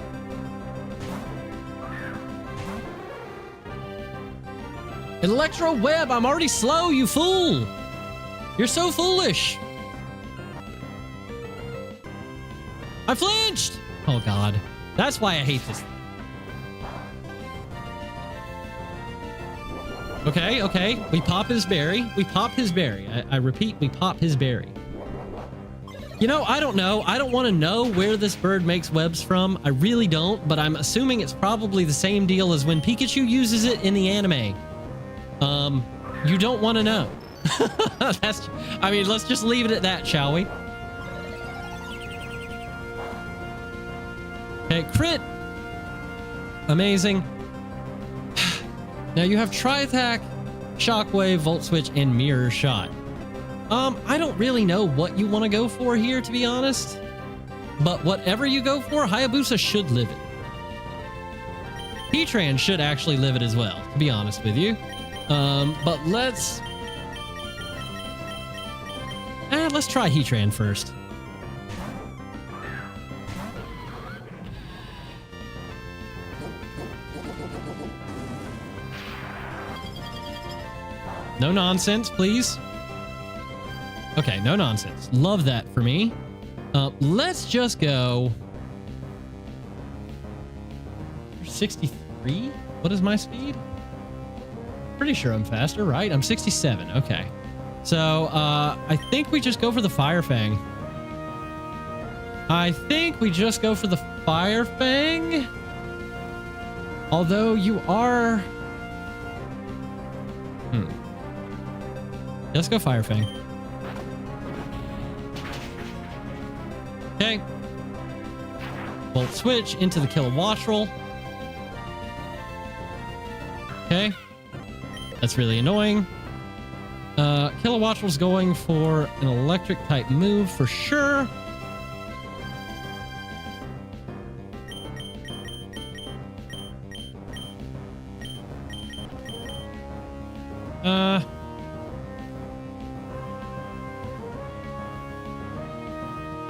Electro Web. I'm already slow, you fool. You're so foolish. I flinched! Oh, God. That's why I hate this. Okay, okay. We pop his berry. We pop his berry. I repeat, we pop his berry. You know, I don't know. I don't want to know where this bird makes webs from. I really don't, but I'm assuming it's probably the same deal as when Pikachu uses it in the anime. You don't want to know. I mean, let's just leave it at that, shall we? Okay, crit. Amazing. Now you have Tri-Attack, Shockwave, Volt Switch, and Mirror Shot. I don't really know what you want to go for here, to be honest. But whatever you go for, Hayabusa should live it. Heatran should actually live it as well, to be honest with you. But let's try Heatran first. No nonsense, please. Okay, no nonsense. Love that for me. Let's just go 63. What is my speed? Pretty sure I'm faster, right? I'm 67. Okay. So, I think we just go for the Fire Fang. Although you are... Let's go Fire Fang. Okay. Volt Switch into the Kilowattrel. Okay. That's really annoying. Kilowattrel's going for an electric type move for sure.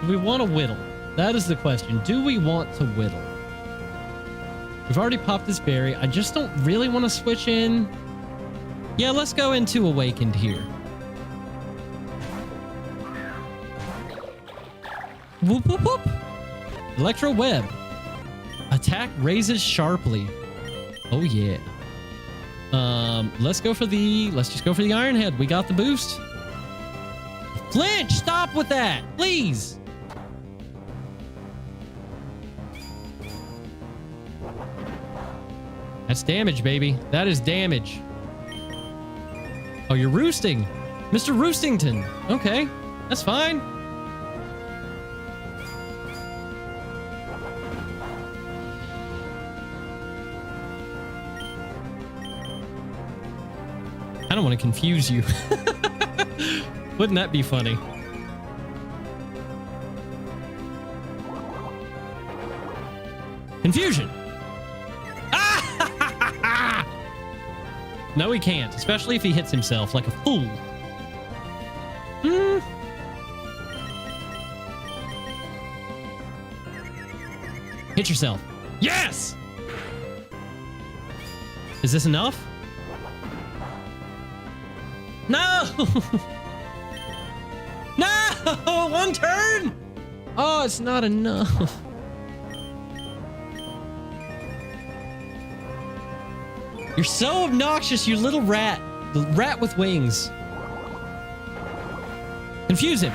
Do we want to whittle? That is the question. Do we want to whittle? We've already popped this berry. I just don't really want to switch in. Yeah, let's go into Awakened here. Whoop, whoop, whoop. Electro Web. Attack raises sharply. Oh, yeah. Let's just go for the Iron Head. We got the boost. Flinch, stop with that, please. That's damage, baby. That is damage. Oh, you're roosting. Mr. Roostington. Okay, that's fine. kind of want to confuse you. Wouldn't that be funny? Confusion. Ah! No, he can't, especially if he hits himself like a fool. Hit yourself. Yes! Is this enough? No! No! One turn! Oh, it's not enough. You're so obnoxious, you little rat. The rat with wings. Confuse him.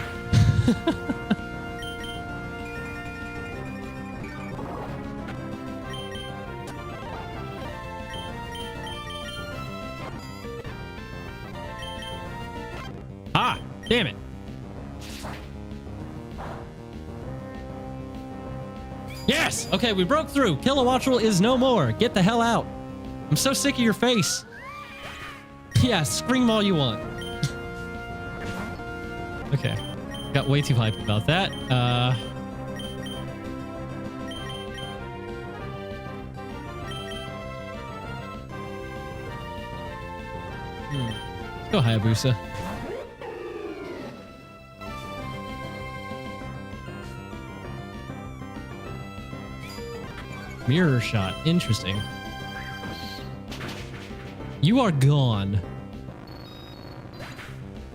Ah, damn it. Yes! Okay, we broke through. Kilowattrel is no more. Get the hell out. I'm so sick of your face. Yeah, scream all you want. Okay. Got way too hyped about that. Let's go Hayabusa. Mirror shot. Interesting. You are gone.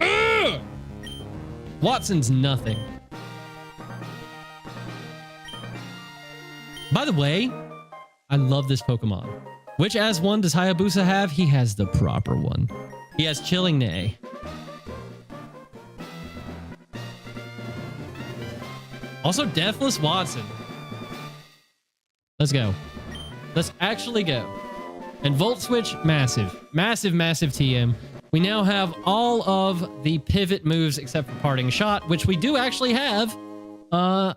Ugh! Watson's nothing. By the way, I love this Pokemon. Which as one does Hayabusa have? He has the proper one. He has Chilling Neigh. Also, Deathless Watson. Let's go. Let's actually go. And Volt Switch, massive. Massive, massive TM. We now have all of the pivot moves except for Parting Shot, which we do actually have.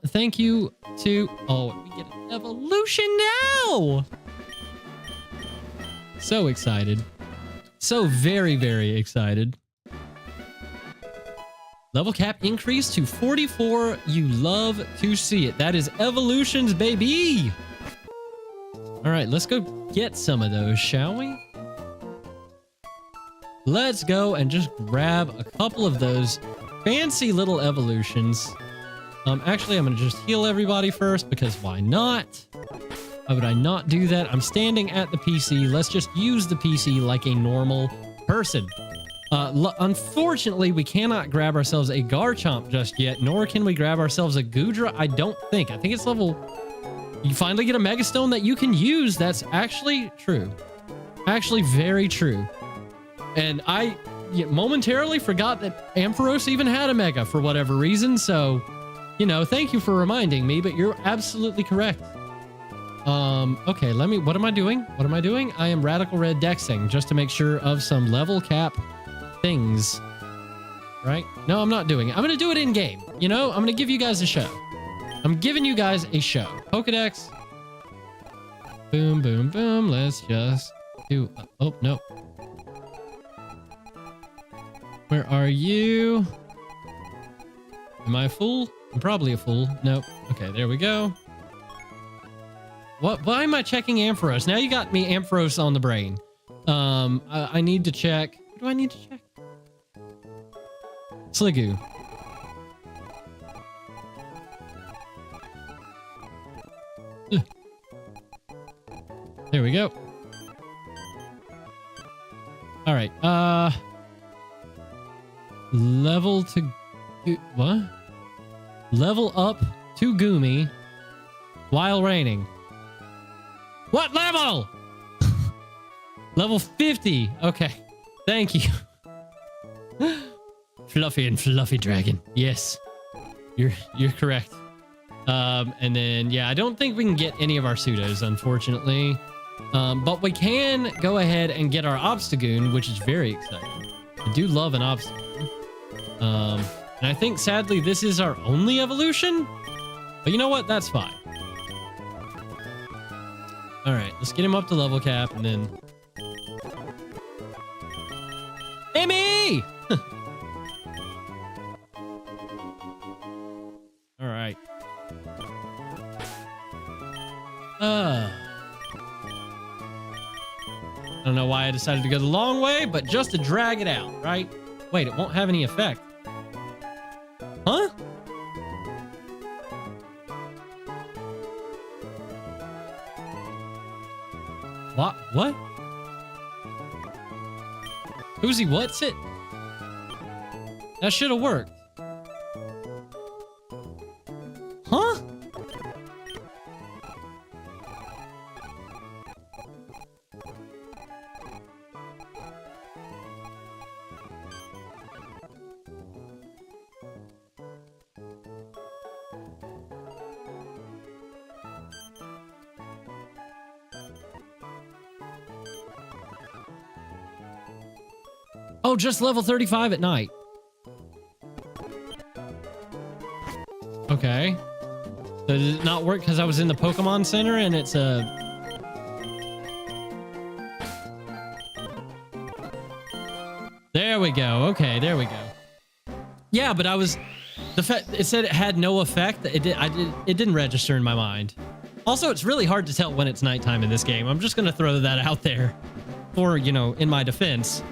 Thank you to... Oh, we get an evolution now! So excited. So very, very excited. Level cap increase to 44. You love to see it. That is evolutions, baby! All right, let's go get some of those, shall we? Let's go and just grab a couple of those fancy little evolutions. Actually, I'm going to just heal everybody first because why not? Why would I not do that? I'm standing at the PC. Let's just use the PC like a normal person. Unfortunately, we cannot grab ourselves a Garchomp just yet, nor can we grab ourselves a Goodra. I don't think. I think it's level... You finally get a Mega Stone that you can use. That's actually true. Actually very true. And I momentarily forgot that Ampharos even had a Mega for whatever reason. So, you know, thank you for reminding me, but you're absolutely correct. Okay, what am I doing? What am I doing? I am Radical Red Dexing just to make sure of some level cap things. Right? No, I'm not doing it. I'm going to do it in game. You know, I'm going to give you guys a show. I'm giving you guys a show. Pokedex. Boom, boom, boom. Let's just do... oh, no. Where are you? Am I a fool? I'm probably a fool. Nope. Okay, there we go. What? Why am I checking Ampharos? Now you got me Ampharos on the brain. I need to check... What do I need to check? Sliggoo. There we go. All right. Level to... What? Level up to Goomy while raining. What level? Level 50. Okay. Thank you. Fluffy and Fluffy Dragon. Yes. You're correct. And then, yeah, I don't think we can get any of our pseudos, unfortunately. But we can go ahead and get our Obstagoon, which is very exciting. I do love an Obstagoon. And I think, sadly, this is our only evolution. But you know what? That's fine. All right, let's get him up to level cap, and then... All right. I don't know why I decided to go the long way, but just to drag it out, right? Wait, it won't have any effect. Huh? What? What? Who's he? What's it? That should have worked. Huh? Oh, just level 35 at night. Okay. So did it not work because I was in the Pokemon Center and it's a... There we go. Okay, there we go. Yeah, but I was... It said it had no effect. It didn't register in my mind. Also, it's really hard to tell when it's nighttime in this game. I'm just going to throw that out there for, you know, in my defense.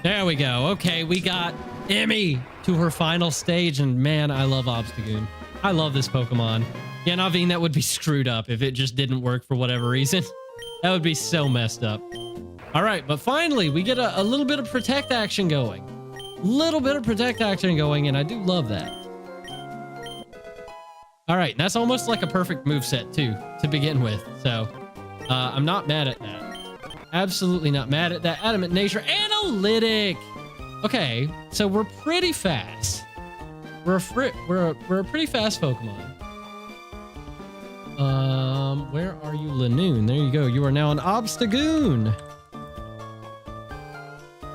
There we go. Okay, we got Emmy to her final stage, and man, I love Obstagoon. I love this Pokemon. Yeah, Naveen, that would be screwed up if it just didn't work for whatever reason. That would be so messed up. All right, but finally, we get a little bit of Protect action going. Little bit of Protect action going, and I do love that. All right, that's almost like a perfect moveset, too, to begin with. So, I'm not mad at that. Absolutely not mad at that. Adamant Nature Analytic. Okay, so we're pretty fast. We're a pretty fast Pokemon. Where are you, Lanoon? There you go. You are now an Obstagoon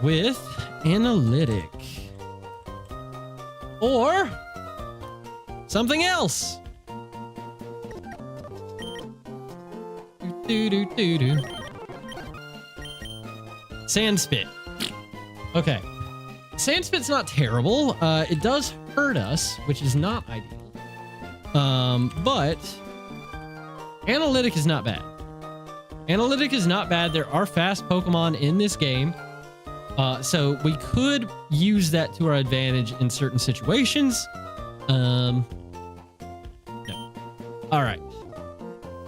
with Analytic or something else. Do. Sandspit. Okay. Sandspit's not terrible. It does hurt us, which is not ideal. But Analytic is not bad. Analytic is not bad. There are fast Pokemon in this game. So we could use that to our advantage in certain situations. No. All right.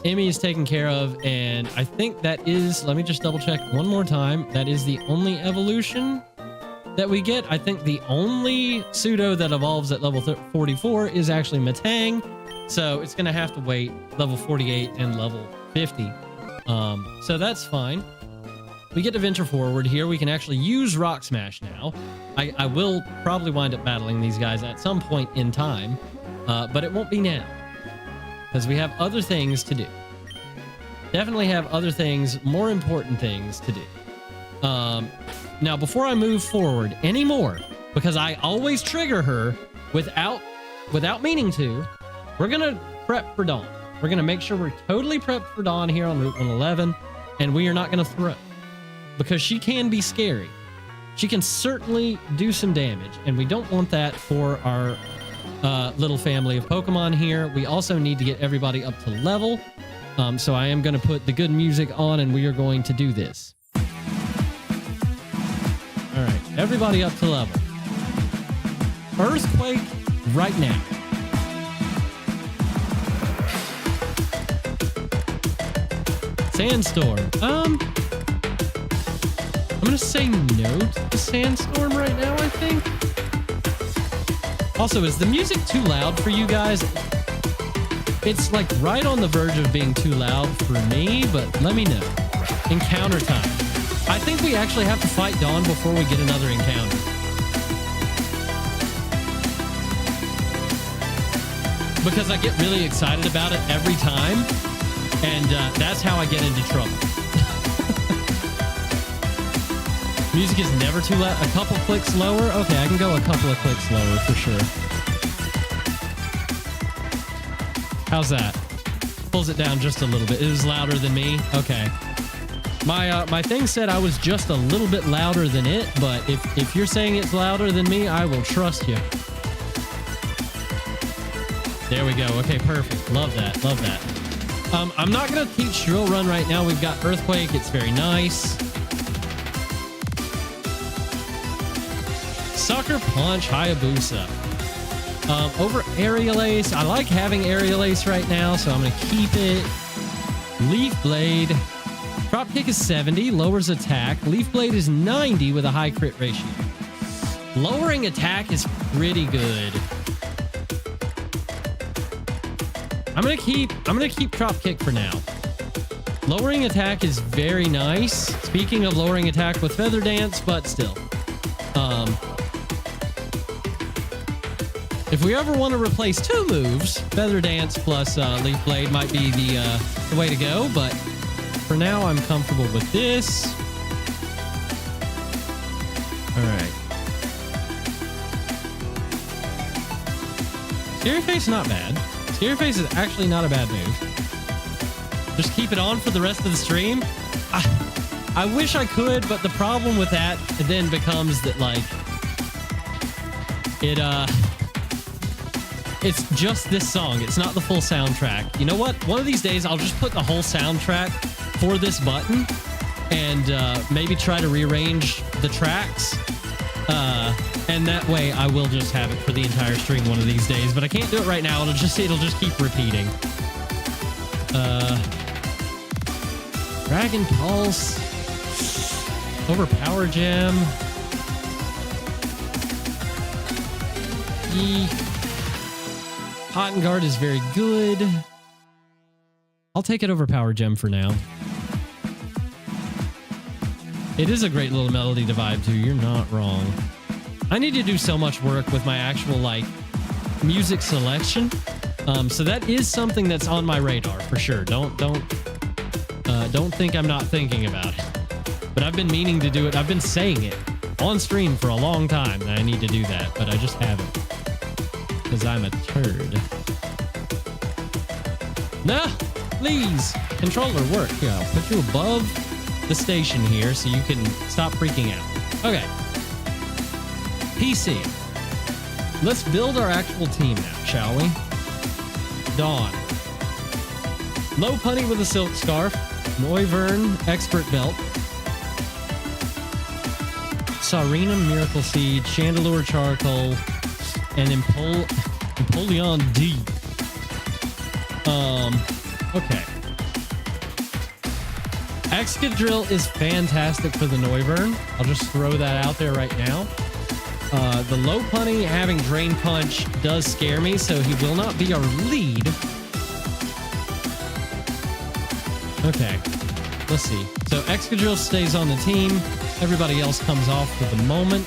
Emmy is taken care of, and I think that is, let me just double check one more time. That is the only evolution that we get. I think the only pseudo that evolves at level 44 is actually Matang. So it's going to have to wait level 48 and level 50. So that's fine. We get to venture forward here. We can actually use Rock Smash now. I will probably wind up battling these guys at some point in time, but it won't be now. Because we have other things to do. Definitely have other things, more important things to do. Now, before I move forward anymore, because I always trigger her without meaning to, we're going to prep for Dawn. We're going to make sure we're totally prepped for Dawn here on Route 111, and we are not going to throw. Because she can be scary. She can certainly do some damage, and we don't want that for our... little family of Pokemon here. We also need to get everybody up to level. So I am going to put the good music on and we are going to do this. All right, everybody up to level. Earthquake right now. Sandstorm. I'm going to say no to the Sandstorm right now, I think. Also, is the music too loud for you guys? It's like right on the verge of being too loud for me, but let me know. Encounter time. I think we actually have to fight Dawn before we get another encounter. Because I get really excited about it every time, and that's how I get into trouble. Music is never too loud. A couple clicks lower? Okay, I can go a couple of clicks lower for sure. How's that? Pulls it down just a little bit. It is louder than me? Okay. My thing said I was just a little bit louder than it, but if you're saying it's louder than me, I will trust you. There we go. Okay, perfect. Love that. Love that. I'm not going to teach Drill Run right now. We've got Earthquake. It's very nice. Sucker Punch Hayabusa. Over Aerial Ace. I like having Aerial Ace right now, so I'm going to keep it. Leaf Blade. Drop Kick is 70, lowers attack. Leaf Blade is 90 with a high crit ratio. Lowering attack is pretty good. I'm gonna keep Drop Kick for now. Lowering attack is very nice. Speaking of lowering attack with Feather Dance, but still. If we ever want to replace two moves, Feather Dance plus Leaf Blade might be the way to go, but for now, I'm comfortable with this. All right. Scary Face, not bad. Scary Face is actually not a bad move. Just keep it on for the rest of the stream. I wish I could, but the problem with that then becomes that, like, it's just this song. It's not the full soundtrack. You know what? One of these days, I'll just put the whole soundtrack for this button and maybe try to rearrange the tracks. And that way I will just have it for the entire stream one of these days, but I can't do it right now. It'll just keep repeating. Dragon Pulse. Overpower Gem. Cotton Guard is very good. I'll take it over Power Gem for now. It is a great little melody to vibe to. You're not wrong. I need to do so much work with my actual, like, music selection. So that is something that's on my radar for sure. Don't think I'm not thinking about it. But I've been meaning to do it. I've been saying it on stream for a long time that I need to do that, but I just haven't. Because I'm a turd. No, please. Controller, work. Here, I'll put you above the station here so you can stop freaking out. Okay. PC. Let's build our actual team now, shall we? Dawn. Low Punny with a Silk Scarf. Noivern, Expert Belt. Sarina, Miracle Seed. Chandelure, Charcoal. And Empoleon D. Okay. Excadrill is fantastic for the Noivern. I'll just throw that out there right now. The Low Punny having Drain Punch does scare me, so he will not be our lead. Okay, let's see. So Excadrill stays on the team. Everybody else comes off for the moment,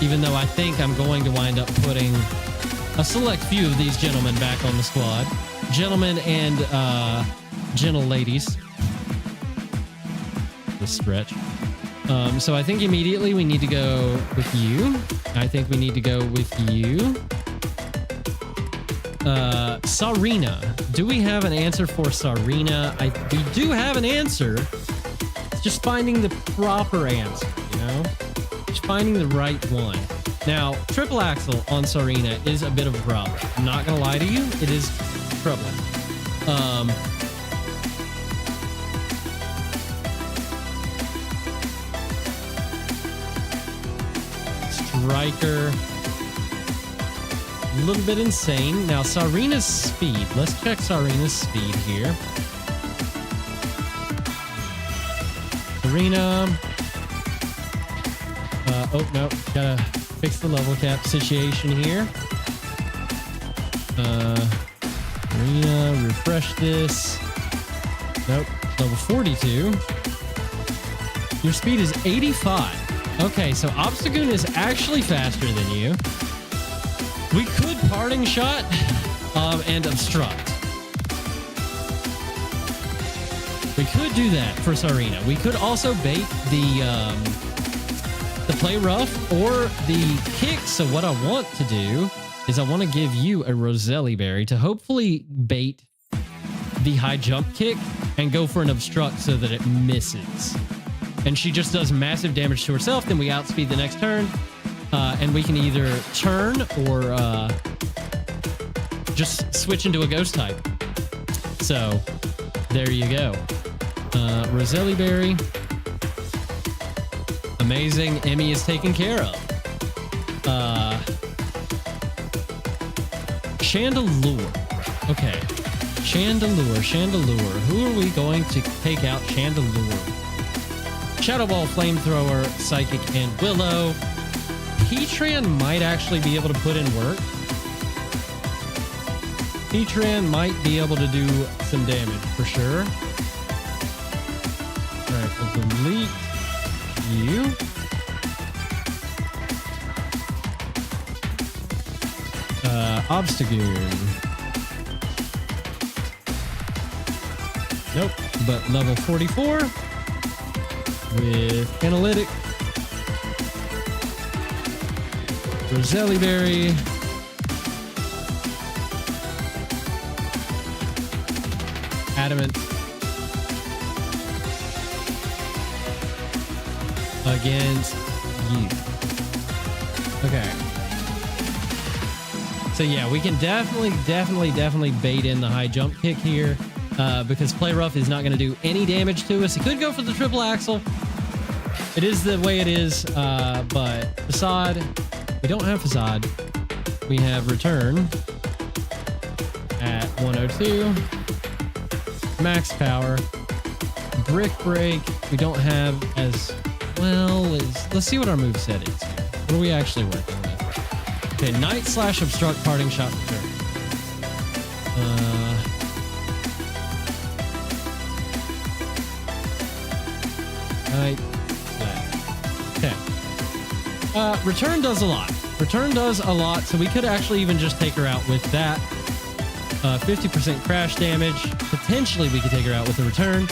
even though I think I'm going to wind up putting a select few of these gentlemen back on the squad. Gentlemen and gentle ladies. This stretch. So I think immediately we need to go with you. I think we need to go with you. Sarina. Do we have an answer for Sarina? We do have an answer. It's just finding the proper answer, you know? Just finding the right one. Now, Triple Axle on Sarina is a bit of a problem. I'm not going to lie to you. It is troubling. Striker. A little bit insane. Now, Sarina's speed. Let's check Sarina's speed here. Sarina. Oh, no. Gotta fix the level cap situation here. Sarina, refresh this. Nope. Level 42. Your speed is 85. Okay, so Obstagoon is actually faster than you. We could Parting Shot and Obstruct. We could do that for Sarina. We could also bait the Play Rough or the Kick. So what I want to do is I want to give you a Roselli Berry to hopefully bait the High Jump Kick and go for an obstruct so that it misses. And she just does massive damage to herself. Then we outspeed the next turn. And we can either turn or just switch into a ghost type. So there you go. Roselli Berry. Amazing. Emmy is taken care of. Chandelure. Okay. Chandelure. Who are we going to take out? Chandelure. Shadow Ball, Flamethrower, Psychic, and Willow. Heatran might actually be able to put in work. Heatran might be able to do some damage for sure. All right, we'll delete you. Obstagoon. Nope, but level 44 with Analytic. Roselli Berry. Adamant. Against you. Okay. So yeah, we can definitely bait in the high jump kick here because Play Rough is not going to do any damage to us. He could go for the triple axle. It is the way it is, but Facade, we don't have Facade. We have Return at 102. Max Power. Brick Break, we don't have as well as... Let's see what our moveset is here. What are we actually working with? Okay, Night Slash, Obstruct, Parting Shot, Return. Night Slash. Okay. Return does a lot. Return does a lot, so we could actually even just take her out with that. 50% crash damage. Potentially, we could take her out with a Return.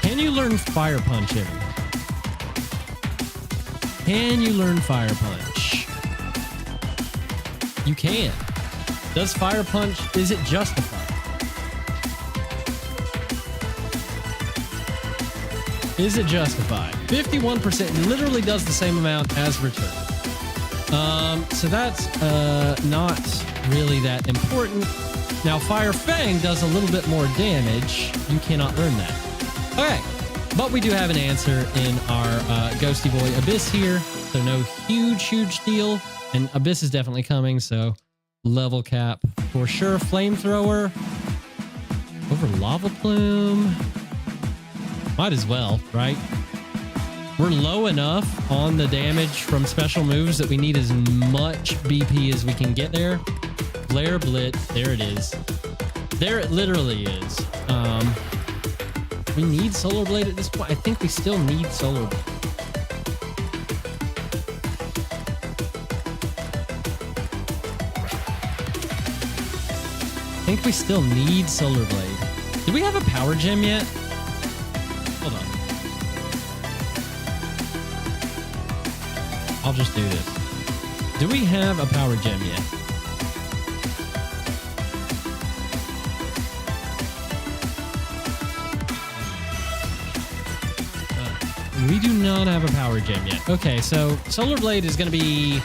Can you learn Fire Punch, Emmy? Can you learn Fire Punch? You can. Does Fire Punch, is it justified? Is it justified? 51% literally does the same amount as Return. So that's not really that important. Now, Fire Fang does a little bit more damage. You cannot learn that. Okay, but we do have an answer in our Ghosty Boy Abyss here. So no huge deal. And Abyss is definitely coming, so level cap for sure. Flamethrower over Lava Plume. Might as well, right? We're low enough on the damage from special moves that we need as much BP as we can get there. Flare Blitz, there it is. There it literally is. We need Solar Blade at this point. I think we still need Solar Blade. I think we still need Solar Blade. Do we have a Power Gem yet? Hold on. I'll just do this. Do we have a Power Gem yet? We do not have a Power Gem yet. Okay, so Solar Blade is going to be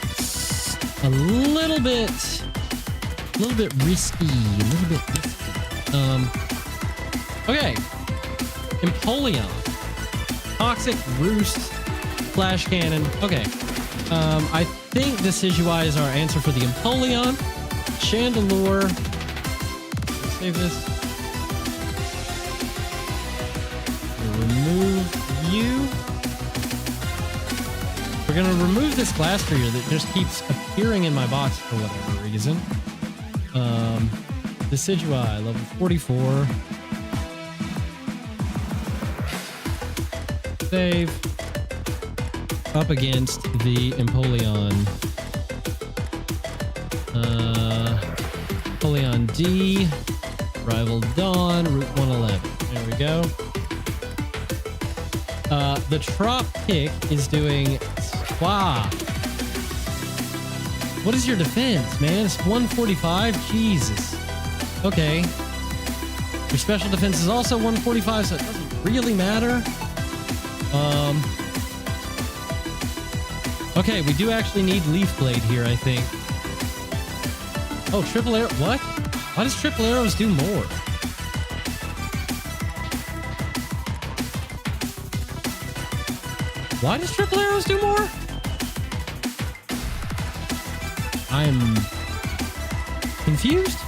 a little bit risky. Okay. Empoleon. Toxic Roost. Flash Cannon. Okay. I think Decidueye is our answer for the Empoleon. Chandelure. Let's save this. We'll remove you. We're going to remove this glass figure that just keeps appearing in my box for whatever reason. Decidueye, level 44. Save. Up against the Empoleon. Empoleon D. Rival Dawn, Route 111. There we go. The Trop Kick is doing Squaw. What is your defense, man? It's 145? Jesus. Okay. Your special defense is also 145, so it doesn't really matter. Okay, we do actually need Leaf Blade here, I think. Oh, triple arrow. What? Why does triple arrows do more? Why does triple arrows do more? I'm confused.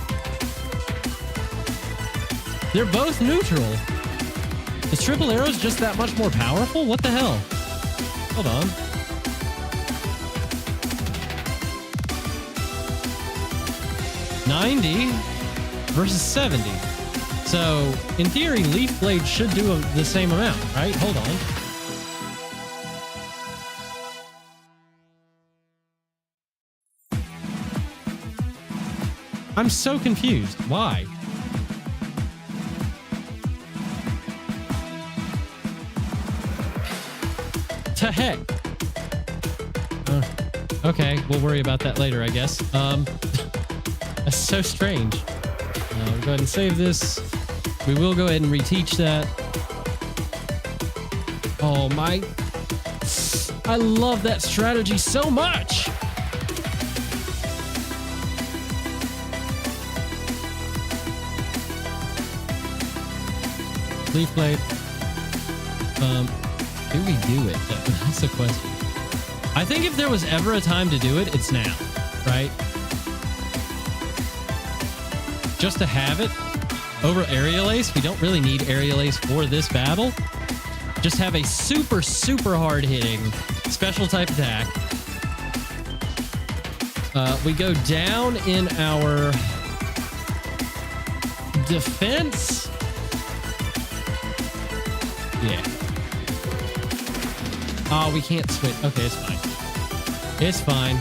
They're both neutral. Is triple arrows just that much more powerful? What the hell? Hold on. $90 versus 70. So, in theory, Leaf Blade should do the same amount, right? Hold on. I'm so confused. Why? To heck. Okay, we'll worry about that later, I guess. That's so strange. We'll go ahead and save this. We will go ahead and reteach that. Oh my. I love that strategy so much. Leaf Blade. Do we do it? That's the question. I think if there was ever a time to do it, it's now, right? Just to have it over Aerial Ace. We don't really need Aerial Ace for this battle. Just have a super, super hard-hitting special type attack. We go down in our defense. Yeah. Oh, we can't switch. Okay, it's fine. It's fine.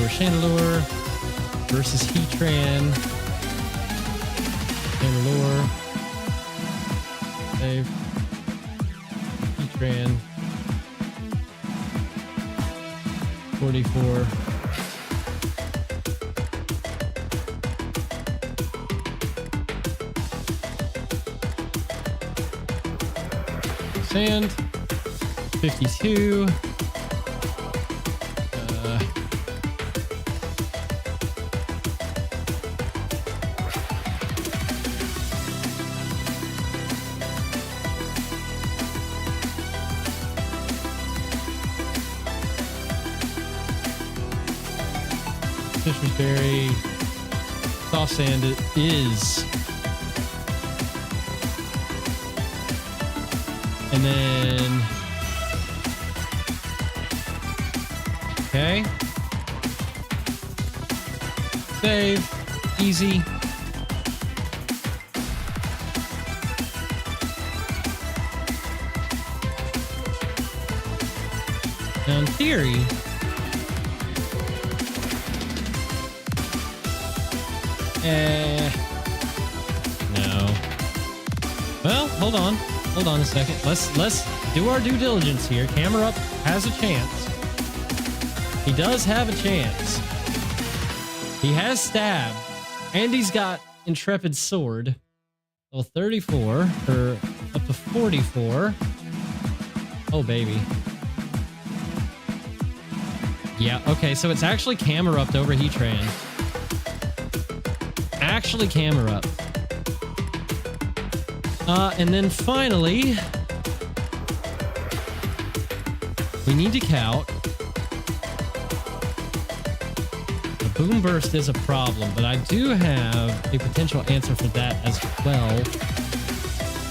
Chandelure versus Heatran. Chandelure. Save. Heatran. 44. Sand. 52. Fisher's Berry. Soft Sand it is. And then... Okay. Save. Easy. Now, in theory... No. Well, hold on. Hold on a second. Let's do our due diligence here. Camera Up has a chance. He does have a chance. He has Stab. And he's got Intrepid Sword. Well, 34 or up to 44. Oh, baby. Yeah, okay, so it's actually Camera Up over Heatran. Actually Camera Up. And then finally, we need to count. The Boom Burst is a problem, but I do have a potential answer for that as well.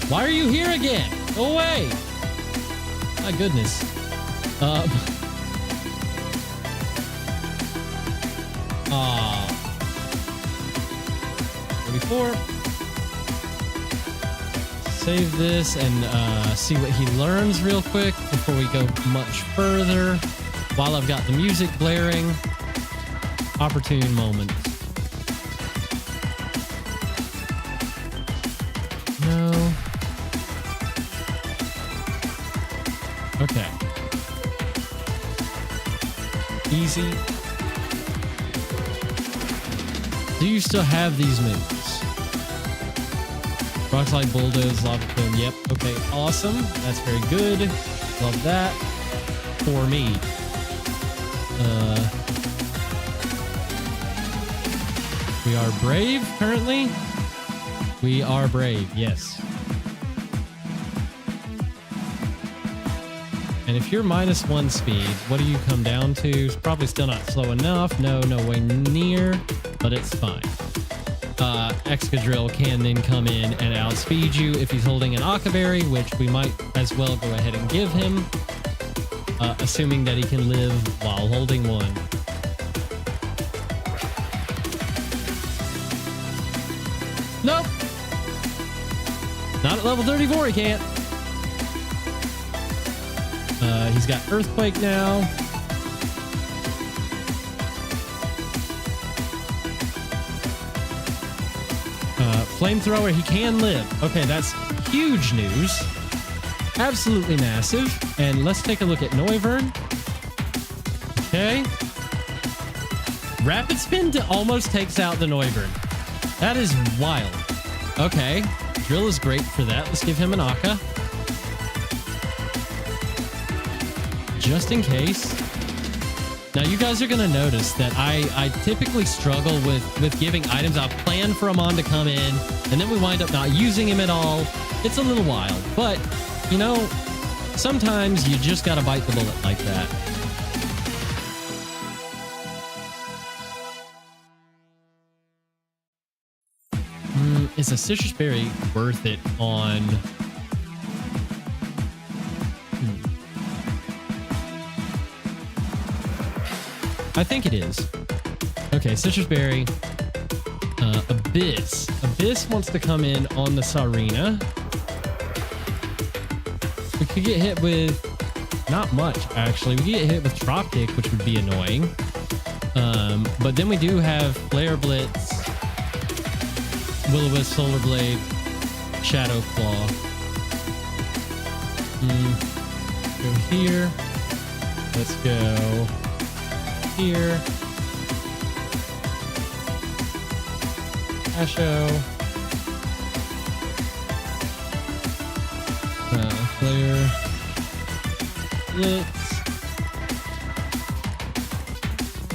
Why are you here again? Go away. My goodness. 44. Save this and see what he learns real quick before we go much further. While I've got the music blaring. Opportune moment. No. Okay. Easy. Do you still have these moves? Rock Slide, Bulldoze, Lava Plume. Yep. Okay. Awesome. That's very good. Love that. For me. We are brave currently. We are brave. Yes. And if you're -1 speed, what do you come down to? It's probably still not slow enough. No, no way near, but it's fine. Excadrill can then come in and outspeed you if he's holding an Akaberry, which we might as well go ahead and give him, assuming that he can live while holding one. Nope. Not at level 34, he can't. He's got Earthquake now. Flamethrower, he can live. Okay, that's huge news. Absolutely massive. And let's take a look at Noivern. Okay. Rapid Spin almost takes out the Noivern. That is wild. Okay. Drill is great for that. Let's give him an Akka. Just in case. Now you guys are going to notice that I typically struggle with giving items. I'll plan for a Mon to come in, and then we wind up not using him at all. It's a little wild, but, you know, sometimes you just got to bite the bullet like that. Is a Citrus Berry worth it on... I think it is. Okay, Citrus Berry. Abyss. Abyss wants to come in on the Sarina. We could get hit with... Not much, actually. We could get hit with Troptic, which would be annoying. But then we do have Flare Blitz, Will-O-Wisp, Solar Blade, Shadow Claw. Go here. Let's go... here. Asho. Flare. Blitz.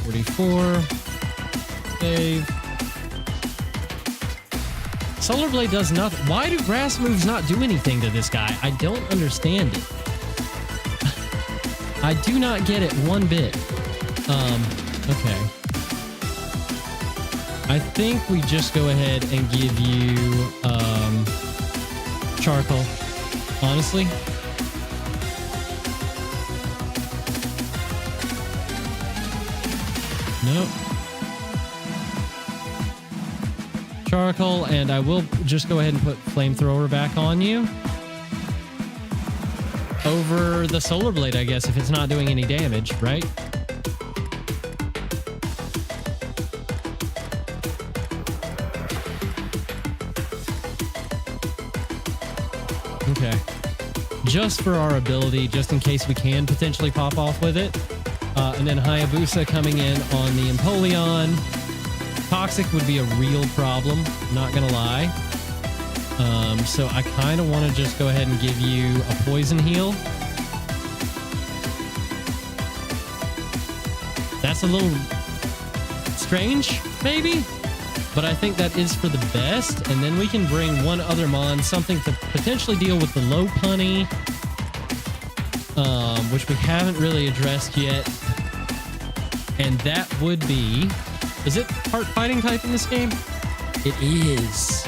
44. Save. Solar Blade does nothing. Why do grass moves not do anything to this guy? I don't understand it. I do not get it one bit. Okay. I think we just go ahead and give you, Charcoal. Honestly. Nope. Charcoal, and I will just go ahead and put Flamethrower back on you. Over the Solar Blade, I guess, if it's not doing any damage, right? Okay. Just for our ability, just in case we can potentially pop off with it. And then Hayabusa coming in on the Empoleon. Toxic would be a real problem, not gonna lie. So I kind of want to just go ahead and give you a Poison Heal. That's a little strange, maybe? But I think that is for the best. And then we can bring one other Mon, something to potentially deal with the low punny, which we haven't really addressed yet. And that would be... Is it part fighting type in this game? It is.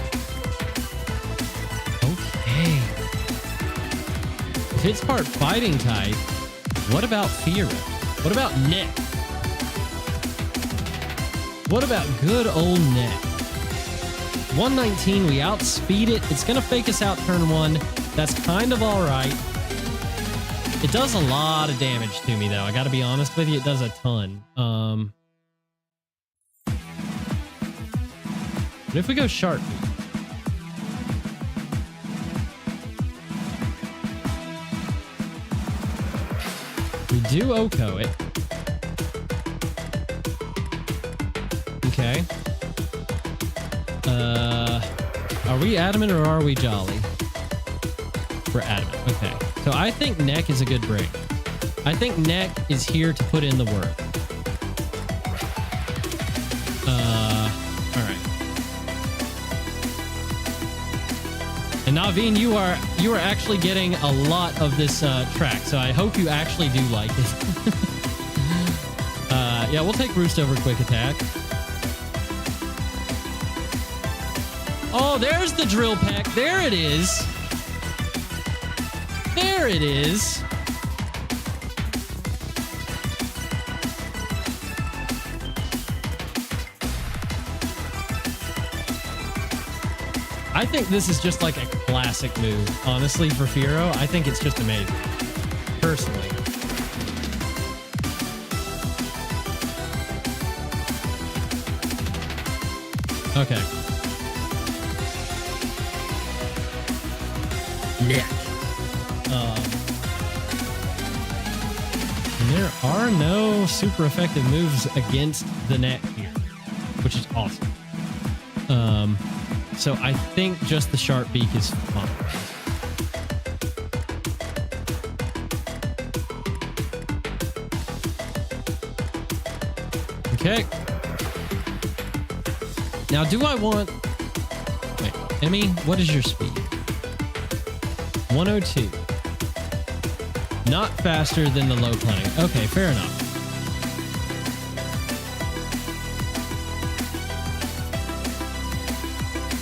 Okay. If it's part fighting type, what about Fear? What about Nick? What about good old Nick? 119, we outspeed it. It's going to fake us out turn one. That's kind of all right. It does a lot of damage to me, though. I got to be honest with you. It does a ton. But if we go Shark, we do Oko it. Okay. Are we adamant or are we jolly? We're adamant. Okay. So I think Neck is a good break. I think Neck is here to put in the work. All right. And Naveen, you are actually getting a lot of this track, so I hope you actually do like it. Yeah, we'll take Roost over Quick Attack. Oh, there's the Drill Peck. There it is. There it is. I think this is just like a classic move, honestly, for Firo. I think it's just amazing, personally. Okay. Neck. There are no super effective moves against the Neck here, which is awesome. So I think just the Sharp Beak is fine. Okay. Now, do I want... Wait, Emmy, what is your speed? 102. Not faster than the low planning. Okay, fair enough.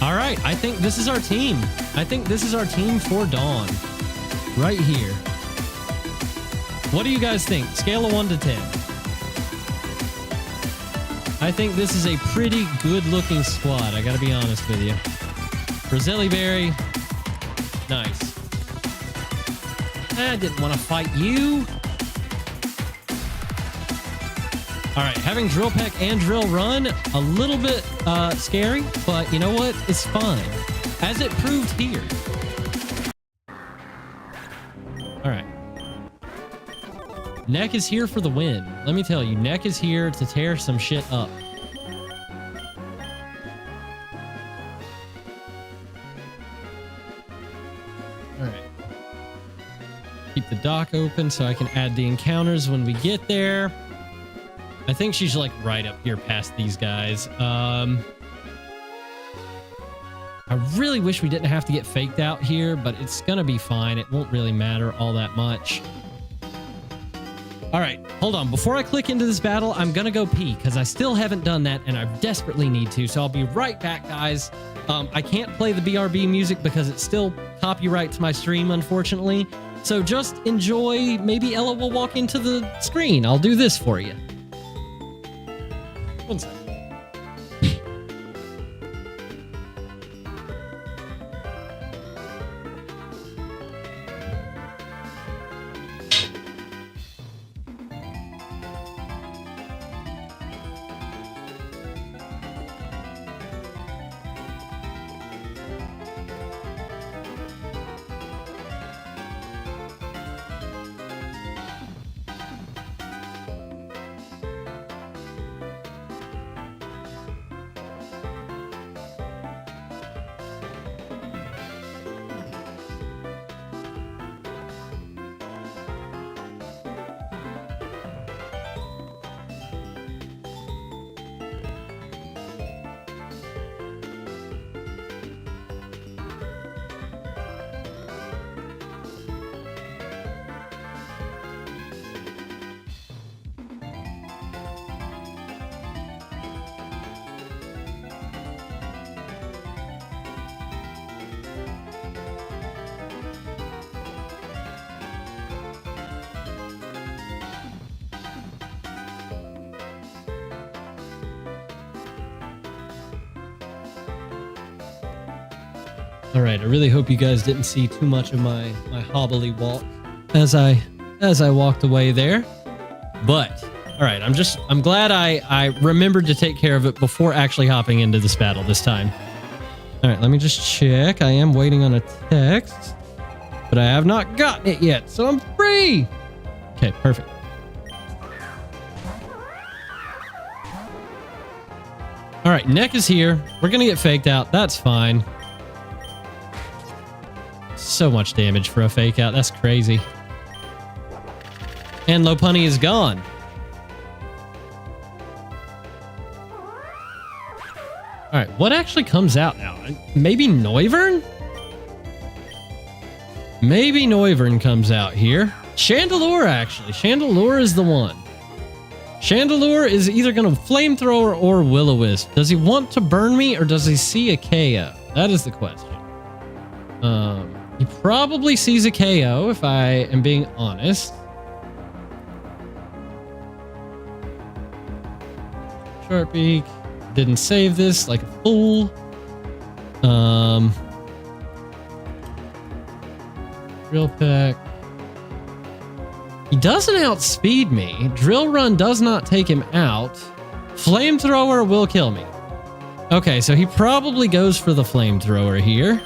All right, I think this is our team. I think this is our team for Dawn. Right here. What do you guys think? Scale of 1 to 10. I think this is a pretty good-looking squad, I gotta be honest with you. Brazili Berry. Nice. I didn't want to fight you. All right, having Drill Peck and Drill Run, a little bit scary, but you know what? It's fine, as it proved here. All right. Neck is here for the win. Let me tell you, Neck is here to tear some shit up. All right. Keep the dock open so I can add the encounters when we get there. I think she's like right up here past these guys. I really wish we didn't have to get faked out here, but it's gonna be fine. It won't really matter all that much. All right, hold on. Before I click into this battle, I'm gonna go pee because I still haven't done that and I desperately need to. So I'll be right back, guys. I can't play the BRB music because it's still copyright to my stream, unfortunately. So just enjoy. Maybe Ella will walk into the screen. I'll do this for you. One second. All right, I really hope you guys didn't see too much of my hobbly walk as I walked away there. But all right, I'm glad I remembered to take care of it before actually hopping into this battle this time. All right, let me just check. I am waiting on a text, but I have not gotten it yet, so I'm free. Okay, perfect. All right, Neck is here. We're going to get faked out. That's fine. So much damage for a fake out. That's crazy. And Lopunny is gone. All right, what actually comes out now? Maybe Noivern? Maybe Noivern comes out here. Chandelure, actually. Chandelure is the one. Chandelure is either going to Flamethrower or Will-O-Wisp. Does he want to burn me or does he see a KO? That is the question. He probably sees a KO, if I am being honest. Sharpie. Didn't save this like a fool. Drill Peck. He doesn't outspeed me. Drill Run does not take him out. Flamethrower will kill me. Okay, so he probably goes for the Flamethrower here.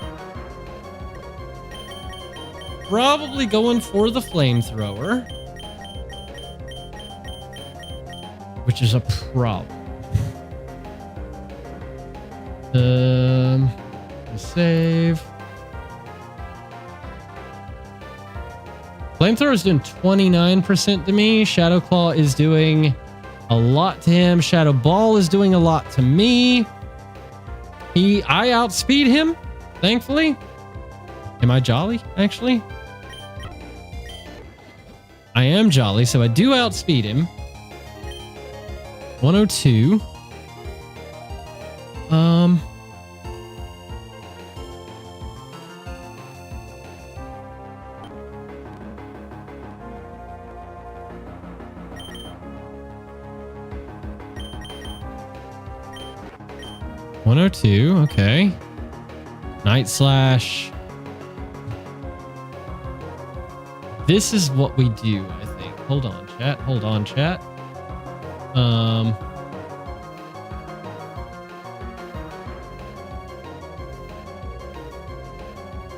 Probably going for the Flamethrower. Which is a problem. Save. Flamethrower is doing 29% to me. Shadow Claw is doing a lot to him. Shadow Ball is doing a lot to me. I outspeed him, thankfully. Am I jolly, actually? I am jolly, so I do outspeed him. 102. 102, okay. Night Slash. This is what we do, I think. Hold on, chat. Hold on, chat.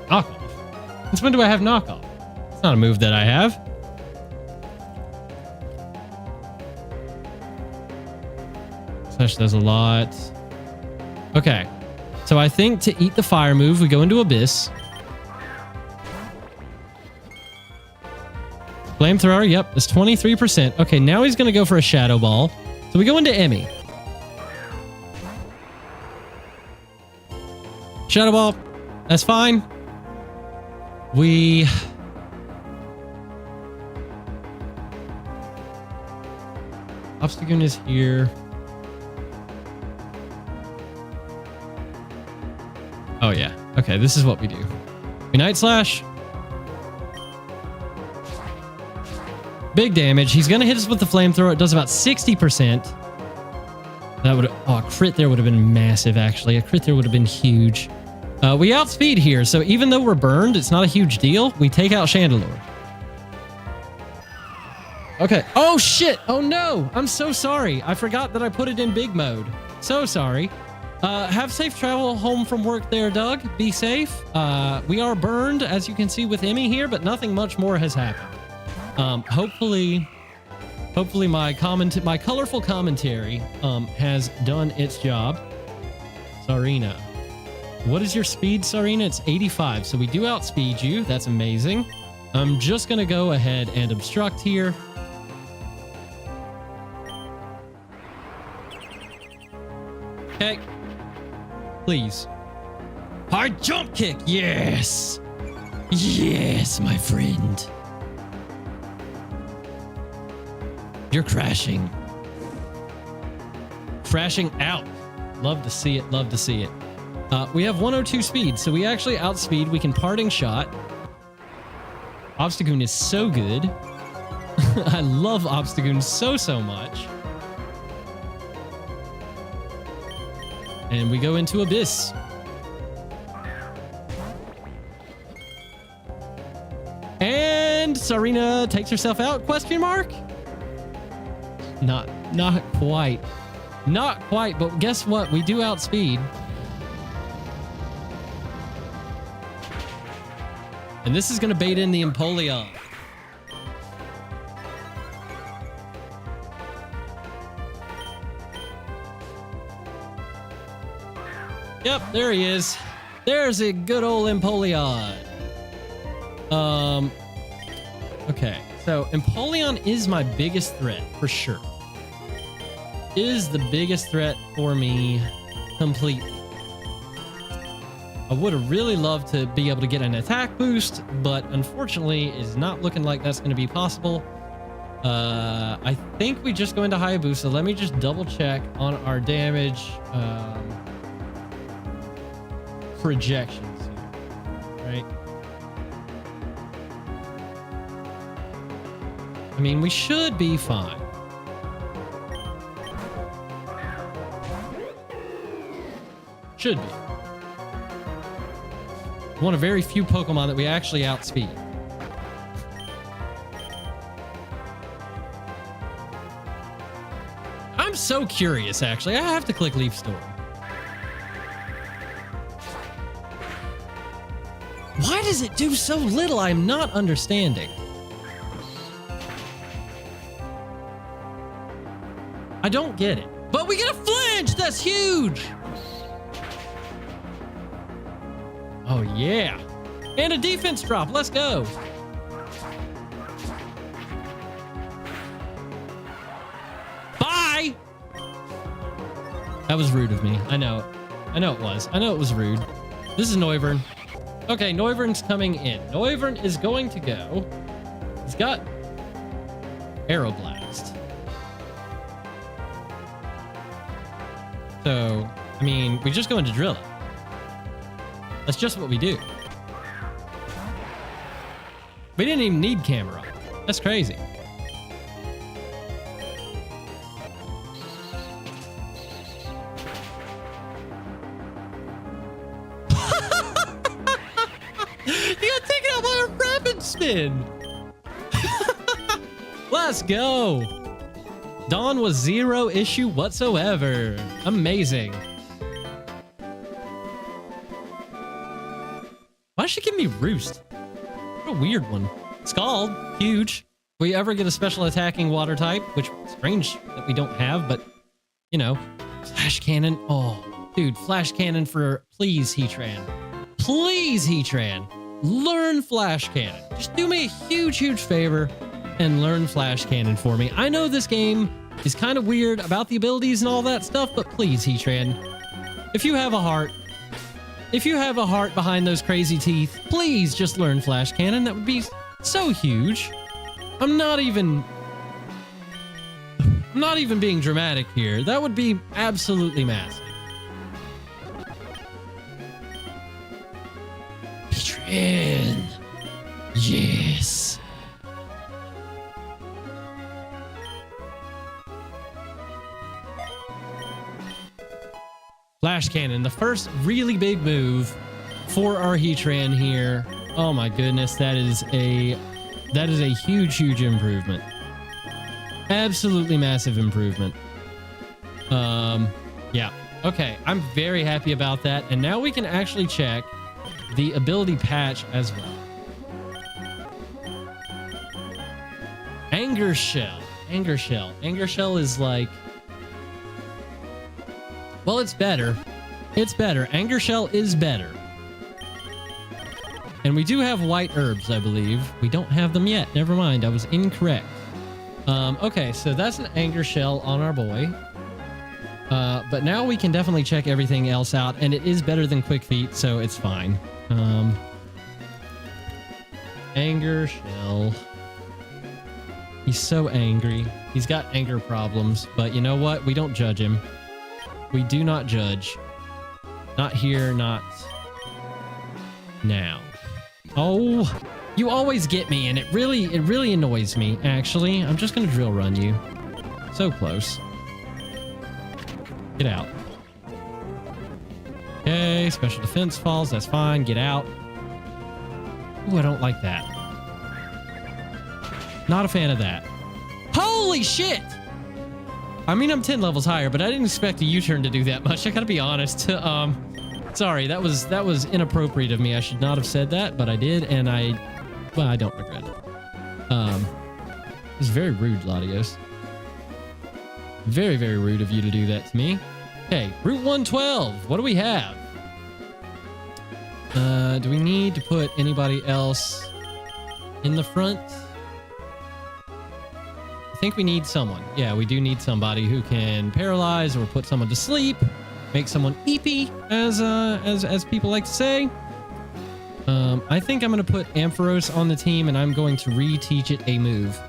Knockoff. Since when do I have knockoff? It's not a move that I have. Slash does a lot. Okay. So I think to eat the fire move, we go into Abyss. Flamethrower, yep, it's 23%. Okay, now he's going to go for a Shadow Ball. So we go into Emmy. Shadow Ball, that's fine. Obstagoon is here. Oh, yeah. Okay, this is what we do. We Night Slash. Big damage. He's going to hit us with the Flamethrower. It does about 60%. That would... Oh, a crit there would have been massive, actually. A crit there would have been huge. We outspeed here, so even though we're burned, it's not a huge deal. We take out Chandelure. Okay. Oh, shit. Oh, no. I'm so sorry. I forgot that I put it in big mode. So sorry. Have safe travel home from work there, Doug. Be safe. We are burned, as you can see with Emmy here, but nothing much more has happened. Hopefully my colorful commentary has done its job. Sarina. What is your speed, Sarina? It's 85, so we do outspeed you. That's amazing. I'm just going to go ahead and obstruct here. Okay. Please. Hard jump kick. Yes. Yes, my friend. You're crashing. Crashing out. Love to see it. Love to see it. We have 102 speed, so we actually outspeed. We can parting shot. Obstagoon is so good. I love Obstagoon so much. And we go into Abyss. And Sarina takes herself out, question mark? Not quite. Not quite, but guess what? We do outspeed. And this is going to bait in the Empoleon. Yep, there he is. There's a good old Empoleon. Okay, so Empoleon is my biggest threat for sure. Is the biggest threat for me completely. I would have really loved to be able to get an attack boost, but unfortunately is not looking like that's going to be possible. I think we just go into Hayabusa. Let me just double check on our damage projections here, right? I mean, we should be fine. Should be. One of very few Pokemon that we actually outspeed. I'm so curious, actually. I have to click Leaf Storm. Why does it do so little? I'm not understanding. I don't get it. But we get a flinch! That's huge! Oh, yeah. And a defense drop. Let's go. Bye! That was rude of me. I know. I know it was. I know it was rude. This is Noivern. Okay, Noivern's coming in. Noivern is going to go. He's got Aeroblast. So, I mean, we just go into Drill It. That's just what we do. We didn't even need camera. That's crazy. You got taken out by a rapid spin. Let's go. Dawn was zero issue whatsoever. Amazing. Why should she give me Roost? What a weird one. Scald, huge. We ever get a special attacking water type, which is strange that we don't have, but you know, Flash Cannon. Oh, dude, Flash Cannon for please, Heatran. Please, Heatran. Learn Flash Cannon. Just do me a huge, huge favor and learn Flash Cannon for me. I know this game is kind of weird about the abilities and all that stuff, but please, Heatran, if you have a heart, if you have a heart behind those crazy teeth, please just learn Flash Cannon. That would be so huge. I'm not even being dramatic here. That would be absolutely massive. Heatran. Yes. Flash Cannon, the first really big move for our Heatran here. Oh my goodness, that is a huge, huge improvement. Absolutely massive improvement. Yeah. Okay, I'm very happy about that. And now we can actually check the ability patch as well. Anger Shell. Anger Shell. Anger Shell is like... Well, it's better. It's better. Anger Shell is better. And we do have white herbs, I believe. We don't have them yet. Never mind. I was incorrect. Okay, so that's an Anger Shell on our boy. But now we can definitely check everything else out. And it is better than Quick Feet, so it's fine. Anger Shell. He's so angry. He's got anger problems. But you know what? We don't judge him. We do not judge. Not here, not now. Oh, you always get me, and it really annoys me, actually. I'm just gonna drill run you. So close. Get out. Okay, special defense falls, that's fine. Get out. Ooh, I don't like that. Not a fan of that. Holy shit! I mean, I'm 10 levels higher, but I didn't expect a U-turn to do that much. I gotta be honest. Sorry, that was inappropriate of me. I should not have said that, but I did, and I don't regret it. It's very rude, Latios. Very, very rude of you to do that to me. Okay, Route 112. What do we have? Do we need to put anybody else in the front? I think we need someone. Yeah, we do need somebody who can paralyze or put someone to sleep, make someone eepy, as people like to say. I think I'm going to put Ampharos on the team, and I'm going to reteach it a move.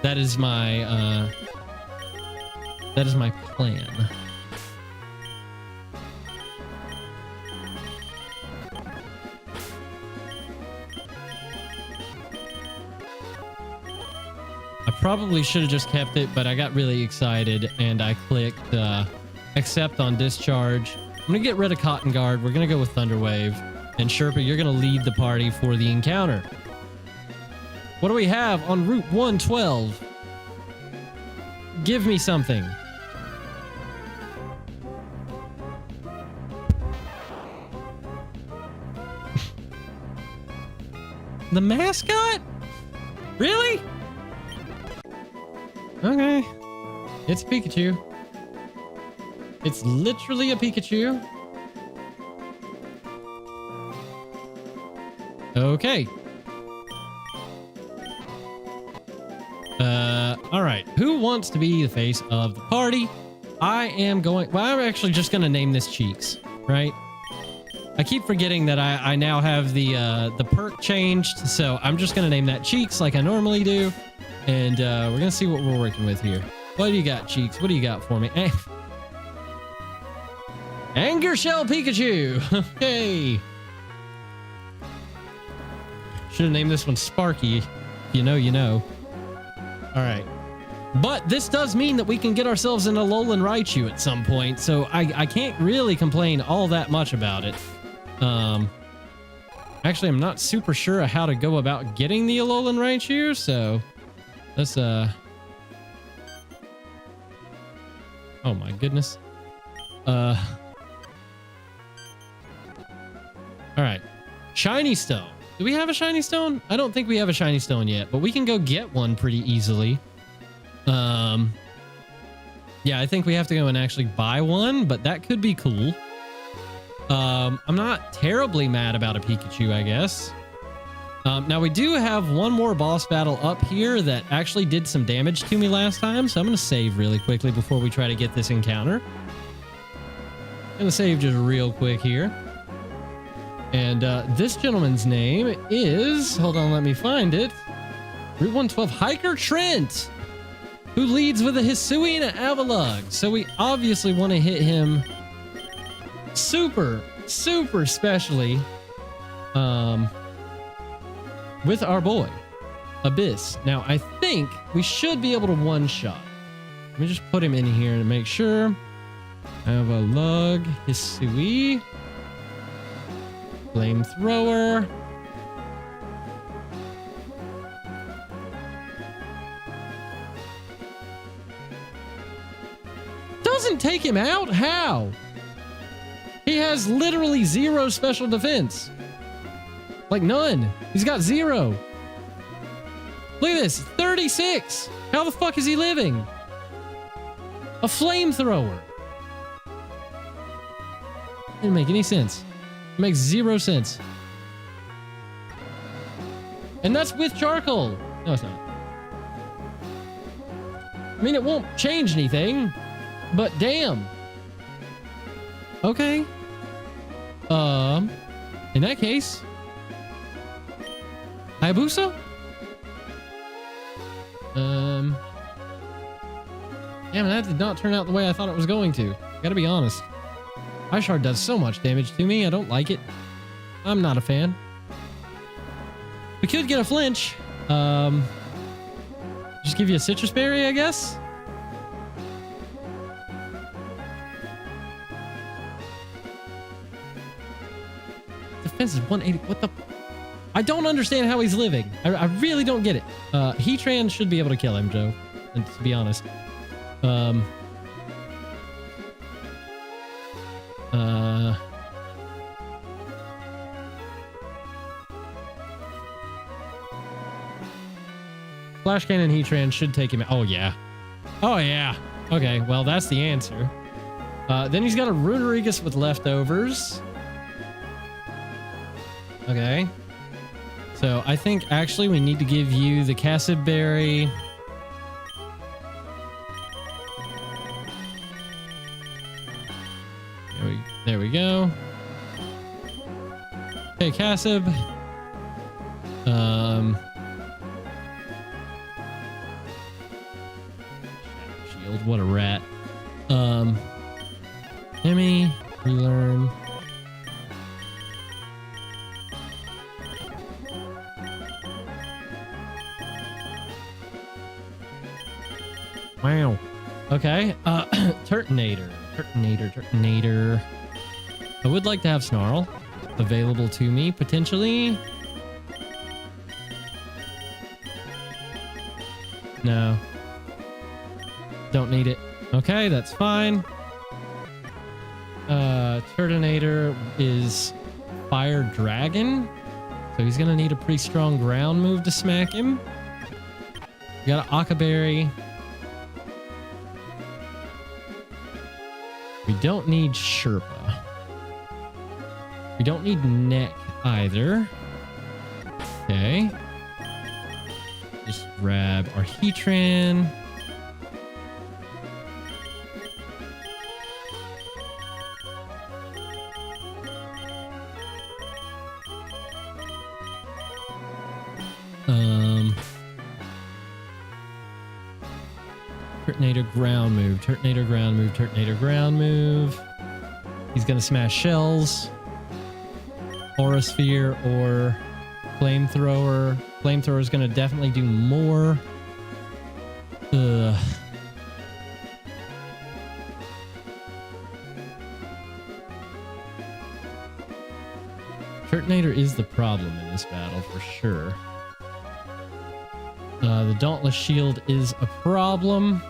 That is my plan. I probably should have just kept it, but I got really excited and I clicked accept on discharge. I'm going to get rid of Cotton Guard. We're going to go with Thunderwave. And Sherpa, you're going to lead the party for the encounter. What do we have on Route 112? Give me something. The mascot? Really? Okay. It's Pikachu. It's literally a Pikachu. Okay. All right. Who wants to be the face of the party? I am going... Well, I'm actually just going to name this Cheeks, right? I keep forgetting that I now have the perk changed, so I'm just going to name that Cheeks like I normally do. And we're going to see what we're working with here. What do you got, Cheeks? What do you got for me? Anger Shell Pikachu! Okay. Should have named this one Sparky. You know, you know. All right. But this does mean that we can get ourselves an Alolan Raichu at some point, so I can't really complain all that much about it. Actually, I'm not super sure how to go about getting the Alolan Raichu, so let's oh my goodness. All right. Shiny Stone. Do we have a Shiny Stone? I don't think we have a Shiny Stone yet, but we can go get one pretty easily. Yeah, I think we have to go and actually buy one, but that could be cool. I'm not terribly mad about a Pikachu, I guess. Now we do have one more boss battle up here that actually did some damage to me last time, so I'm going to save really quickly before we try to get this encounter. I'm going to save just real quick here. And this gentleman's name is... Hold on, let me find it. Route 112, Hiker Trent, who leads with a Hisui and an Avalugg. So we obviously want to hit him super specially with our boy, Abyss. Now, I think we should be able to one-shot. Let me just put him in here to make sure. Avalugg, Hisui, Flamethrower. Doesn't take him out? How? He has literally 0 special defense. Like none. He's got 0. Look at this. 36. How the fuck is he living? A flamethrower. Didn't make any sense. It makes 0 sense. And that's with charcoal. No, it's not. I mean, it won't change anything, but damn. Okay. In that case, Hayabusa? Damn, that did not turn out the way I thought it was going to. Gotta be honest. Ice Shard does so much damage to me. I don't like it. I'm not a fan. We could get a flinch. Just give you a Citrus Berry, I guess. Defense is 180. What the? I don't understand how he's living. I really don't get it. Heatran should be able to kill him, Joe. And to be honest. Flash Cannon Heatran should take him out. Oh, yeah. Oh, yeah. Okay, well, that's the answer. Then he's got a Runerigus with leftovers. Okay. So I think actually we need to give you the Cassid Berry. There we go. Okay, Cassib. Shield, what a rat. Emmy, relearn. Wow. Okay. Turtonator. I would like to have Snarl available to me, potentially. No. Don't need it. Okay, that's fine. Turtonator is Fire Dragon. So he's going to need a pretty strong ground move to smack him. We got an Akaberry. We don't need Sherpa. We don't need Neck either. Okay. Just grab our Heatran. Turtonator ground move. Turtonator ground move. Turtonator ground move. He's gonna smash shells. Aura Sphere or Flamethrower. Flamethrower is gonna definitely do more. Ugh. Turtonator is the problem in this battle for sure. The Dauntless Shield is a problem.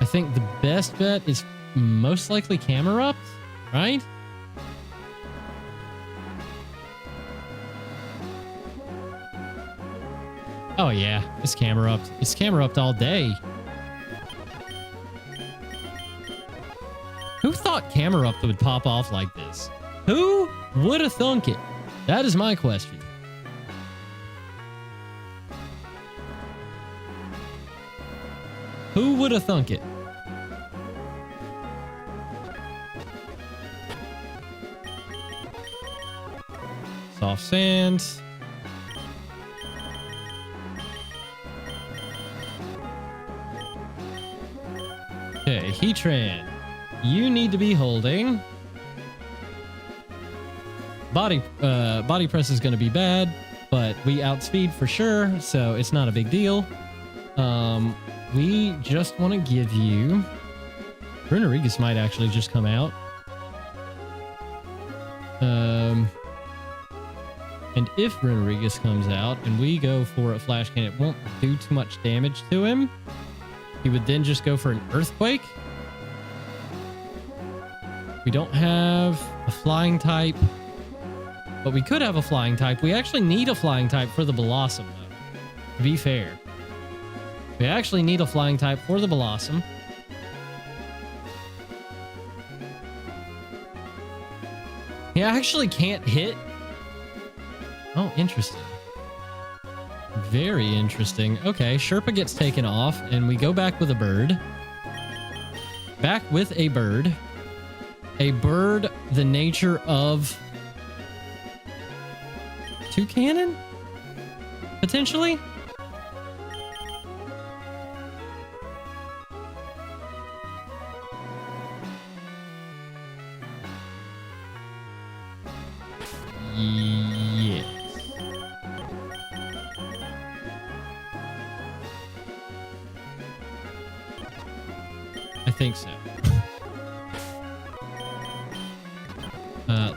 I think the best bet is most likely Camerupt, right? Oh yeah, it's Camerupt. It's Camerupt all day. Who thought Camerupt would pop off like this? Who would have thunk it? That is my question. Who would have thunk it? Soft Sand. Okay, Heatran. You need to be holding. Body press is going to be bad, but we outspeed for sure, so it's not a big deal. We just want to give you... Brunerigus might actually just come out. And if Brunerigus comes out and we go for a Flash Cannon, it won't do too much damage to him. He would then just go for an Earthquake. We don't have a Flying type, but we could have a Flying type. We actually need a Flying type for the Blossom, though, to be fair. We actually need a Flying type for the Blossom. He actually can't hit. Oh, interesting. Very interesting. Okay, Sherpa gets taken off, and we go back with a bird. Back with a bird. A bird the nature of... Toucannon? Potentially? Yes. I think so.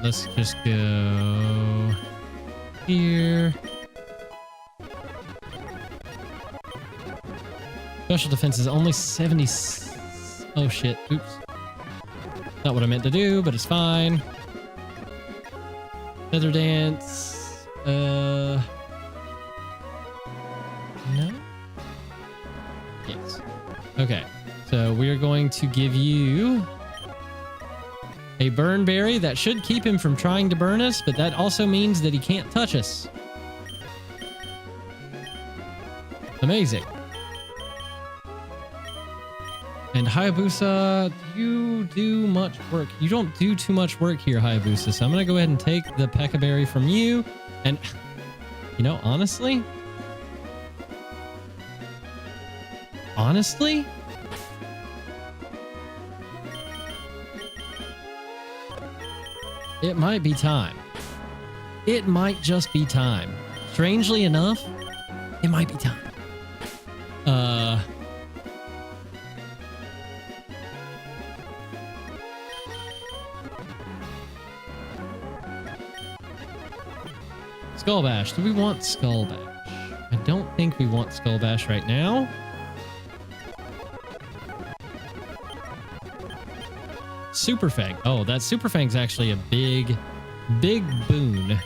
Let's just go here. Special defense is only 70. Oh shit. Oops. Not what I meant to do, but it's fine. Feather Dance. No? Yes. Okay. So we are going to give you a burn berry that should keep him from trying to burn us, but that also means that he can't touch us. Amazing. And Hayabusa, you do much work. You don't do too much work here, Hayabusa. So I'm going to go ahead and take the P.E.K.K.A. berry from you. And, you know, honestly, it might be time. It might just be time. Strangely enough, it might be time. Skull Bash. Do we want Skull Bash? I don't think we want Skull Bash right now. Super Fang. Oh, that Super Fang's actually a big boon.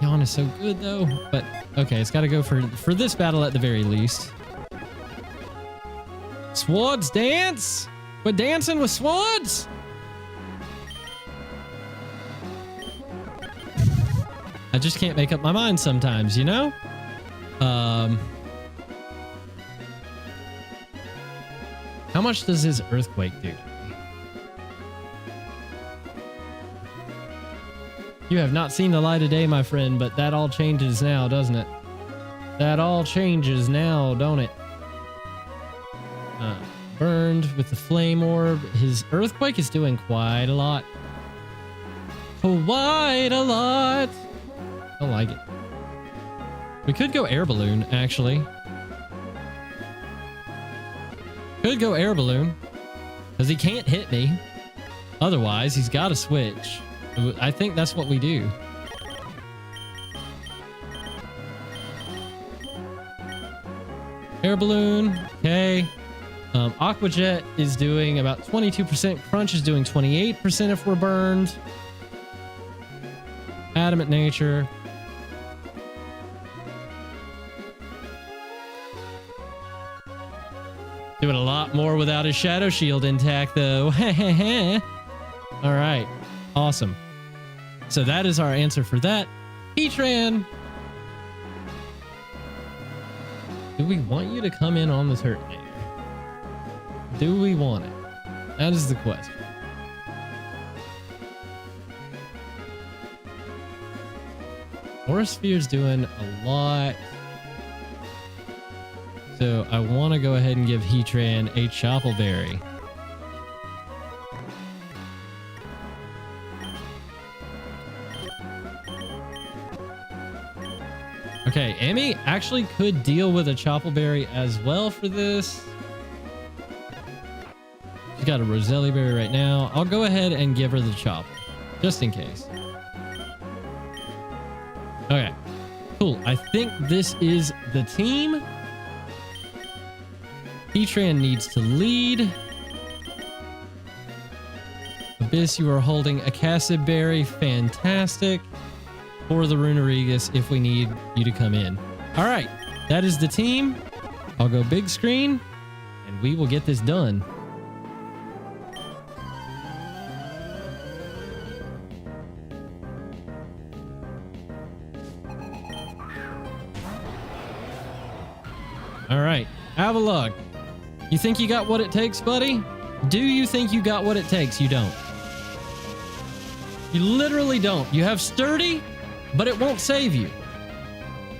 Yawn is so good though, but okay, it's got to go for this battle at the very least. Swords dance? We're dancing with swords? I just can't make up my mind sometimes, you know? How much does his earthquake do? You have not seen the light of day, my friend, but that all changes now, doesn't it? That all changes now, don't it? Burned with the flame orb. His earthquake is doing quite a lot. Quite a lot. I like it. We could go air balloon, actually. Could go air balloon, because he can't hit me. Otherwise, he's got to switch. I think that's what we do. Air balloon. Okay. Aqua Jet is doing about 22%. Crunch is doing 28% if we're burned. Adamant Nature. Doing a lot more without his Shadow Shield intact, though. All right. Awesome. So that is our answer for that. Heatran. Do we want you to come in on the Turtonator? Do we want it? That is the question. Aura Sphere's doing a lot. So I want to go ahead and give Heatran a Chople Berry. Okay, Amy actually could deal with a Chople Berry as well for this. She's got a Roselli Berry right now. I'll go ahead and give her the Chople, just in case. Okay, cool. I think this is the team. Heatran needs to lead. Abyss, you are holding a Cassib Berry. Fantastic. For the Runerigus if we need you to come in. All right, that is the team. I'll go big screen and we will get this done. All right, Avalugg. You think you got what it takes, buddy? Do you think you got what it takes? You don't. You literally don't. You have Sturdy, but it won't save you.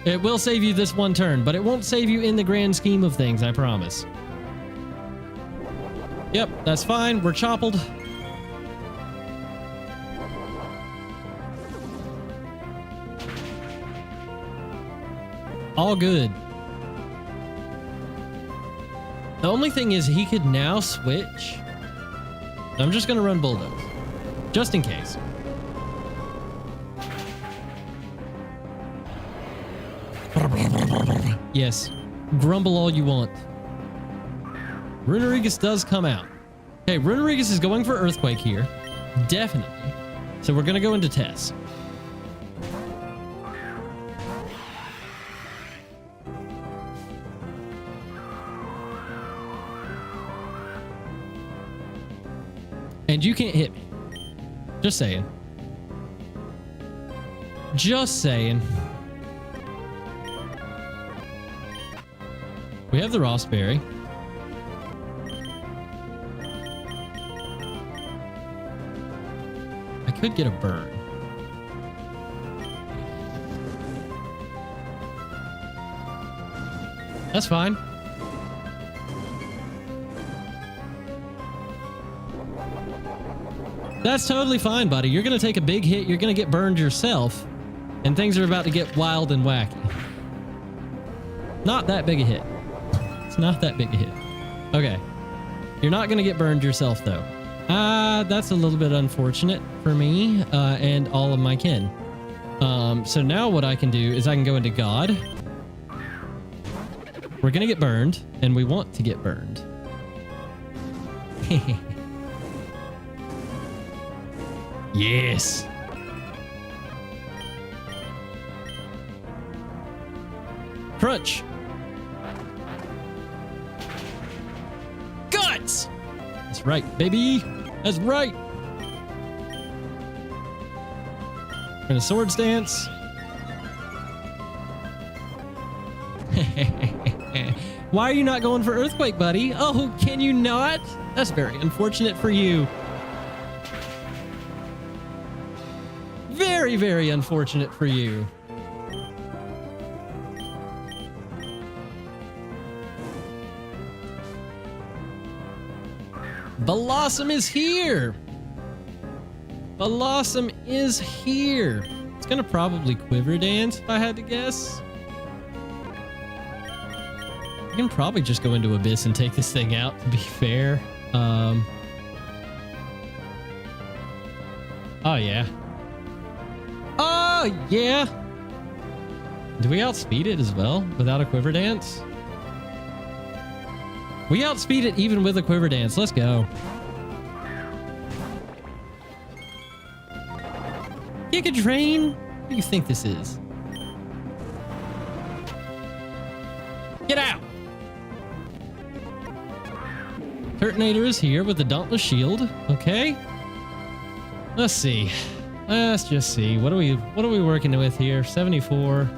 It will save you this one turn, but it won't save you in the grand scheme of things, I promise. Yep, that's fine. We're choppled. All good. The only thing is he could now switch. I'm just going to run Bulldoze, just in case. Yes, grumble all you want. Runerigus does come out. Okay, Runerigus is going for Earthquake here. Definitely. So we're going to go into Test. And you can't hit me. Just saying. Just saying. We have the Rossberry. I could get a burn. That's fine. That's totally fine, buddy. You're going to take a big hit. You're going to get burned yourself. And things are about to get wild and wacky. Not that big a hit. It's not that big a hit. Okay. You're not going to get burned yourself, though. That's a little bit unfortunate for me and all of my kin. So now what I can do is I can go into God. We're going to get burned, and we want to get burned. Yes. Crunch. Guts. That's right, baby. That's right. We're gonna sword stance. Why are you not going for earthquake, buddy? Oh, can you not? That's very unfortunate for you. Very, very unfortunate for you. Blossom is here. Blossom is here. It's gonna probably quiver dance if I had to guess. I can probably just go into Abyss and take this thing out, to be fair. Oh yeah. Oh yeah. Do we outspeed it as well without a quiver dance? We outspeed it even with a quiver dance. Let's go. Giga Drain? What do you think this is? Get out! Turtonator is here with the Dauntless Shield. Okay. Let's see. Let's just see. What are we working with here? 74.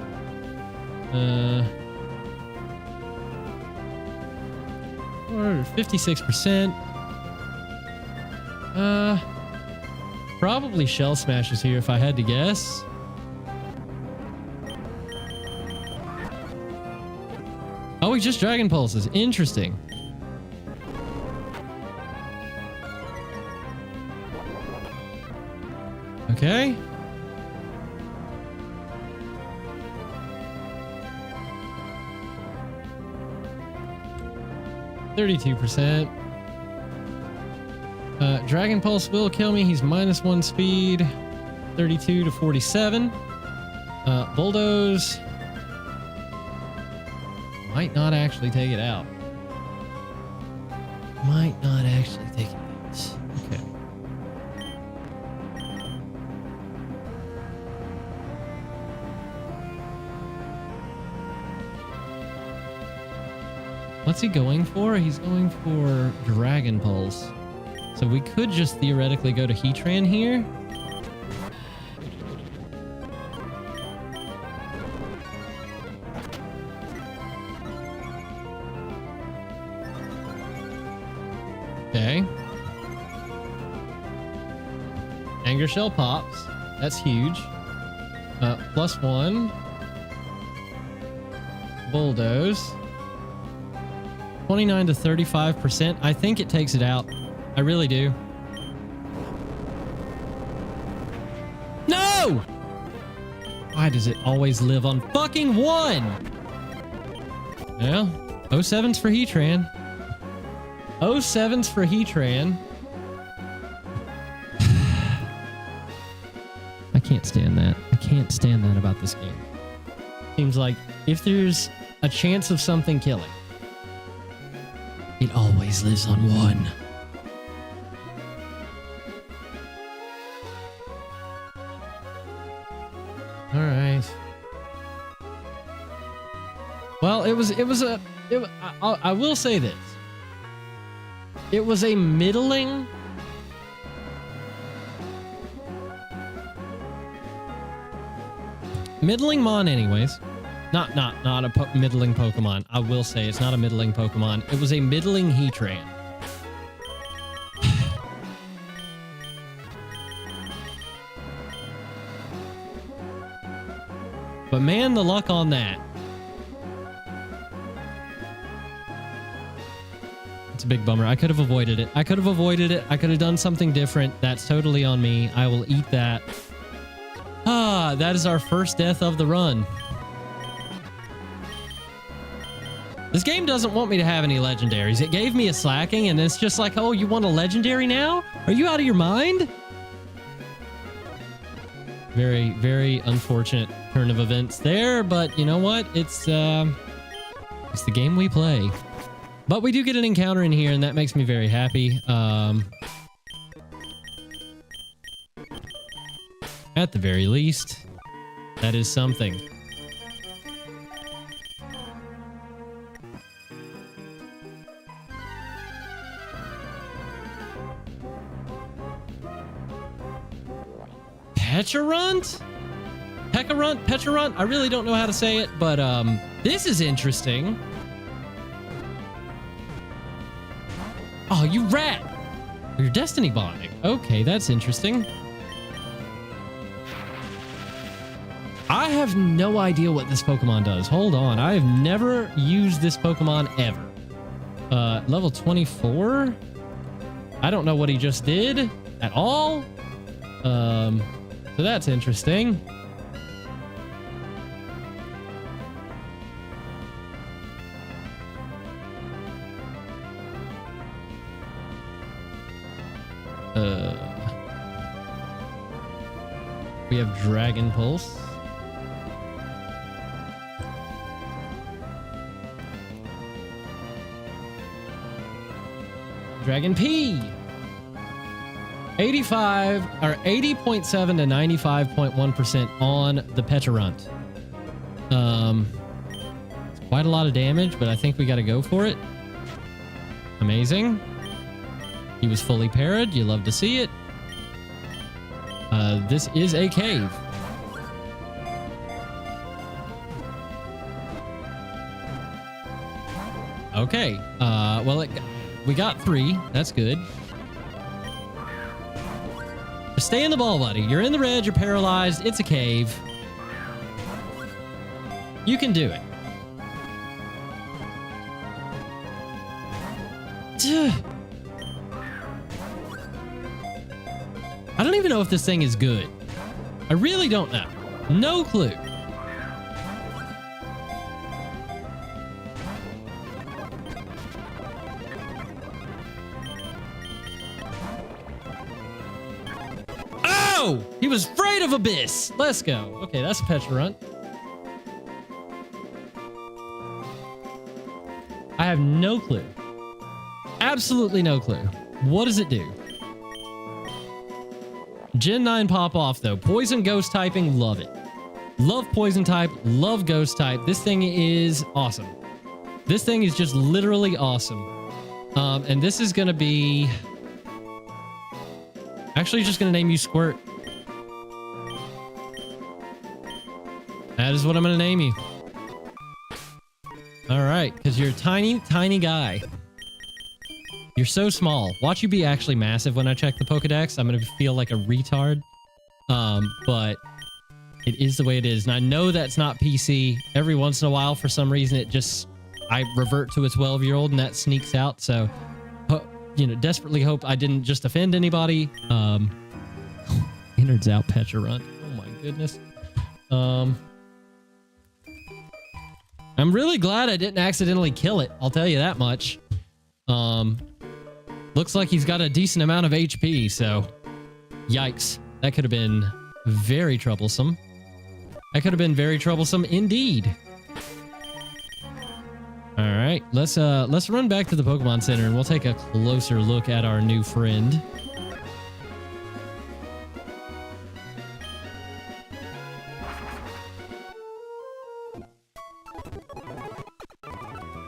56%. Probably Shell Smashes here if I had to guess. Oh, he just Dragon Pulses. Interesting. Okay. %. Dragon Pulse will kill me. He's -1 speed. 32 to 47. Bulldoze might not actually take it out. Might not actually take it out. Okay. What's he going for? He's going for Dragon Pulse. So we could just theoretically go to Heatran here. Okay. Anger Shell pops. That's huge. +1. Bulldoze. 29 to 35%. I think it takes it out. I really do. No! Why does it always live on fucking 1? Well, 07's for Heatran. 07's for Heatran. I can't stand that. I can't stand that about this game. Seems like if there's a chance of something killing, it always lives on 1. All right. Well, I will say this. It was a middling Middling Mon anyways. Not a middling Pokemon. I will say it's not a middling Pokemon. It was a middling Heatran. But man, the luck on that. It's a big bummer. I could have avoided it. I could have done something different. That's totally on me. I will eat that. Ah, that is our first death of the run. This game doesn't want me to have any legendaries. It gave me a slacking and it's just like, oh, you want a legendary now? Are you out of your mind? Very, very unfortunate turn of events there, but you know what? It's the game we play. But we do get an encounter in here, and that makes me very happy. At the very least, that is something. Pecharunt? I really don't know how to say it, but this is interesting. Oh, you rat! You're destiny bonding. Okay, that's interesting. I have no idea what this Pokemon does. Hold on. I have never used this Pokemon ever. Level 24? I don't know what he just did at all. So that's interesting. We have Dragon Pulse. Dragon P. 85 or 80.7 to 95.1% on the Pecharunt. It's quite a lot of damage, but I think we got to go for it. Amazing. He was fully parried. You love to see it. This is a cave. Okay. Well, we got 3. That's good. Just stay in the ball, buddy. You're in the red. You're paralyzed. It's a cave. You can do it. I don't even know if this thing is good. I really don't know. No clue. Oh! He was afraid of Abyss. Let's go. Okay, that's a Pecharunt. I have no clue. Absolutely no clue. What does it do? Gen 9 pop off though. Poison ghost typing, love it. Love poison type, love ghost type. This thing is awesome. This thing is just literally awesome. And this is gonna be actually just gonna name you Squirt. That is what I'm gonna name you. All right, because you're a tiny, tiny guy. You're so small. Watch you be actually massive when I check the Pokedex. I'm going to feel like a retard. But it is the way it is. And I know that's not PC. Every once in a while, for some reason, I revert to a 12-year-old and that sneaks out. So, desperately hope I didn't just offend anybody. Innards out Pecharunt. Oh my goodness. I'm really glad I didn't accidentally kill it. I'll tell you that much. Looks like he's got a decent amount of HP, so yikes. That could have been very troublesome. That could have been very troublesome indeed. All right, let's run back to the Pokemon Center and we'll take a closer look at our new friend.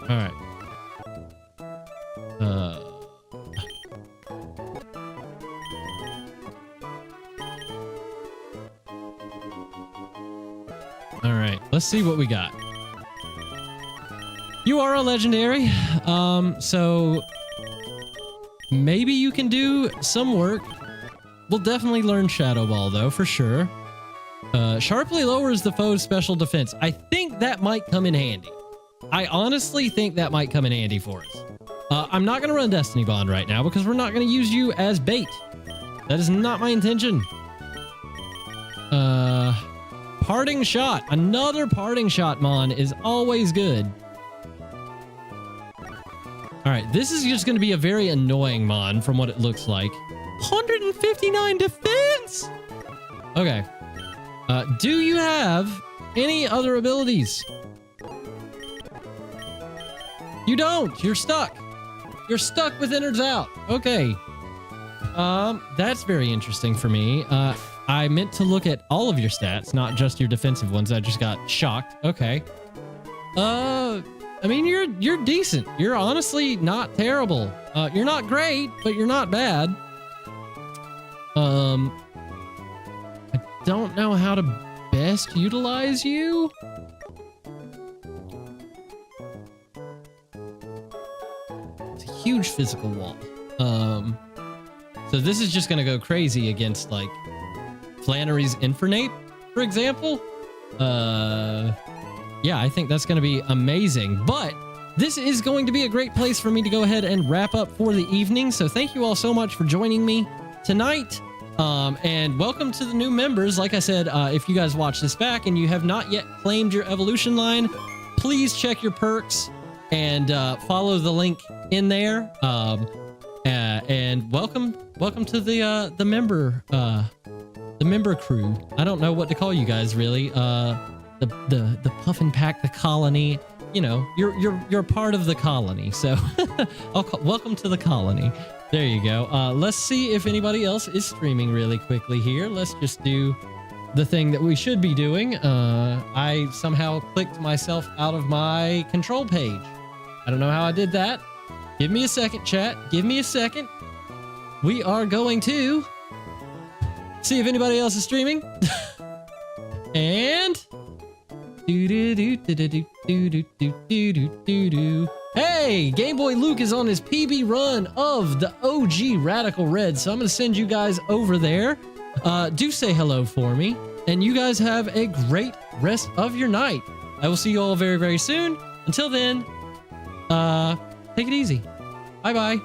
All right. All right, let's see what we got. You are a legendary, so maybe you can do some work. We'll definitely learn Shadow Ball though, for sure. Sharply lowers the foe's special defense. I think that might come in handy. I honestly think that might come in handy for us. I'm not going to run Destiny Bond right now because we're not going to use you as bait. That is not my intention. Parting Shot. Another Parting Shot, Mon, is always good. All right, this is just going to be a very annoying Mon from what it looks like. 159 defense! Okay. Do you have any other abilities? You don't. You're stuck. You're stuck with innards out. Okay. That's very interesting for me. I meant to look at all of your stats, not just your defensive ones. I just got shocked. Okay. I mean, you're decent. You're honestly not terrible. You're not great, but you're not bad. I don't know how to best utilize you. It's a huge physical wall. So this is just gonna go crazy against like Flannery's Infernape, for example. Yeah, I think that's gonna be amazing. But this is going to be a great place for me to go ahead and wrap up for the evening. So thank you all so much for joining me tonight. And welcome to the new members. Like I said, if you guys watch this back and you have not yet claimed your evolution line, please check your perks and follow the link in there. And welcome to the member crew. I don't know what to call you guys really. The Puffin Pack, the colony. You know, you're part of the colony. So welcome to the colony. There you go. Let's see if anybody else is streaming really quickly here. Let's just do the thing that we should be doing. I somehow clicked myself out of my control page. I don't know how I did that. Give me a second, chat. Give me a second. We are going to see if anybody else is streaming. And hey, Game Boy Luke is on his PB run of the OG Radical Red, so I'm going to send you guys over there. Do say hello for me, and you guys have a great rest of your night. I will see you all very, very soon. Until then, take it easy. Bye-bye.